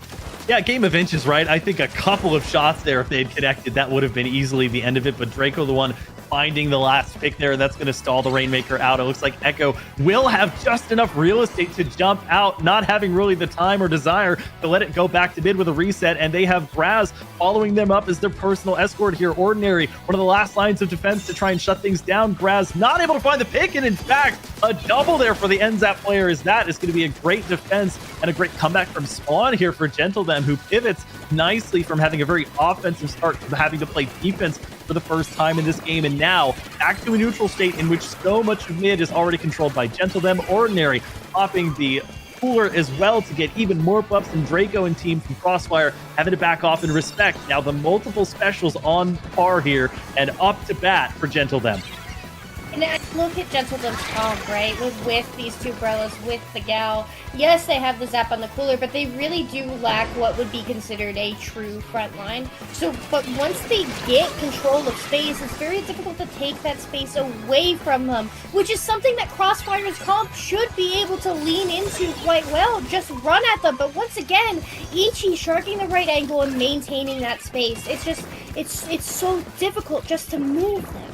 Yeah, game of inches, right? I think a couple of shots there, if they had connected, that would have been easily the end of it, but Draco the one finding the last pick there, and that's going to stall the Rainmaker out. It looks like Echo will have just enough real estate to jump out, not having really the time or desire to let it go back to mid with a reset, and they have Graz following them up as their personal escort here. Ordinary, one of the last lines of defense to try and shut things down. Graz not able to find the pick, and in fact, a double there for the NZAP player, as that is going to be a great defense and a great comeback from spawn here for Gentlethem, who pivots nicely from having a very offensive start to having to play defense for the first time in this game, and now back to a neutral state in which so much of mid is already controlled by Gentlethem. Ordinary popping the cooler as well to get even more buffs, and Draco and team from Crossfire having to back off in respect. Now the multiple specials on par here and up to bat for Gentlethem. And I look at Gentlethem's comp, right, with these two Brellas, with the Gal. Yes, they have the Zap on the cooler, but they really do lack what would be considered a true front line. But once they get control of space, it's very difficult to take that space away from them, which is something that Crossfire's comp should be able to lean into quite well. Just run at them, but once again, Ichi sharking the right angle and maintaining that space. It's so difficult just to move them.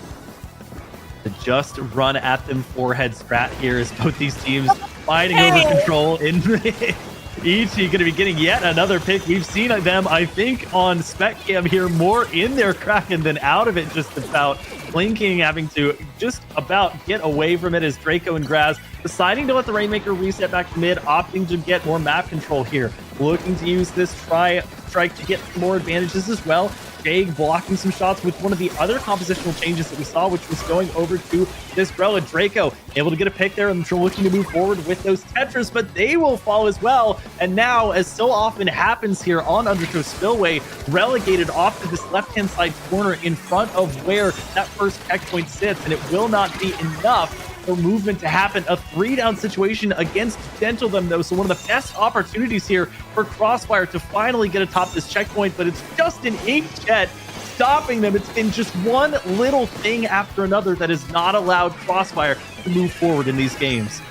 The just run at them forehead strat here is both these teams fighting over control. Ichi going to be getting yet another pick. We've seen them, I think, on Spec Cam here more in their Kraken than out of it, just about. Blinking having to just about get away from it as Draco and Graz deciding to let the Rainmaker reset back to mid, opting to get more map control here. Looking to use this strike to get more advantages as well. Jake blocking some shots with one of the other compositional changes that we saw, which was going over to this Brella. Draco able to get a pick there and looking to move forward with those Tetras, but they will fall as well. And now, as so often happens here on Undertow Spillway, relegated off to this left-hand side corner in front of where that first checkpoint sits, and it will not be enough for movement to happen. A 3-down situation against Gentlethem, though, so one of the best opportunities here for Crossfire to finally get atop this checkpoint, but it's just an Inkjet stopping them. It's been just one little thing after another that has not allowed Crossfire to move forward in these games.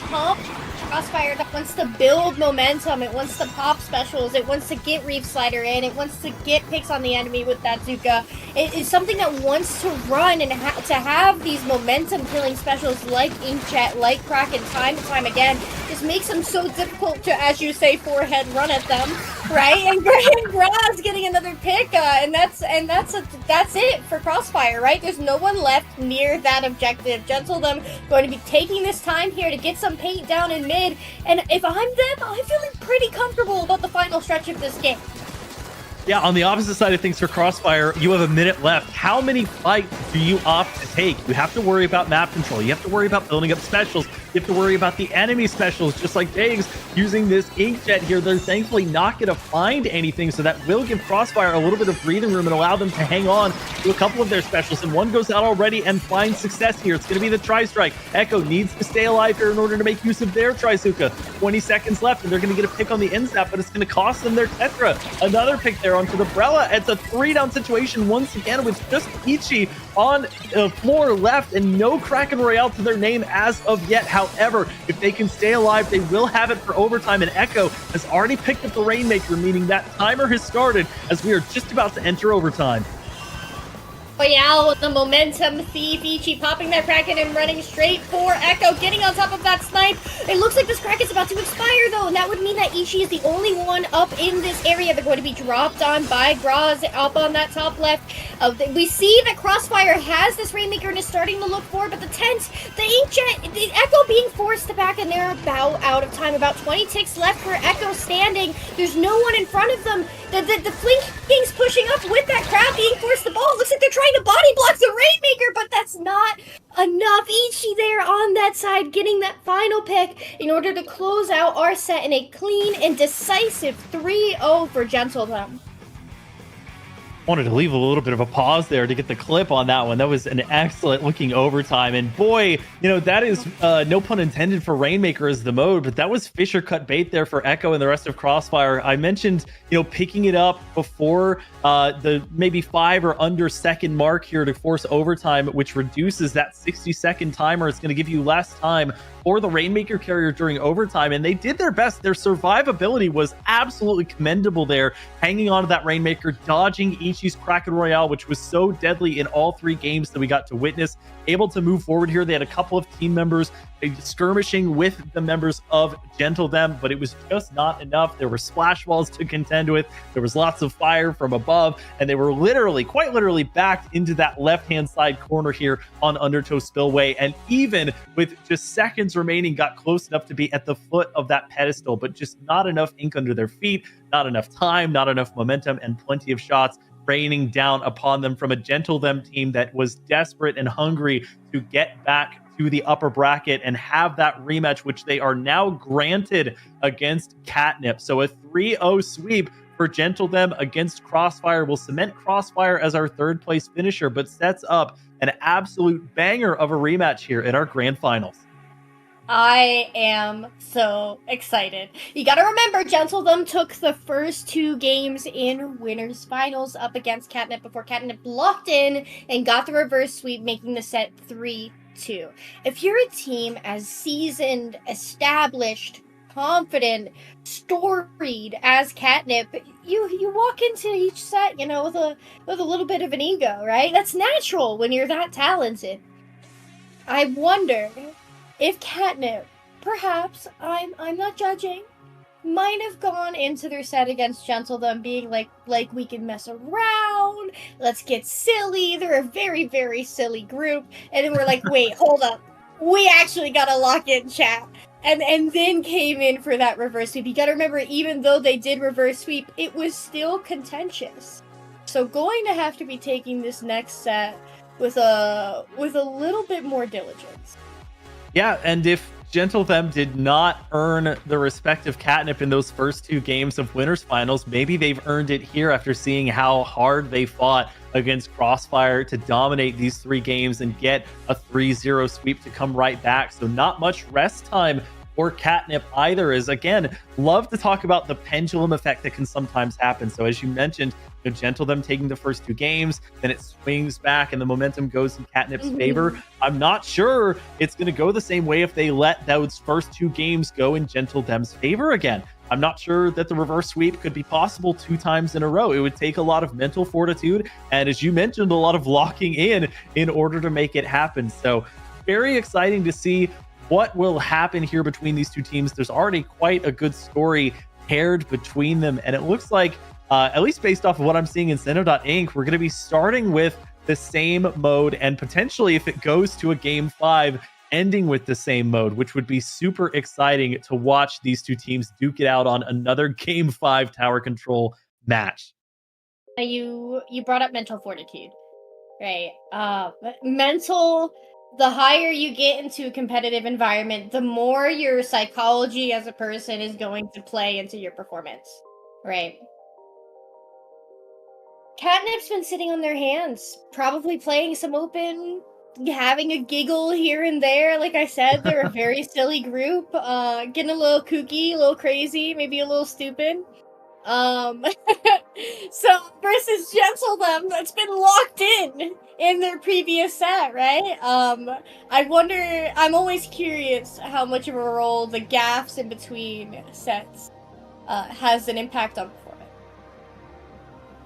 pump Crossfire that wants to build momentum. It wants to pop specials. It wants to get Reef Slider in. It wants to get picks on the enemy with that Zuka. It is something that wants to run and to have these momentum killing specials like Inkjet, like Kraken, time and time again. Just makes them so difficult to, as you say, forehead run at them, right? And Graz getting another pick, and that's it for Crossfire, right? There's no one left near that objective. Gentlethem going to be taking this time here to get some paint down in mid, and if I'm them, I'm feeling pretty comfortable about the final stretch of this game. Yeah, on the opposite side of things for Crossfire, you have a minute left. How many fights do you opt to take? You have to worry about map control. You have to worry about building up specials. You have to worry about the enemy specials, just like Diggs using this Inkjet here. They're thankfully not going to find anything, so that will give Crossfire a little bit of breathing room and allow them to hang on to a couple of their specials. And one goes out already and finds success here. It's going to be the Tri-Strike. Echo needs to stay alive here in order to make use of their Trizuka. 20 seconds left, and they're going to get a pick on the Inzap, but it's going to cost them their Tetra. Another pick there onto the Brella. It's a 3-down situation once again with just Ichi on the floor left and no Kraken Royale to their name as of yet. However, if they can stay alive, they will have it for overtime, and Echo has already picked up the Rainmaker, meaning that timer has started as we are just about to enter overtime. Royale with the momentum thief, Ichi popping that Kraken and running straight for Echo, getting on top of that snipe. It looks like this Kraken's about to expire though, and that would mean that Ichi is the only one up in this area. They're going to be dropped on by Graz up on that top left. We see that Crossfire has this Rainmaker and is starting to look for, but the tent, the Inkjet, the Echo being forced to back, and they're about out of time. About 20 ticks left for Echo standing. There's no one in front of them. The Flink King's pushing up with that crowd being forced the ball. It looks like they're trying to body block the Rainmaker, but that's not enough. Ichi there on that side getting that final pick in order to close out our set in a clean and decisive 3-0 for Gentlethem. Wanted to leave a little bit of a pause there to get the clip on that one. That was an excellent looking overtime, and boy, you know, that is no pun intended for Rainmaker as the mode, but that was Fisher cut bait there for Echo and the rest of Crossfire. I mentioned, you know, picking it up before the maybe 5 or under second mark here to force overtime, which reduces that 60-second timer. It's going to give you less time for the Rainmaker carrier during overtime, and they did their best. Their survivability was absolutely commendable there, hanging on to that Rainmaker, dodging Ichi's Kraken Royale, which was so deadly in all 3 games that we got to witness. Able to move forward here. They had a couple of team members skirmishing with the members of Gentlethem, but it was just not enough. There were splash walls to contend with. There was lots of fire from above, and they were literally, quite literally, backed into that left-hand side corner here on Undertow Spillway, and even with just seconds remaining, got close enough to be at the foot of that pedestal, but just not enough ink under their feet, not enough time, not enough momentum, and plenty of shots raining down upon them from a Gentlethem team that was desperate and hungry to get back to the upper bracket and have that rematch, which they are now granted against CATNIP. So a 3-0 sweep for Gentlethem against Crossfire will cement Crossfire as our 3rd place finisher, but sets up an absolute banger of a rematch here in our grand finals. I am so excited. You gotta remember, Gentlethem took the first 2 games in winners finals up against CATNIP before CATNIP locked in and got the reverse sweep, making the set 3-2. If you're a team as seasoned, established, confident, storied as CATNIP, you walk into each set, you know, with a little bit of an ego, right? That's natural when you're that talented. I wonder if CATNIP, perhaps, I'm not judging, might have gone into their set against Gentlethem being like we can mess around, let's get silly, they're a very, very silly group, and then we're like, wait, hold up, we actually gotta lock in, chat. And then came in for that reverse sweep. You gotta remember, even though they did reverse sweep, it was still contentious. So going to have to be taking this next set with a little bit more diligence. Yeah, and if Gentlethem did not earn the respect of CATNIP in those first 2 games of winners finals, maybe they've earned it here after seeing how hard they fought against Crossfire to dominate these 3 games and get a 3-0 sweep to come right back. So not much rest time for CATNIP either, is, again, love to talk about the pendulum effect that can sometimes happen. So as you mentioned, Gentlethem taking the first 2 games, then it swings back and the momentum goes in CATNIP's favor. I'm not sure it's going to go the same way if they let those first 2 games go in Gentlethem's favor again. I'm not sure that the reverse sweep could be possible 2 times in a row. It would take a lot of mental fortitude, and as you mentioned, a lot of locking in order to make it happen. So very exciting to see what will happen here between these 2 teams. There's already quite a good story paired between them, and it looks like, at least based off of what I'm seeing in Sinnoh.Inc., we're going to be starting with the same mode, and potentially, if it goes to a game 5, ending with the same mode, which would be super exciting to watch these 2 teams duke it out on another game 5 tower control match. You brought up mental fortitude, right? The higher you get into a competitive environment, the more your psychology as a person is going to play into your performance, right? CATNIP's been sitting on their hands, probably playing some open, having a giggle here and there. Like I said, they're a very silly group, getting a little kooky, a little crazy, maybe a little stupid. So versus Gentlethem, that's been locked in their previous set, right? I wonder, I'm always curious how much of a role the gaffes in between sets has an impact on performance.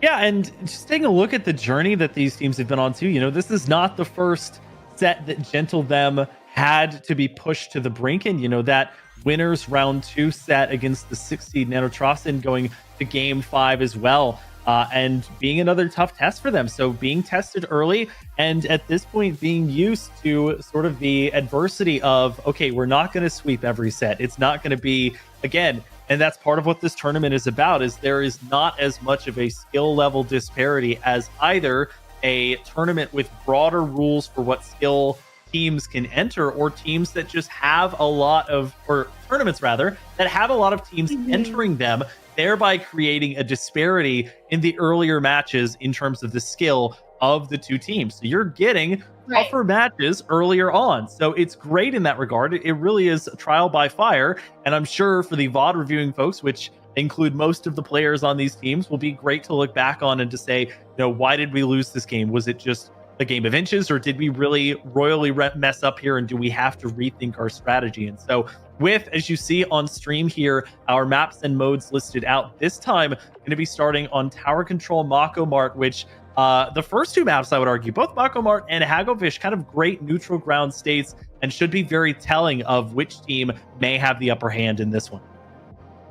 Yeah, and just taking a look at the journey that these teams have been on too, this is not the first set that Gentlethem had to be pushed to the brink in. That winners round 2 set against the 6 seed Nanotrosin going to game 5 as well, and being another tough test for them. So being tested early, and at this point being used to sort of the adversity of, okay, we're not going to sweep every set. It's not going to be, again, and that's part of what this tournament is about, is there is not as much of a skill level disparity as either a tournament with broader rules for what skill teams can enter, or teams that just have a lot of, or tournaments rather, that have a lot of teams entering them, thereby creating a disparity in the earlier matches in terms of the skill of the 2 teams. So you're getting tougher matches earlier on. So it's great in that regard. It really is trial by fire. And I'm sure for the VOD reviewing folks, which include most of the players on these teams, will be great to look back on and to say, why did we lose this game? Was it just a game of inches, or did we really royally mess up here, and do we have to rethink our strategy? And so with, as you see on stream here, our maps and modes listed out, this time going to be starting on Tower Control Mako Mart, which the first 2 maps, I would argue, both Mako Mart and Hagglefish, kind of great neutral ground states, and should be very telling of which team may have the upper hand in this one.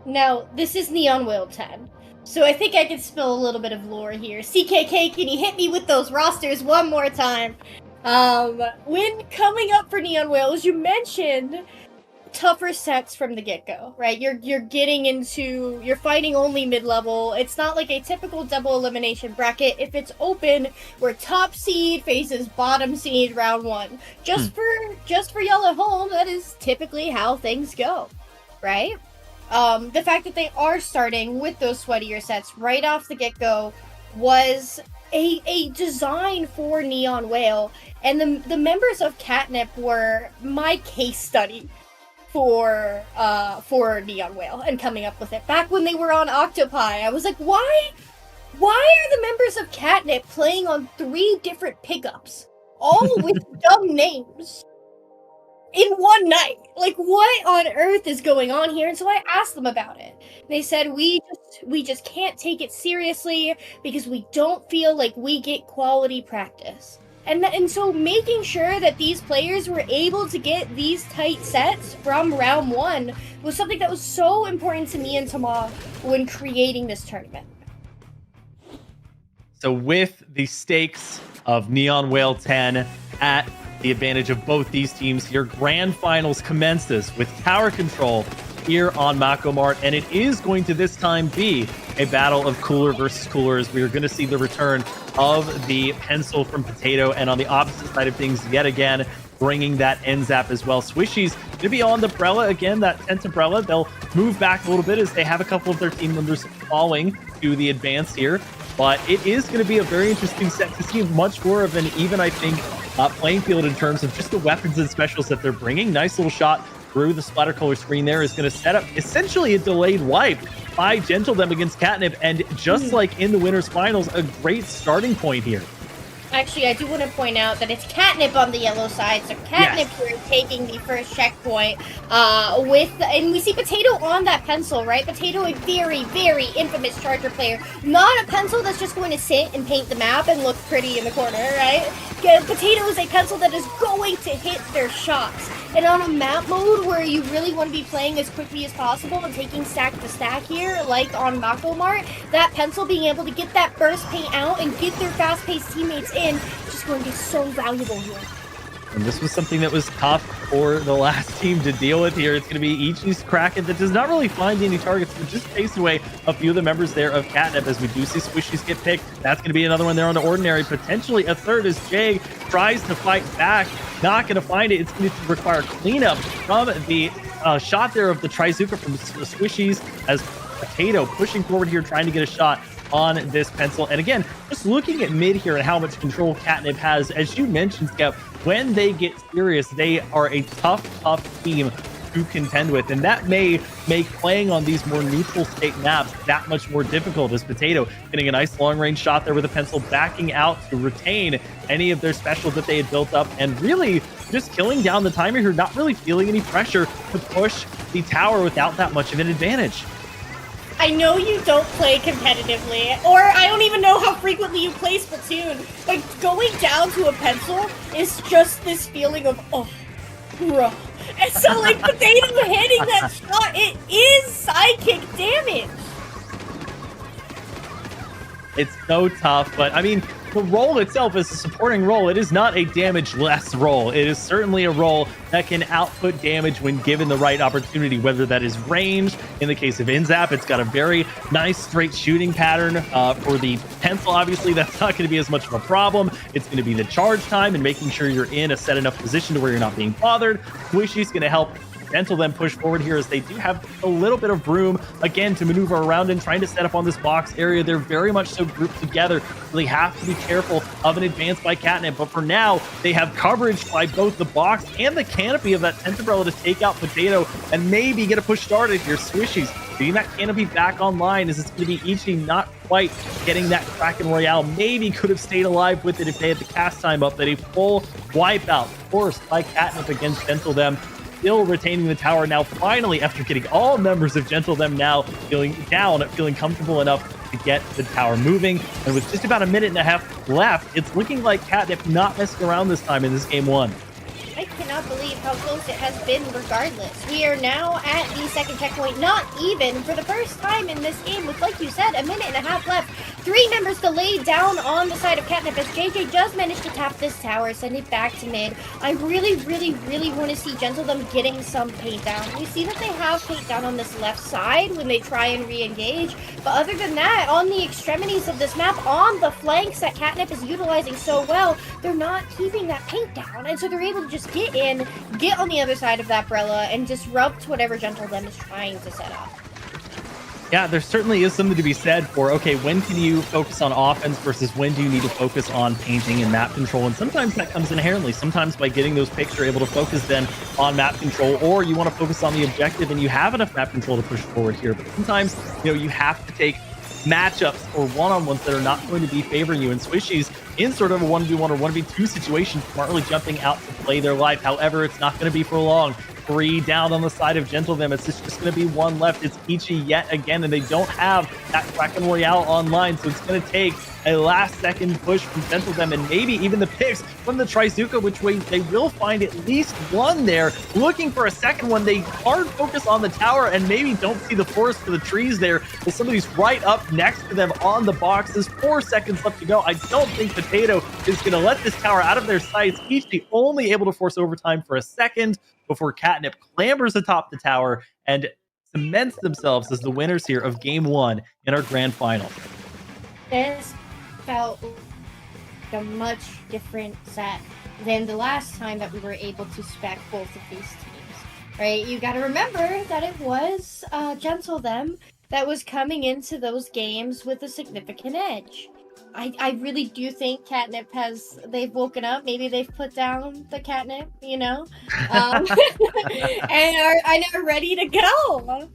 Now, this is Neon Wail 10. So I think I can spill a little bit of lore here. CKK, can you hit me with those rosters one more time? When coming up for Neon Wail, as you mentioned, tougher sets from the get-go, right? You're getting into, you're fighting only mid-level. It's not like a typical double elimination bracket. If it's open, where top seed faces bottom seed round 1. Just for y'all at home, that is typically how things go, right? The fact that they are starting with those sweatier sets right off the get-go was a design for Neon Wail, and the members of CATNIP were my case study for Neon Wail and coming up with it. Back when they were on Octopi, I was like, why are the members of CATNIP playing on 3 different pickups, all with dumb names, in one night? Like, what on earth is going on here? And so I asked them about it. They said, we just can't take it seriously because we don't feel like we get quality practice. And so making sure that these players were able to get these tight sets from round 1 was something that was so important to me and Tama when creating this tournament. So with the stakes of Neon Wail 10 at the advantage of both these teams here, grand finals commences with tower control here on Mako Mart, and it is going to this time be a battle of cooler versus cooler, as we are going to see the return of the pencil from Potato, and on the opposite side of things, yet again, bringing that end zap as well. Swishy's going to be on the Brella again, that 10th umbrella. They'll move back a little bit as they have a couple of their team members falling to the advance here, but it is going to be a very interesting set to see much more of an even, I think, playing field in terms of just the weapons and specials that they're bringing. Nice little shot through the splatter color screen there is going to set up essentially a delayed wipe by Gentlethem against CATNIP, and just like in the winners finals, a great starting point here. Actually, I do want to point out that it's CATNIP on the yellow side, so CATNIP here taking the first checkpoint and we see Potato on that pencil, right? Potato, a very, very infamous Charger player. Not a pencil that's just going to sit and paint the map and look pretty in the corner, right? Potato is a pencil that is going to hit their shots. And on a map mode where you really want to be playing as quickly as possible and taking stack to stack here, like on Mako Mart, that pencil being able to get that burst paint out and get their fast-paced teammates in is just going to be so valuable here. And this was something that was tough for the last team to deal with here. It's going to be Ichi's Kraken that does not really find any targets, but just takes away a few of the members there of CATNIP as we do see Squishies get picked. That's going to be another one there on the Ordinary. Potentially a third as Jay tries to fight back. Not going to find it. It's going to require cleanup from the shot there of the Trizuka from Squishies as Potato pushing forward here, trying to get a shot on this pencil. And again, just looking at mid here and how much control CATNIP has, as you mentioned, Skep, when they get serious, they are a tough team to contend with, and that may make playing on these more neutral state maps that much more difficult, as Potato getting a nice long range shot there with a pencil, backing out to retain any of their specials that they had built up, and really just killing down the timer here, not really feeling any pressure to push the tower without that much of an advantage. I know you don't play competitively, or I don't even know how frequently you play Splatoon, but going down to a pencil is just this feeling of, oh, bruh. And so, like, Potato hitting that shot, it is sidekick damage. It's so tough, but I mean, the role itself is a supporting role. It is not a damage-less role. It is certainly a role that can output damage when given the right opportunity, whether that is range. In the case of Inzap, it's got a very nice straight shooting pattern. For the pencil, obviously, that's not going to be as much of a problem. It's going to be the charge time and making sure you're in a set enough position to where you're not being bothered. Squishy's going to help Gentlethem push forward here as they do have a little bit of room, again, to maneuver around and trying to set up on this box area. They're very much so grouped together. They have to be careful of an advance by CATNIP, but for now, they have coverage by both the box and the canopy of that 10th umbrella to take out Potato and maybe get a push started here. Squishies getting that canopy back online. Is it's going to be Ichi not quite getting that Kraken Royale? Maybe could have stayed alive with it if they had the cast time up. That a full wipeout forced by CATNIP against Gentlethem. Still retaining the tower now, finally, after getting all members of Gentlethem now feeling down, feeling comfortable enough to get the tower moving. And with just about a minute and a half left, it's looking like CATNIP not messing around this time in this game one. I cannot believe how close it has been regardless. We are now at the second checkpoint, not even for the first time in this game with, like you said, a minute and a half left. 3 members delayed down on the side of CATNIP as JJ does manage to tap this tower, send it back to mid. I really want to see Gentlethem getting some paint down. We see that they have paint down on this left side when they try and re-engage, but other than that, on the extremities of this map, on the flanks that CATNIP is utilizing so well, they're not keeping that paint down, and so they're able to just get in, get on the other side of that umbrella, and disrupt whatever Gentlethem is trying to set up. Yeah, there certainly is something to be said for, okay, when can you focus on offense versus when do you need to focus on painting and map control? And sometimes that comes inherently. Sometimes by getting those picks, you're able to focus then on map control, or you want to focus on the objective and you have enough map control to push forward here. But sometimes, you have to take matchups or one-on-ones that are not going to be favoring you. And Squishies, in sort of a 1v1 or 1v2 situation, aren't really jumping out to play their life. However, it's not going to be for long. 3 down on the side of Gentlethem. It's just going to be 1 left. It's Ichi yet again, and they don't have that Kraken Royale online, so it's going to take a last-second push from Gentlethem and maybe even the picks from the Trizuka, which way they will find at least 1 there. Looking for a second one. They hard focus on the tower and maybe don't see the forest for the trees there, but somebody's right up next to them on the box. There's 4 seconds left to go. I don't think Potato is going to let this tower out of their sights. Ichi only able to force overtime for a second before CATNIP clambers atop the tower and cements themselves as the winners here of Game 1 in our grand final. This felt like a much different set than the last time that we were able to spec both of these teams, right? You got to remember that it was Gentlethem that was coming into those games with a significant edge. I really do think CATNIP they've woken up. Maybe they've put down the catnip, and are ready to go.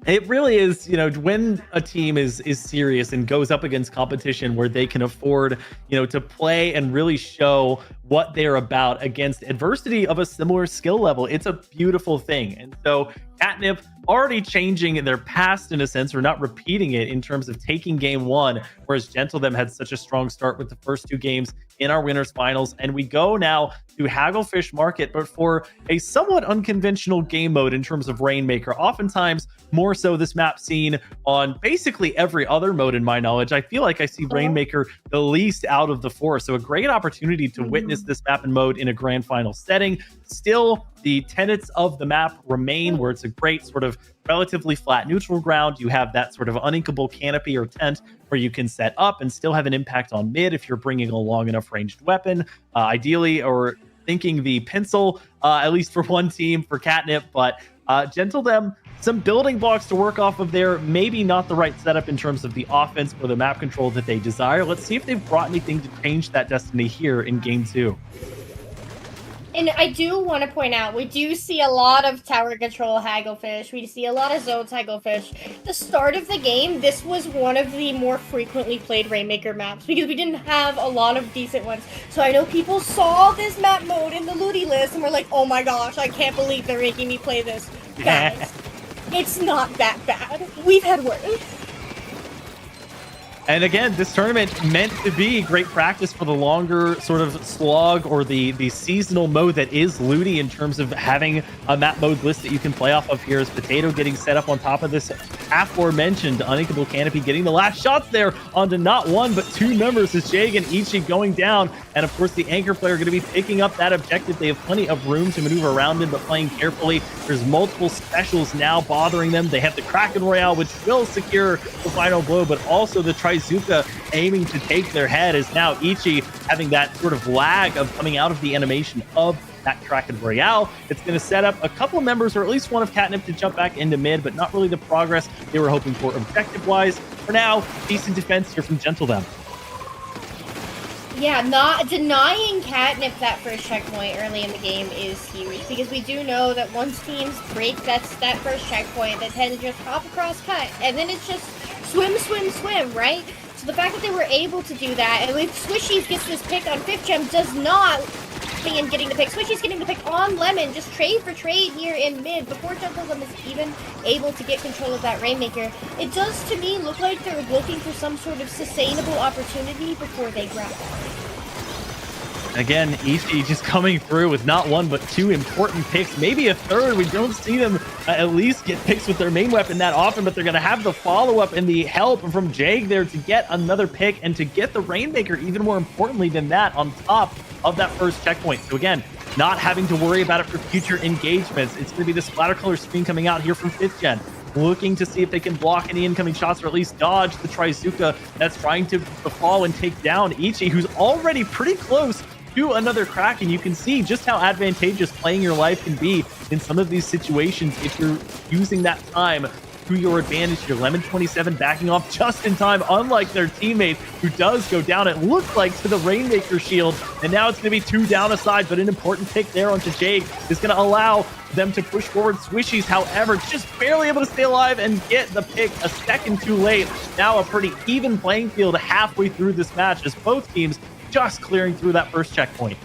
It really is, when a team is serious and goes up against competition where they can afford, to play and really show what they're about against adversity of a similar skill level. It's a beautiful thing. And so CATNIP already changing their past in a sense, or not repeating it in terms of taking game one, whereas Gentlethem had such a strong start with the first two games in our winners finals. And we go now to Hagglefish Market, but for a somewhat unconventional game mode in terms of Rainmaker. Oftentimes, more so this map seen on basically every other mode in my knowledge. I feel like I see Rainmaker the least out of the four. So a great opportunity to witness this map and mode in a grand final setting. Still, the tenets of the map remain, where it's a great sort of relatively flat neutral ground. You have that sort of uninkable canopy or tent where you can set up and still have an impact on mid if you're bringing a long enough ranged weapon, ideally, or thinking the pencil, at least for one team for CATNIP. But Gentlethem, some building blocks to work off of there. Maybe not the right setup in terms of the offense or the map control that they desire. Let's see if they've brought anything to change that destiny here in game two. And I do want to point out, we do see a lot of tower control Hagglefish. We see a lot of zones Hagglefish. The start of the game, this was one of the more frequently played Rainmaker maps because we didn't have a lot of decent ones. So I know people saw this map mode in the Looty list and were like, oh my gosh, I can't believe they're making me play this. Guys, it's not that bad. We've had worse. And again, this tournament meant to be great practice for the longer sort of slog or the seasonal mode that is Looty, in terms of having a map mode list that you can play off of here. As Potato getting set up on top of this aforementioned uninkable canopy, getting the last shots there onto not one, but two members, as Jag and Ichi going down. And of course, the anchor player going to be picking up that objective. They have plenty of room to maneuver around it, but playing carefully. There's multiple specials now bothering them. They have the Kraken Royale, which will secure the final blow, but also the Trizuka aiming to take their head, as now Ichi having that sort of lag of coming out of the animation of that Kraken Royale. It's going to set up a couple of members, or at least one of CATNIP, to jump back into mid, but not really the progress they were hoping for objective-wise. For now, decent defense here from Gentlethem. Yeah, not denying CATNIP that first checkpoint early in the game is huge, because we do know that once teams break that first checkpoint, they tend to just hop across cut, and then it's just swim, swim, swim, right? So the fact that they were able to do that, and if Swishies gets this pick on 5th gem, does not in getting the pick. Swishies getting the pick on Lemon, just trade for trade here in mid before Gentlethem is even able to get control of that Rainmaker. It does to me look like they're looking for some sort of sustainable opportunity before they grab it. Again, Ichi just coming through with not one but two important picks, maybe a third. We don't see them at least get picks with their main weapon that often, but they're going to have the follow-up and the help from Jag there to get another pick and to get the Rainmaker, even more importantly than that, on top of that first checkpoint. So again, not having to worry about it for future engagements. It's going to be the splatter color screen coming out here from 5th gen, looking to see if they can block any incoming shots, or at least dodge the Trizuka that's trying to fall and take down Ichi, who's already pretty close to another Kraken. You can see just how advantageous playing your life can be in some of these situations if you're using that time to your advantage. Your Lemon 27 backing off just in time, unlike their teammate who does go down, it looked like, to the Rainmaker shield. And now it's going to be two down aside, but an important pick there onto Jag is going to allow them to push forward. Swishies, however, just barely able to stay alive and get the pick a second too late. Now a pretty even playing field halfway through this match, as both teams just clearing through that first checkpoint.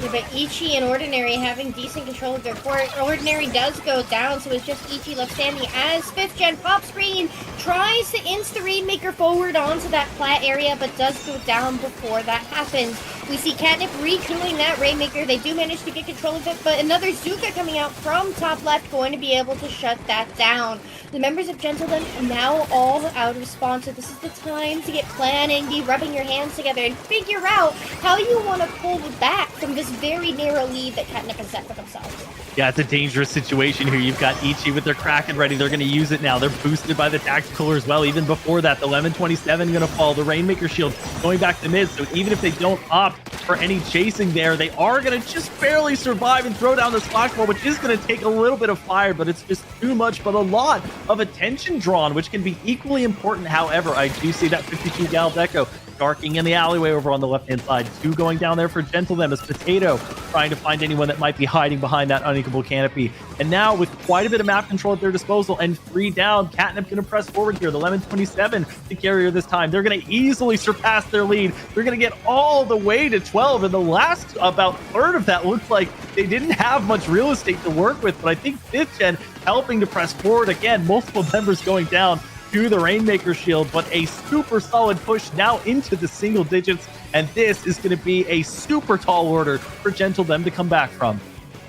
Yeah, but Ichi and Ordinary having decent control of their court. Ordinary does go down, so it's just Ichi left standing as 5th gen pop screen tries to insta Rainmaker forward onto that plat area, but does go down before that happens. We see CATNIP recooling that Rainmaker. They do manage to get control of it, but another Zuka coming out from top left, going to be able to shut that down. The members of Gentlethem are now all out of spawn, so this is the time to get planning, be rubbing your hands together, and figure out how you want to pull back from this very narrow lead that CATNIP has set for themselves. Yeah, it's a dangerous situation here. You've got Ichi with their Kraken ready. They're going to use it now. They're boosted by the Tactical as well. Even before that, the Lemon 27 going to fall. The Rainmaker shield going back to mid. So even if they don't opt for any chasing there, they are going to just barely survive and throw down the splash ball, which is going to take a little bit of fire, but it's just too much, but a lot of attention drawn, which can be equally important. However, I do see that 52 Gal Deco darking in the alleyway over on the left-hand side. 2 going down there for Gentlethem as Potato trying to find anyone that might be hiding behind that unequal canopy. And now with quite a bit of map control at their disposal and 3 down, CATNIP going to press forward here. The Lemon 27, the carrier this time. They're going to easily surpass their lead. They're going to get all the way to 12. And the last about third of that looks like they didn't have much real estate to work with. But I think 5th Gen helping to press forward again. Multiple members going down to the Rainmaker shield, but a super solid push now into the single digits, and this is going to be a super tall order for Gentlethem to come back from.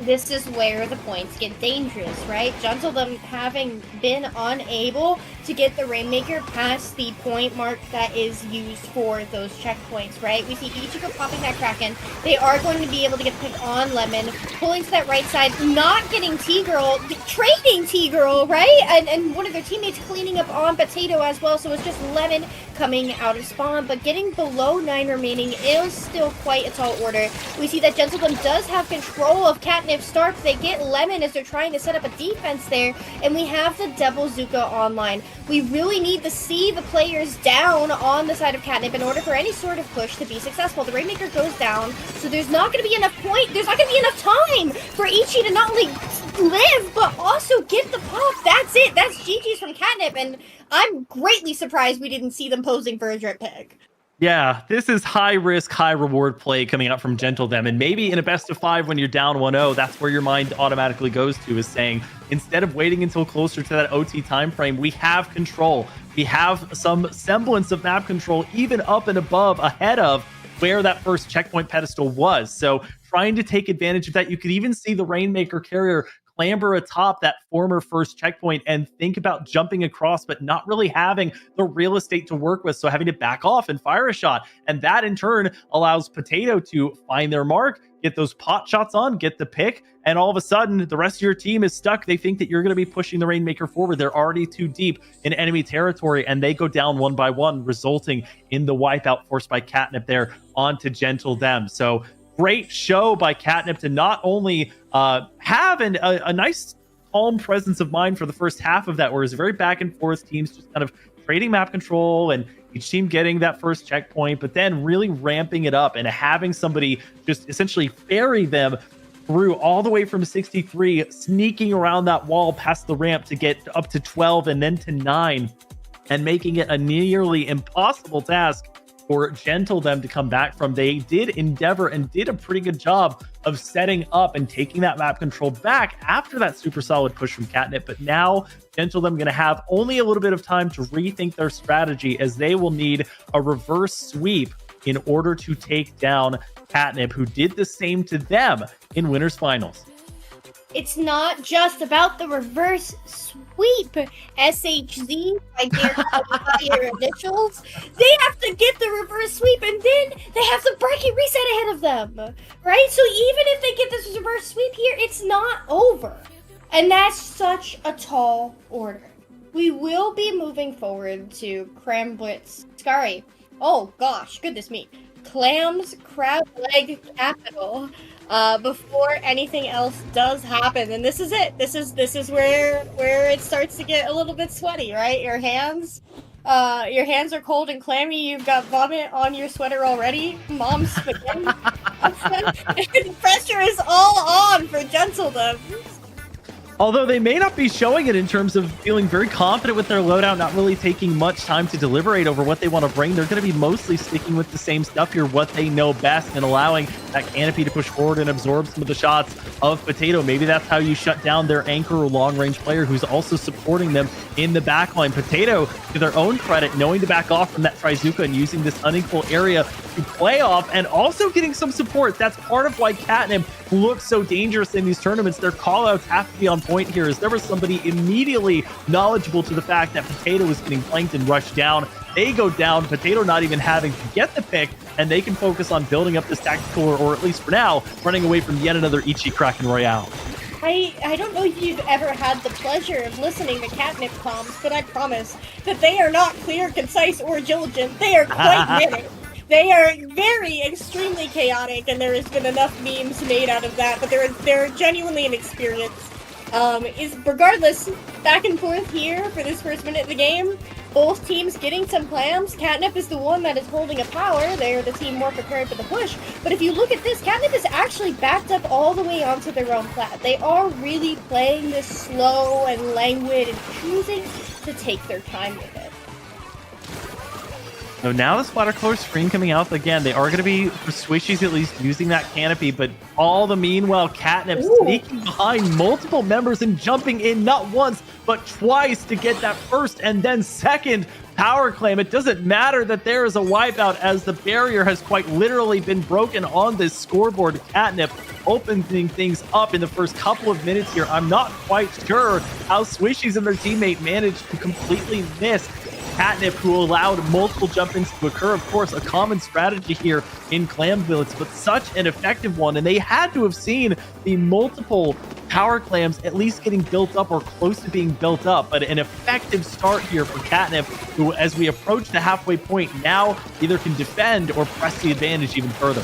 This is where the points get dangerous, right? Gentlethem having been unable to get the Rainmaker past the point mark that is used for those checkpoints, right? We see Ichigo popping that Kraken. They are going to be able to get the pick on Lemon, pulling to that right side, not getting T-Girl, trading T-Girl, right? And one of their teammates cleaning up on Potato as well, so it's just Lemon coming out of spawn, but getting below 9 remaining is still quite a tall order. We see that Gentlethem does have control of CATNIP Stark. They get Lemon as they're trying to set up a defense there, and we have the Devil Zuka online. We really need to see the players down on the side of CATNIP in order for any sort of push to be successful. The Rainmaker goes down, so there's not going to be enough there's not going to be enough time for Ichi to not only live, but also get the pop. That's it. That's GG's from CATNIP, and I'm greatly surprised we didn't see them posing for a drip pick. Yeah, this is high risk, high reward play coming out from Gentlethem. And maybe in a best of 5 when you're down 1-0, that's where your mind automatically goes to, is saying, instead of waiting until closer to that OT time frame, we have control. We have some semblance of map control, even up and above, ahead of where that first checkpoint pedestal was. So trying to take advantage of that, you could even see the Rainmaker carrier clamber atop that former first checkpoint and think about jumping across, but not really having the real estate to work with. So having to back off and fire a shot. And that in turn allows Potato to find their mark, get those pot shots on, get the pick. And all of a sudden, the rest of your team is stuck. They think that you're going to be pushing the Rainmaker forward. They're already too deep in enemy territory, and they go down 1 by 1, resulting in the wipeout forced by CATNIP there onto Gentlethem. So great show by CATNIP to not only have a nice calm presence of mind for the first half of that, where it's very back and forth, teams just kind of trading map control and each team getting that first checkpoint, but then really ramping it up and having somebody just essentially ferry them through all the way from 63, sneaking around that wall past the ramp to get up to 12 and then to 9, and making it a nearly impossible task for Gentlethem to come back from. They did endeavor and did a pretty good job of setting up and taking that map control back after that super solid push from CATNIP, but now Gentlethem going to have only a little bit of time to rethink their strategy, as they will need a reverse sweep in order to take down CATNIP, who did the same to them in winners finals. It's not just about the reverse sweep. SHZ, by their initials, they have to get the reverse sweep, and then they have the bracket reset ahead of them, right? So even if they get this reverse sweep here, it's not over. And that's such a tall order. We will be moving forward to Cramblitz Scary. Oh gosh, goodness me. Clams Crab Leg Capital. Before anything else does happen, and this is it. This is where it starts to get a little bit sweaty, right? Your hands are cold and clammy. You've got vomit on your sweater already. Mom's spaghetti. The pressure is all on for Gentlethem. Although they may not be showing it in terms of feeling very confident with their loadout, not really taking much time to deliberate over what they want to bring. They're going to be mostly sticking with the same stuff here, what they know best, and allowing that canopy to push forward and absorb some of the shots of Potato. Maybe that's how you shut down their anchor or long-range player who's also supporting them in the backline. Potato, to their own credit, knowing to back off from that Trizuka and using this unequal area to play off, and also getting some support. That's part of why CATNIP looks so dangerous in these tournaments. Their callouts have to be on point here, as there was somebody immediately knowledgeable to the fact that Potato was getting flanked and rushed down. They go down, Potato not even having to get the pick, and they can focus on building up this tactical, or at least for now, running away from yet another Ichi Kraken Royale. I don't know if you've ever had the pleasure of listening to CATNIP comms, but I promise that they are not clear, concise, or diligent. They are quite minute. They are very, extremely chaotic, and there has been enough memes made out of that, but they're genuinely an experience. is regardless, back and forth here for this first minute of the game. Both teams getting some clams. CATNIP is the one that is holding a power. They're the team more prepared for the push. But if you look at this, CATNIP is actually backed up all the way onto their own plat. They are really playing this slow and languid and choosing to take their time with it. So now the splatter color screen coming out again. They are going to be, for Swishies at least, using that canopy, but all the meanwhile, CATNIP sneaking behind multiple members and jumping in not once, but twice to get that first and then second power claim. It doesn't matter that there is a wipeout as the barrier has quite literally been broken on this scoreboard. CATNIP opening things up in the first couple of minutes here. I'm not quite sure how Swishies and their teammate managed to completely miss CATNIP, who allowed multiple jump-ins to occur. Of course, a common strategy here in Clam Blitz, but such an effective one. And they had to have seen the multiple power clams at least getting built up or close to being built up. But an effective start here for CATNIP, who, as we approach the halfway point, now either can defend or press the advantage even further.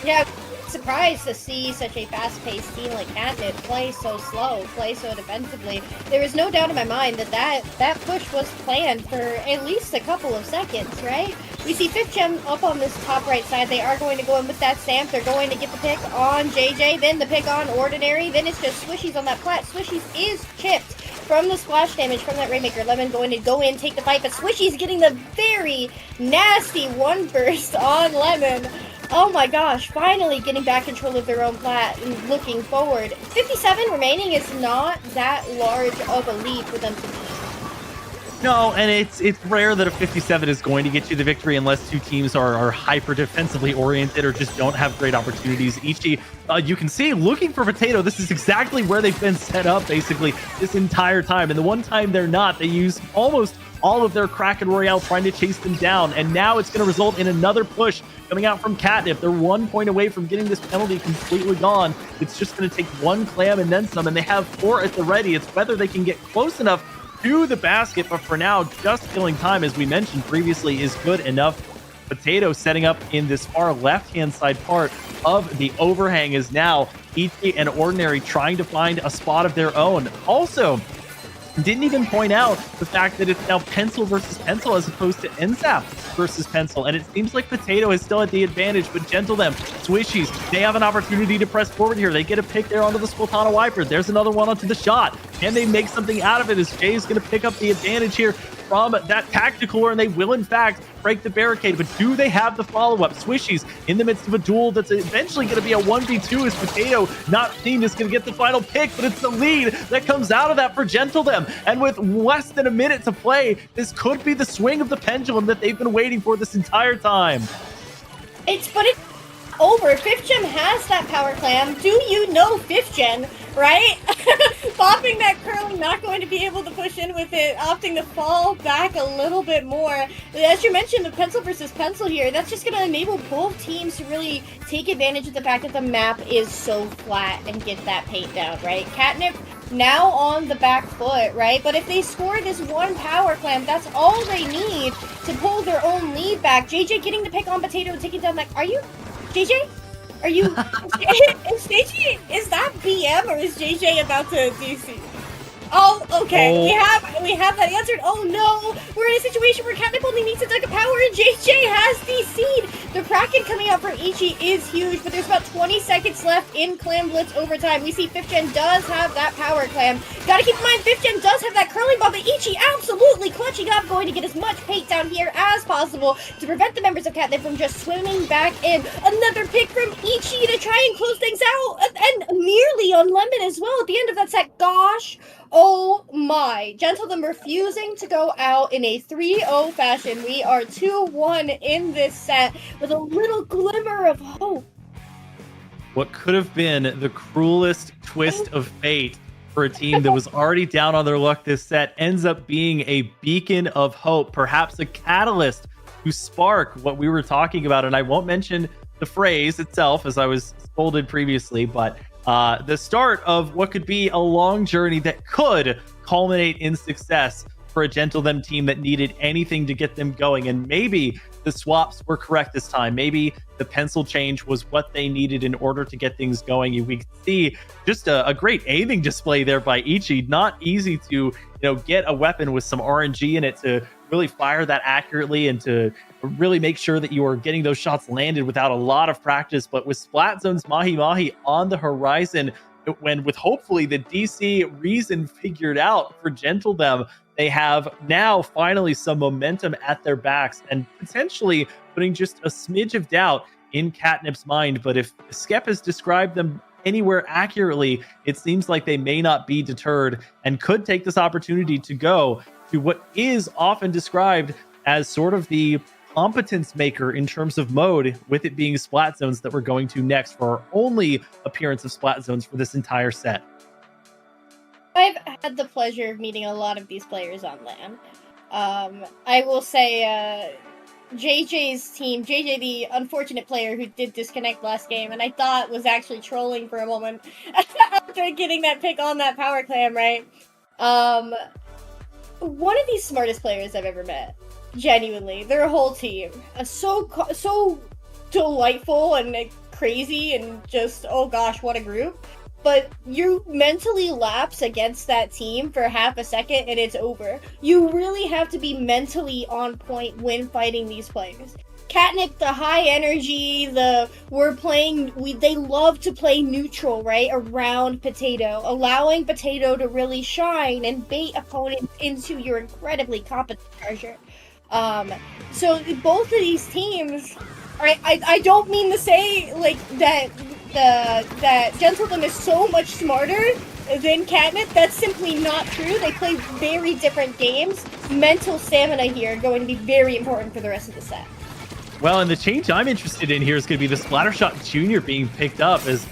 Yeah, surprised to see such a fast-paced team like CATNIP play so slow, play so defensively. There is no doubt in my mind that push was planned for at least a couple of seconds, right? We see 5th Gem up on this top right side. They are going to go in with that stamp. They're going to get the pick on JJ, then the pick on Ordinary, then it's just Swishies on that plat. Swishies is chipped from the splash damage from that Rainmaker. Lemon going to go in, take the fight, but Swishies getting the very nasty one burst on Lemon. Oh my gosh, finally getting back control of their own plat and looking forward. 57 remaining is not that large of a lead for them to beat. No, and it's rare that a 57 is going to get you the victory unless two teams are hyper defensively oriented or just don't have great opportunities. Ichi, you can see looking for Potato. This is exactly where they've been set up basically this entire time. And the one time they're not, they use almost all of their Kraken Royale trying to chase them down. And now it's going to result in another push coming out from CATNIP. They're 1 point away from getting this penalty completely gone. It's just going to take one clam and then some, and they have 4 at the ready. It's whether they can get close enough to the basket, but for now, just killing time, as we mentioned previously, is good enough. Potato setting up in this far left-hand side part of the overhang is now Ichi and Ordinary trying to find a spot of their own. Also, didn't even point out the fact that it's now Pencil versus Pencil as opposed to NSAP versus Pencil. And it seems like Potato is still at the advantage, but Gentlethem, Swishies, they have an opportunity to press forward here. They get a pick there onto the Splatana Wiper. There's another one onto the shot. Can they make something out of it as Jay is going to pick up the advantage here from that tactical, and they will in fact break the barricade. But do they have the follow-up? Swishies in the midst of a duel that's eventually going to be a 1v2 as Potato, not seen, is going to get the final pick, but it's the lead that comes out of that for Gentlethem. And with less than a minute to play, this could be the swing of the pendulum that they've been waiting for this entire time. It's over. 5th Gen has that power clam. Do you know 5th Gen, right? Popping that curling, not going to be able to push in with it, opting to fall back a little bit more. As you mentioned, the Pencil versus Pencil here, that's just going to enable both teams to really take advantage of the fact that the map is so flat and get that paint down, right? CATNIP now on the back foot, right? But if they score this one power clam, that's all they need to pull their own lead back. JJ getting the pick on Potato and taking down that. Are you JJ? Are you is JJ, is that BM or is JJ about to DC? Oh, okay. Oh. We have that answered. Oh no, we're in a situation where CATNIP only needs to take a power and JJ has DC'd. The Kraken coming out for Ichi is huge, but there's about 20 seconds left in Clam Blitz overtime. We see 5th Gen does have that power clam. Gotta keep in mind 5th Gen does have that curling ball, but Ichi absolutely clutching up, going to get as much paint down here as possible to prevent the members of CATNIP from just swimming back in. Another pick from Ichi to try and close things out, and nearly on Lemon as well at the end of that set. Gosh. Oh my. Gentlethem refusing to go out in a 3-0 fashion. We are 2-1 in this set with a little glimmer of hope. What could have been the cruelest twist of fate for a team that was already down on their luck this set ends up being a beacon of hope, perhaps a catalyst to spark what we were talking about. And I won't mention the phrase itself as I was scolded previously, but the start of what could be a long journey that could culminate in success for a Gentlethem team that needed anything to get them going. And maybe the swaps were correct this time. Maybe the pencil change was what they needed in order to get things going. We could see just a great aiming display there by Ichi. Not easy to get a weapon with some RNG in it to really fire that accurately and to really make sure that you are getting those shots landed without a lot of practice. But with Splat Zone's Mahi Mahi on the horizon, when with hopefully the DC reason figured out for Gentlethem, they have now finally some momentum at their backs and potentially putting just a smidge of doubt in CATNIP's mind. But if Skep has described them anywhere accurately, it seems like they may not be deterred and could take this opportunity to go to what is often described as sort of the competence maker in terms of mode, with it being Splat Zones that we're going to next for our only appearance of Splat Zones for this entire set. I've had the pleasure of meeting a lot of these players on LAN. I will say JJ's team, JJ, the unfortunate player who did disconnect last game, and I thought was actually trolling for a moment after getting that pick on that power clam, right? One of the smartest players I've ever met. Genuinely, their whole team so delightful and crazy and just, oh gosh, what a group. But you mentally lapse against that team for half a second and it's over. You really have to be mentally on point when fighting these players. CATNIP, the high energy, they love to play neutral, right, around Potato, allowing Potato to really shine and bait opponents into your incredibly competent charger. So both of these teams, I don't mean to say like that Gentlethem is so much smarter than CATNIP. That's simply not true. They play very different games. Mental stamina here going to be very important for the rest of the set. Well, and the change I'm interested in here is going to be the Splattershot Junior being picked up, as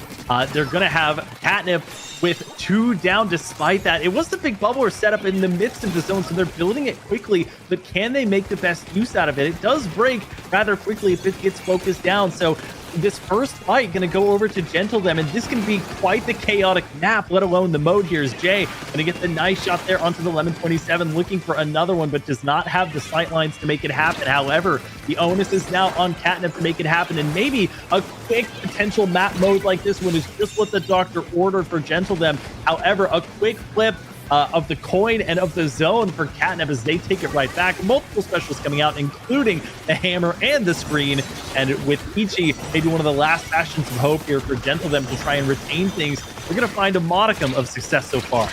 they're going to have CATNIP with 2 down. Despite that, it was the big bubbler set up in the midst of the zone, so they're building it quickly, but can they make the best use out of it? It does break rather quickly if it gets focused down. So this first fight going to go over to Gentlethem, and this can be quite the chaotic map, let alone the mode. Here's Jay going to get the nice shot there onto the Lemon 27, looking for another one, but does not have the sight lines to make it happen. However, the onus is now on CATNIP to make it happen, and maybe a quick potential map mode like this one is just what the doctor ordered for Gentlethem. However, a quick flip of the coin and of the zone for CATNIP as they take it right back. Multiple specials coming out, including the hammer and the screen. And with Ichi, maybe one of the last bastions of hope here for Gentlethem to try and retain things. We're going to find a modicum of success so far.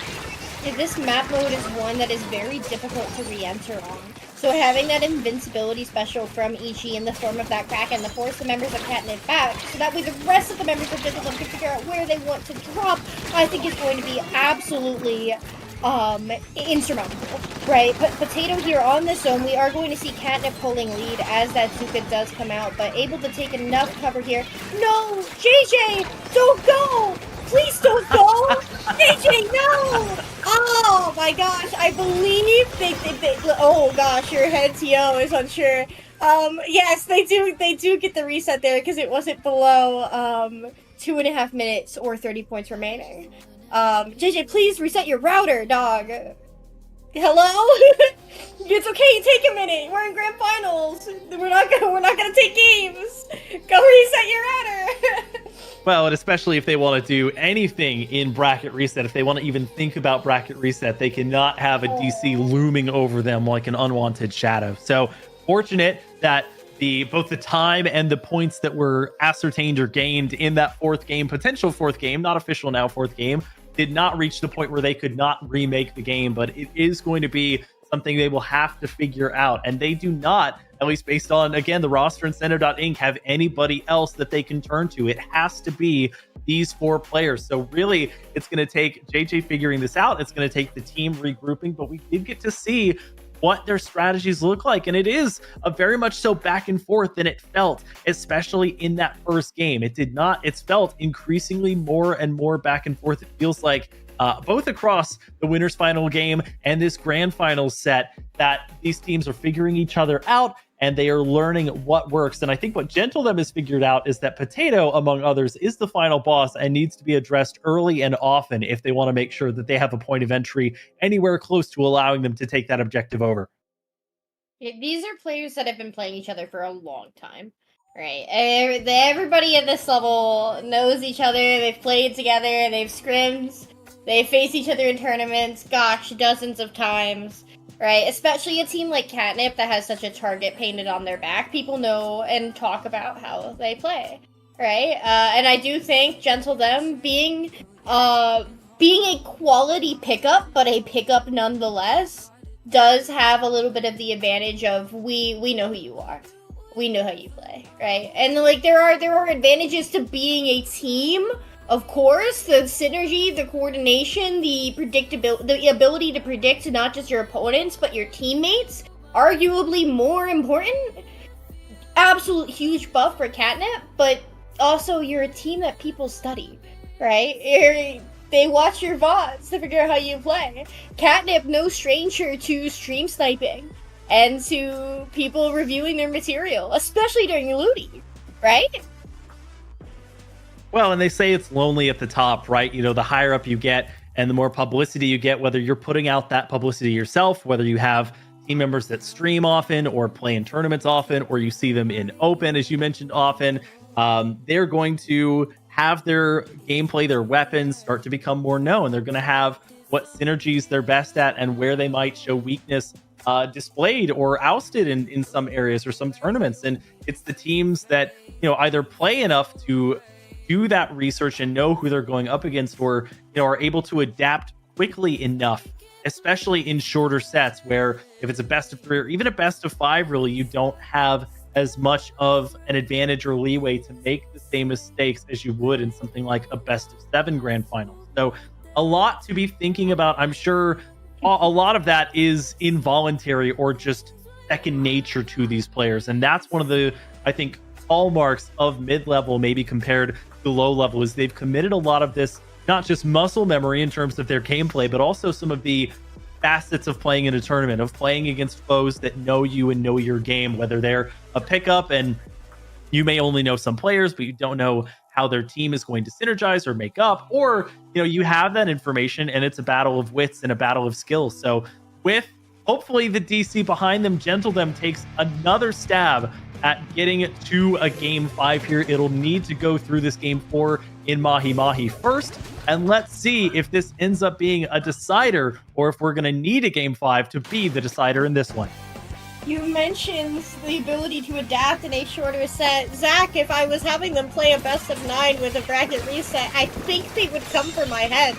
Yeah, this map mode is one that is very difficult to re-enter on. So having that invincibility special from Ichi in the form of that Kraken to force the members of CATNIP back, so that way the rest of the members of Gentlethem can figure out where they want to drop, I think is going to be absolutely insurmountable, right? But Potato here on this zone, we are going to see CATNIP pulling lead as that Zuka does come out, but able to take enough cover here. No! JJ! Don't go! Please don't go! JJ, no! Oh my gosh, I believe they oh gosh, your head TO is unsure. Yes, they do get the reset there because it wasn't below 2.5 minutes or 30 points remaining. JJ, please reset your router, dog. Hello? It's okay, take a minute. We're in grand finals. We're not gonna take games. Go reset your router. Well, and especially if they want to do anything in bracket reset, if they want to even think about bracket reset, they cannot have a DC looming over them like an unwanted shadow. So fortunate that both the time and the points that were ascertained or gained in that potential fourth game, not official now fourth game, did not reach the point where they could not remake the game. But it is going to be something they will have to figure out. And they do not, at least based on, again, the roster and Center.Inc, have anybody else that they can turn to. It has to be these 4 players. So really, it's going to take JJ figuring this out. It's going to take the team regrouping. But we did get to see what their strategies look like, and it is a very much so back and forth than it felt, especially in that first game. It's felt increasingly more and more back and forth. It feels like both across the winners final game and this grand finals set that these teams are figuring each other out and they are learning what works. And I think what Gentlethem has figured out is that Potato, among others, is the final boss and needs to be addressed early and often if they want to make sure that they have a point of entry anywhere close to allowing them to take that objective over. These are players that have been playing each other for a long time, right? Everybody at this level knows each other. They've played together. They've scrimmed. They've faced each other in tournaments, gosh, dozens of times, right? Especially a team like CATNIP that has such a target painted on their back. People know and talk about how they play, right? And I do think Gentlethem being a quality pickup, but a pickup nonetheless, does have a little bit of the advantage of we know who you are. We know how you play, right? And like there are advantages to being a team, of course. The synergy, the coordination, the predictability, the ability to predict not just your opponents but your teammates, arguably more important. Absolute huge buff for CATNIP, but also you're a team that people study, right? They watch your VODs to figure out how you play. CATNIP, no stranger to stream sniping and to people reviewing their material, especially during Ludi, right? Well, and they say it's lonely at the top, right? You know, the higher up you get and the more publicity you get, whether you're putting out that publicity yourself, whether you have team members that stream often or play in tournaments often, or you see them in open, as you mentioned, often, they're going to have their gameplay, their weapons start to become more known. They're going to have what synergies they're best at and where they might show weakness displayed or ousted in some areas or some tournaments. And it's the teams that, you know, either play enough to do that research and know who they're going up against, or, you know, are able to adapt quickly enough, especially in shorter sets where if it's a best of 3 or even a best of 5, really, you don't have as much of an advantage or leeway to make the same mistakes as you would in something like a best of 7 grand final. So a lot to be thinking about. I'm sure a lot of that is involuntary or just second nature to these players. And that's one of the, I think, hallmarks of mid-level, maybe compared to low level, is they've committed a lot of this, not just muscle memory in terms of their gameplay, but also some of the facets of playing in a tournament, of playing against foes that know you and know your game, whether they're a pickup and you may only know some players, but you don't know how their team is going to synergize or make up, or, you know, you have that information and it's a battle of wits and a battle of skills. So with hopefully the DC behind them, Gentlethem takes another stab at getting to a game 5 here. It'll need to go through this game 4 in Mahi Mahi first, and let's see if this ends up being a decider or if we're going to need a game 5 to be the decider in this one. You mentioned the ability to adapt in a shorter set. Zach, if I was having them play a best of 9 with a bracket reset, I think they would come for my head.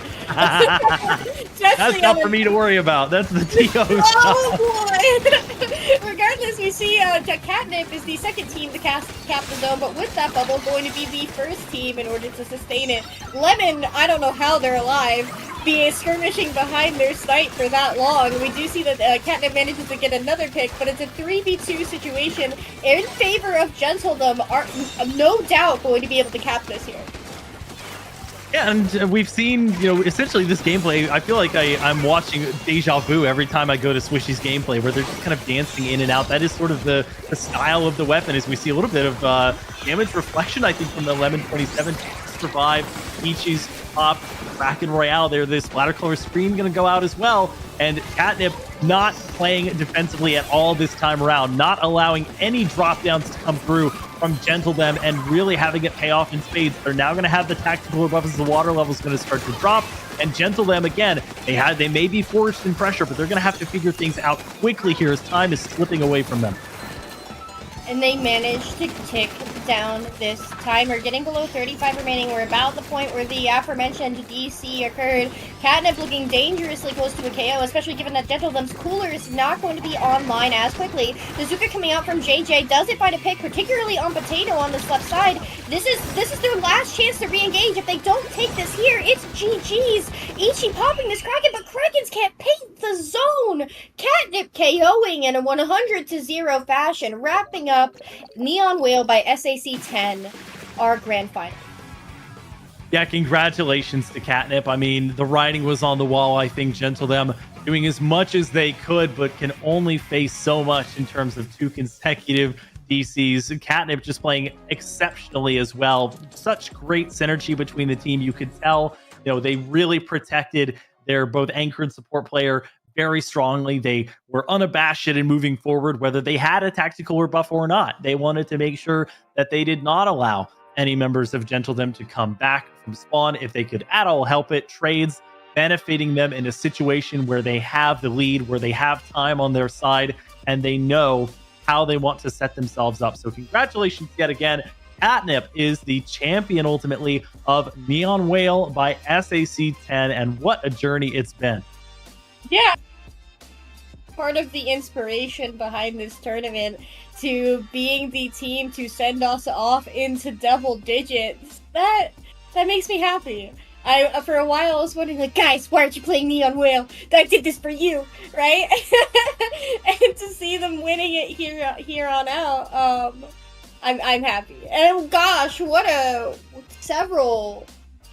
That's not for me to worry about. That's the TO stuff. Oh boy! Regardless, we see CATNIP is the second team to cap the zone, but with that bubble, going to be the first team in order to sustain it. Lemon, I don't know how they're alive, being skirmishing behind their site for that long. We do see that CATNIP manages to get another pick, but it's a 3v2 situation in favor of Gentlethem. Are no doubt going to be able to cap this here. Yeah, and we've seen, you know, essentially this gameplay. I feel like I'm watching deja vu every time I go to Swishy's gameplay, where they're just kind of dancing in and out. That is sort of the style of the weapon, as we see a little bit of damage reflection, I think, from the Lemon 27 to survive Ichi's pop, Kraken Royale there. The splatter color screen going to go out as well. And CATNIP not playing defensively at all this time around, not allowing any drop downs to come through from Gentlethem and really having it pay off in spades. They're now going to have the tactical buff as the water level is going to start to drop. And Gentlethem, again, they may be forced in pressure, but they're going to have to figure things out quickly here as time is slipping away from them. And they managed to tick down this timer, getting below 35 remaining. We're about the point where the aforementioned DC occurred. CATNIP looking dangerously close to a KO, especially given that Gentlethem's cooler is not going to be online as quickly. Bazooka coming out from JJ does it find a pick, particularly on Potato on this left side. This is their last chance to re-engage. If they don't take this here, it's GG's. Ichi popping this Kraken, but Krakens can't paint the zone. CATNIP KOing in a 100-0 fashion, wrapping up Neon Wail by SAC 10, our grand final. Yeah, congratulations to CATNIP. I mean, the writing was on the wall. I think Gentlethem doing as much as they could, but can only face so much in terms of 2 consecutive DCs. CATNIP just playing exceptionally as well. Such great synergy between the team. You could tell, they really protected their both anchor and support player very strongly. They were unabashed in moving forward, whether they had a tactical rebuff or not. They wanted to make sure that they did not allow any members of Gentlethem to come back from spawn if they could at all help it. Trades benefiting them in a situation where they have the lead, where they have time on their side, and they know how they want to set themselves up. So congratulations yet again. CATNIP is the champion ultimately of Neon Wail by SAC 10, and what a journey it's been. Yeah. Part of the inspiration behind this tournament to being the team to send us off into double digits. That makes me happy. I for a while I was wondering, like, guys, why aren't you playing Neon Wail? I did this for you, right? And to see them winning it here on out, I'm happy. And gosh, several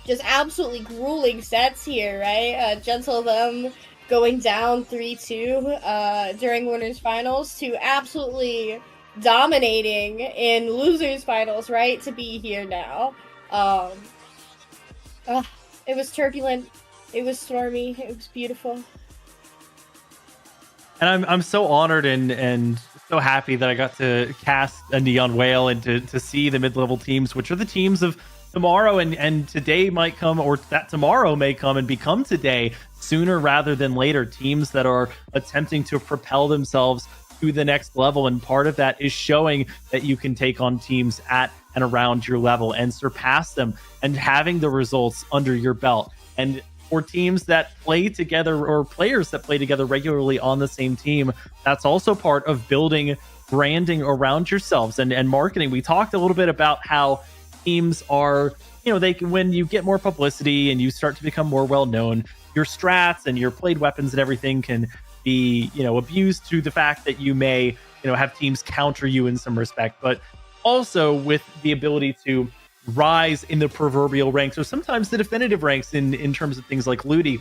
just absolutely grueling sets here, right? Gentlethem going down 3-2 during winners finals to absolutely dominating in losers finals, right? To be here now. It was turbulent, it was stormy, it was beautiful. And I'm so honored and so happy that I got to cast a Neon Wail and to see the mid-level teams, which are the teams of tomorrow, and today might come, or that tomorrow may come and become today sooner rather than later. Teams that are attempting to propel themselves to the next level, and part of that is showing that you can take on teams at and around your level and surpass them, and having the results under your belt. And for teams that play together, or players that play together regularly on the same team, that's also part of building branding around yourselves and marketing. We talked a little bit about how teams are, when you get more publicity and you start to become more well known, your strats and your played weapons and everything can be, abused to the fact that you may, have teams counter you in some respect, but also with the ability to rise in the proverbial ranks, or sometimes the definitive ranks in terms of things like Ludi,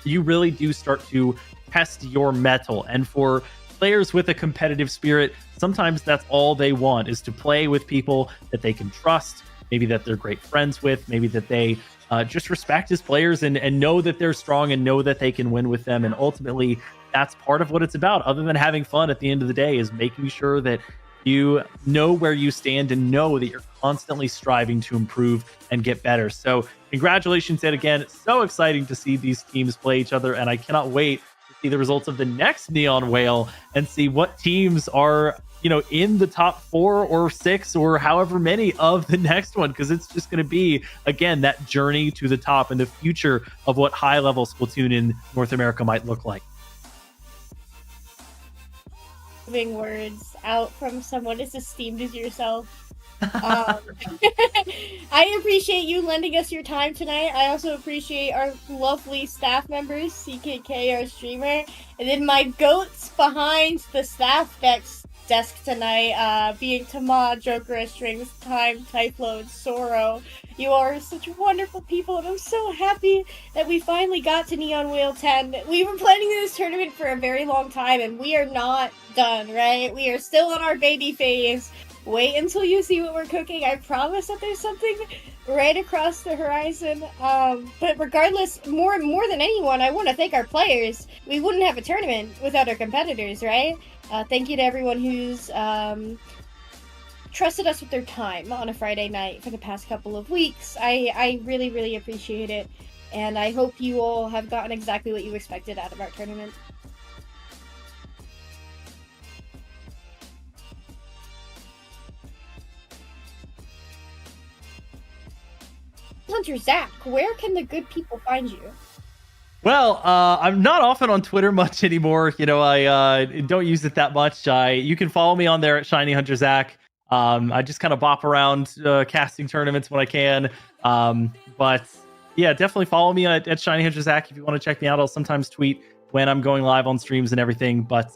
you really do start to test your mettle. And for players with a competitive spirit, sometimes that's all they want, is to play with people that they can trust, maybe that they're great friends with, maybe that they just respect as players and know that they're strong and know that they can win with them. And ultimately, that's part of what it's about, other than having fun at the end of the day, is making sure that you know where you stand and know that you're constantly striving to improve and get better. So congratulations yet again. So exciting to see these teams play each other, and I cannot wait to see the results of the next Neon Wail and see what teams are, in the top 4 or 6 or however many of the next one, because it's just going to be, again, that journey to the top and the future of what high-level Splatoon in North America might look like. Words out from someone as esteemed as yourself. I appreciate you lending us your time tonight. I also appreciate our lovely staff members, CKK, our streamer, and then my goats behind the staff desk tonight, being Tama, Joker, Strings, Time, Typhoon, Sorrow. You are such wonderful people, and I'm so happy that we finally got to Neon Wail 10. We were planning this tournament for a very long time, and we are not done, right? We are still on our baby phase. Wait until you see what we're cooking. I promise that there's something right across the horizon. But regardless, more than anyone, I want to thank our players. We wouldn't have a tournament without our competitors, right? Thank you to everyone who's trusted us with their time on a Friday night for the past couple of weeks. I really, really appreciate it. And I hope you all have gotten exactly what you expected out of our tournament. Hunter Zach, where can the good people find you? Well, I'm not often on Twitter much anymore. I don't use it that much. You can follow me on there at Shiny Hunter Zach. I just kind of bop around casting tournaments when I can. But yeah, definitely follow me at Shiny Hunter Zach if you want to check me out. I'll sometimes tweet when I'm going live on streams and everything. But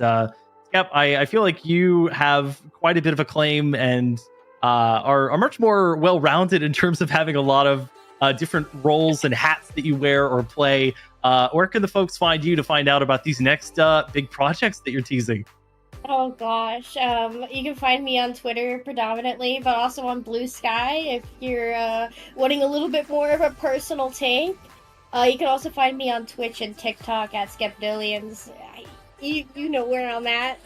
yep, I feel like you have quite a bit of a claim and are much more well-rounded in terms of having a lot of different roles and hats that you wear or play. where can the folks find you to find out about these next big projects that you're teasing? Oh gosh, you can find me on Twitter predominantly, but also on Blue Sky if you're wanting a little bit more of a personal take. You can also find me on Twitch and TikTok at Skepdillions. You know where I'm at.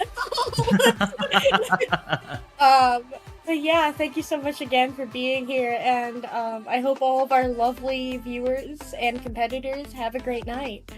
But yeah, thank you so much again for being here, and I hope all of our lovely viewers and competitors have a great night.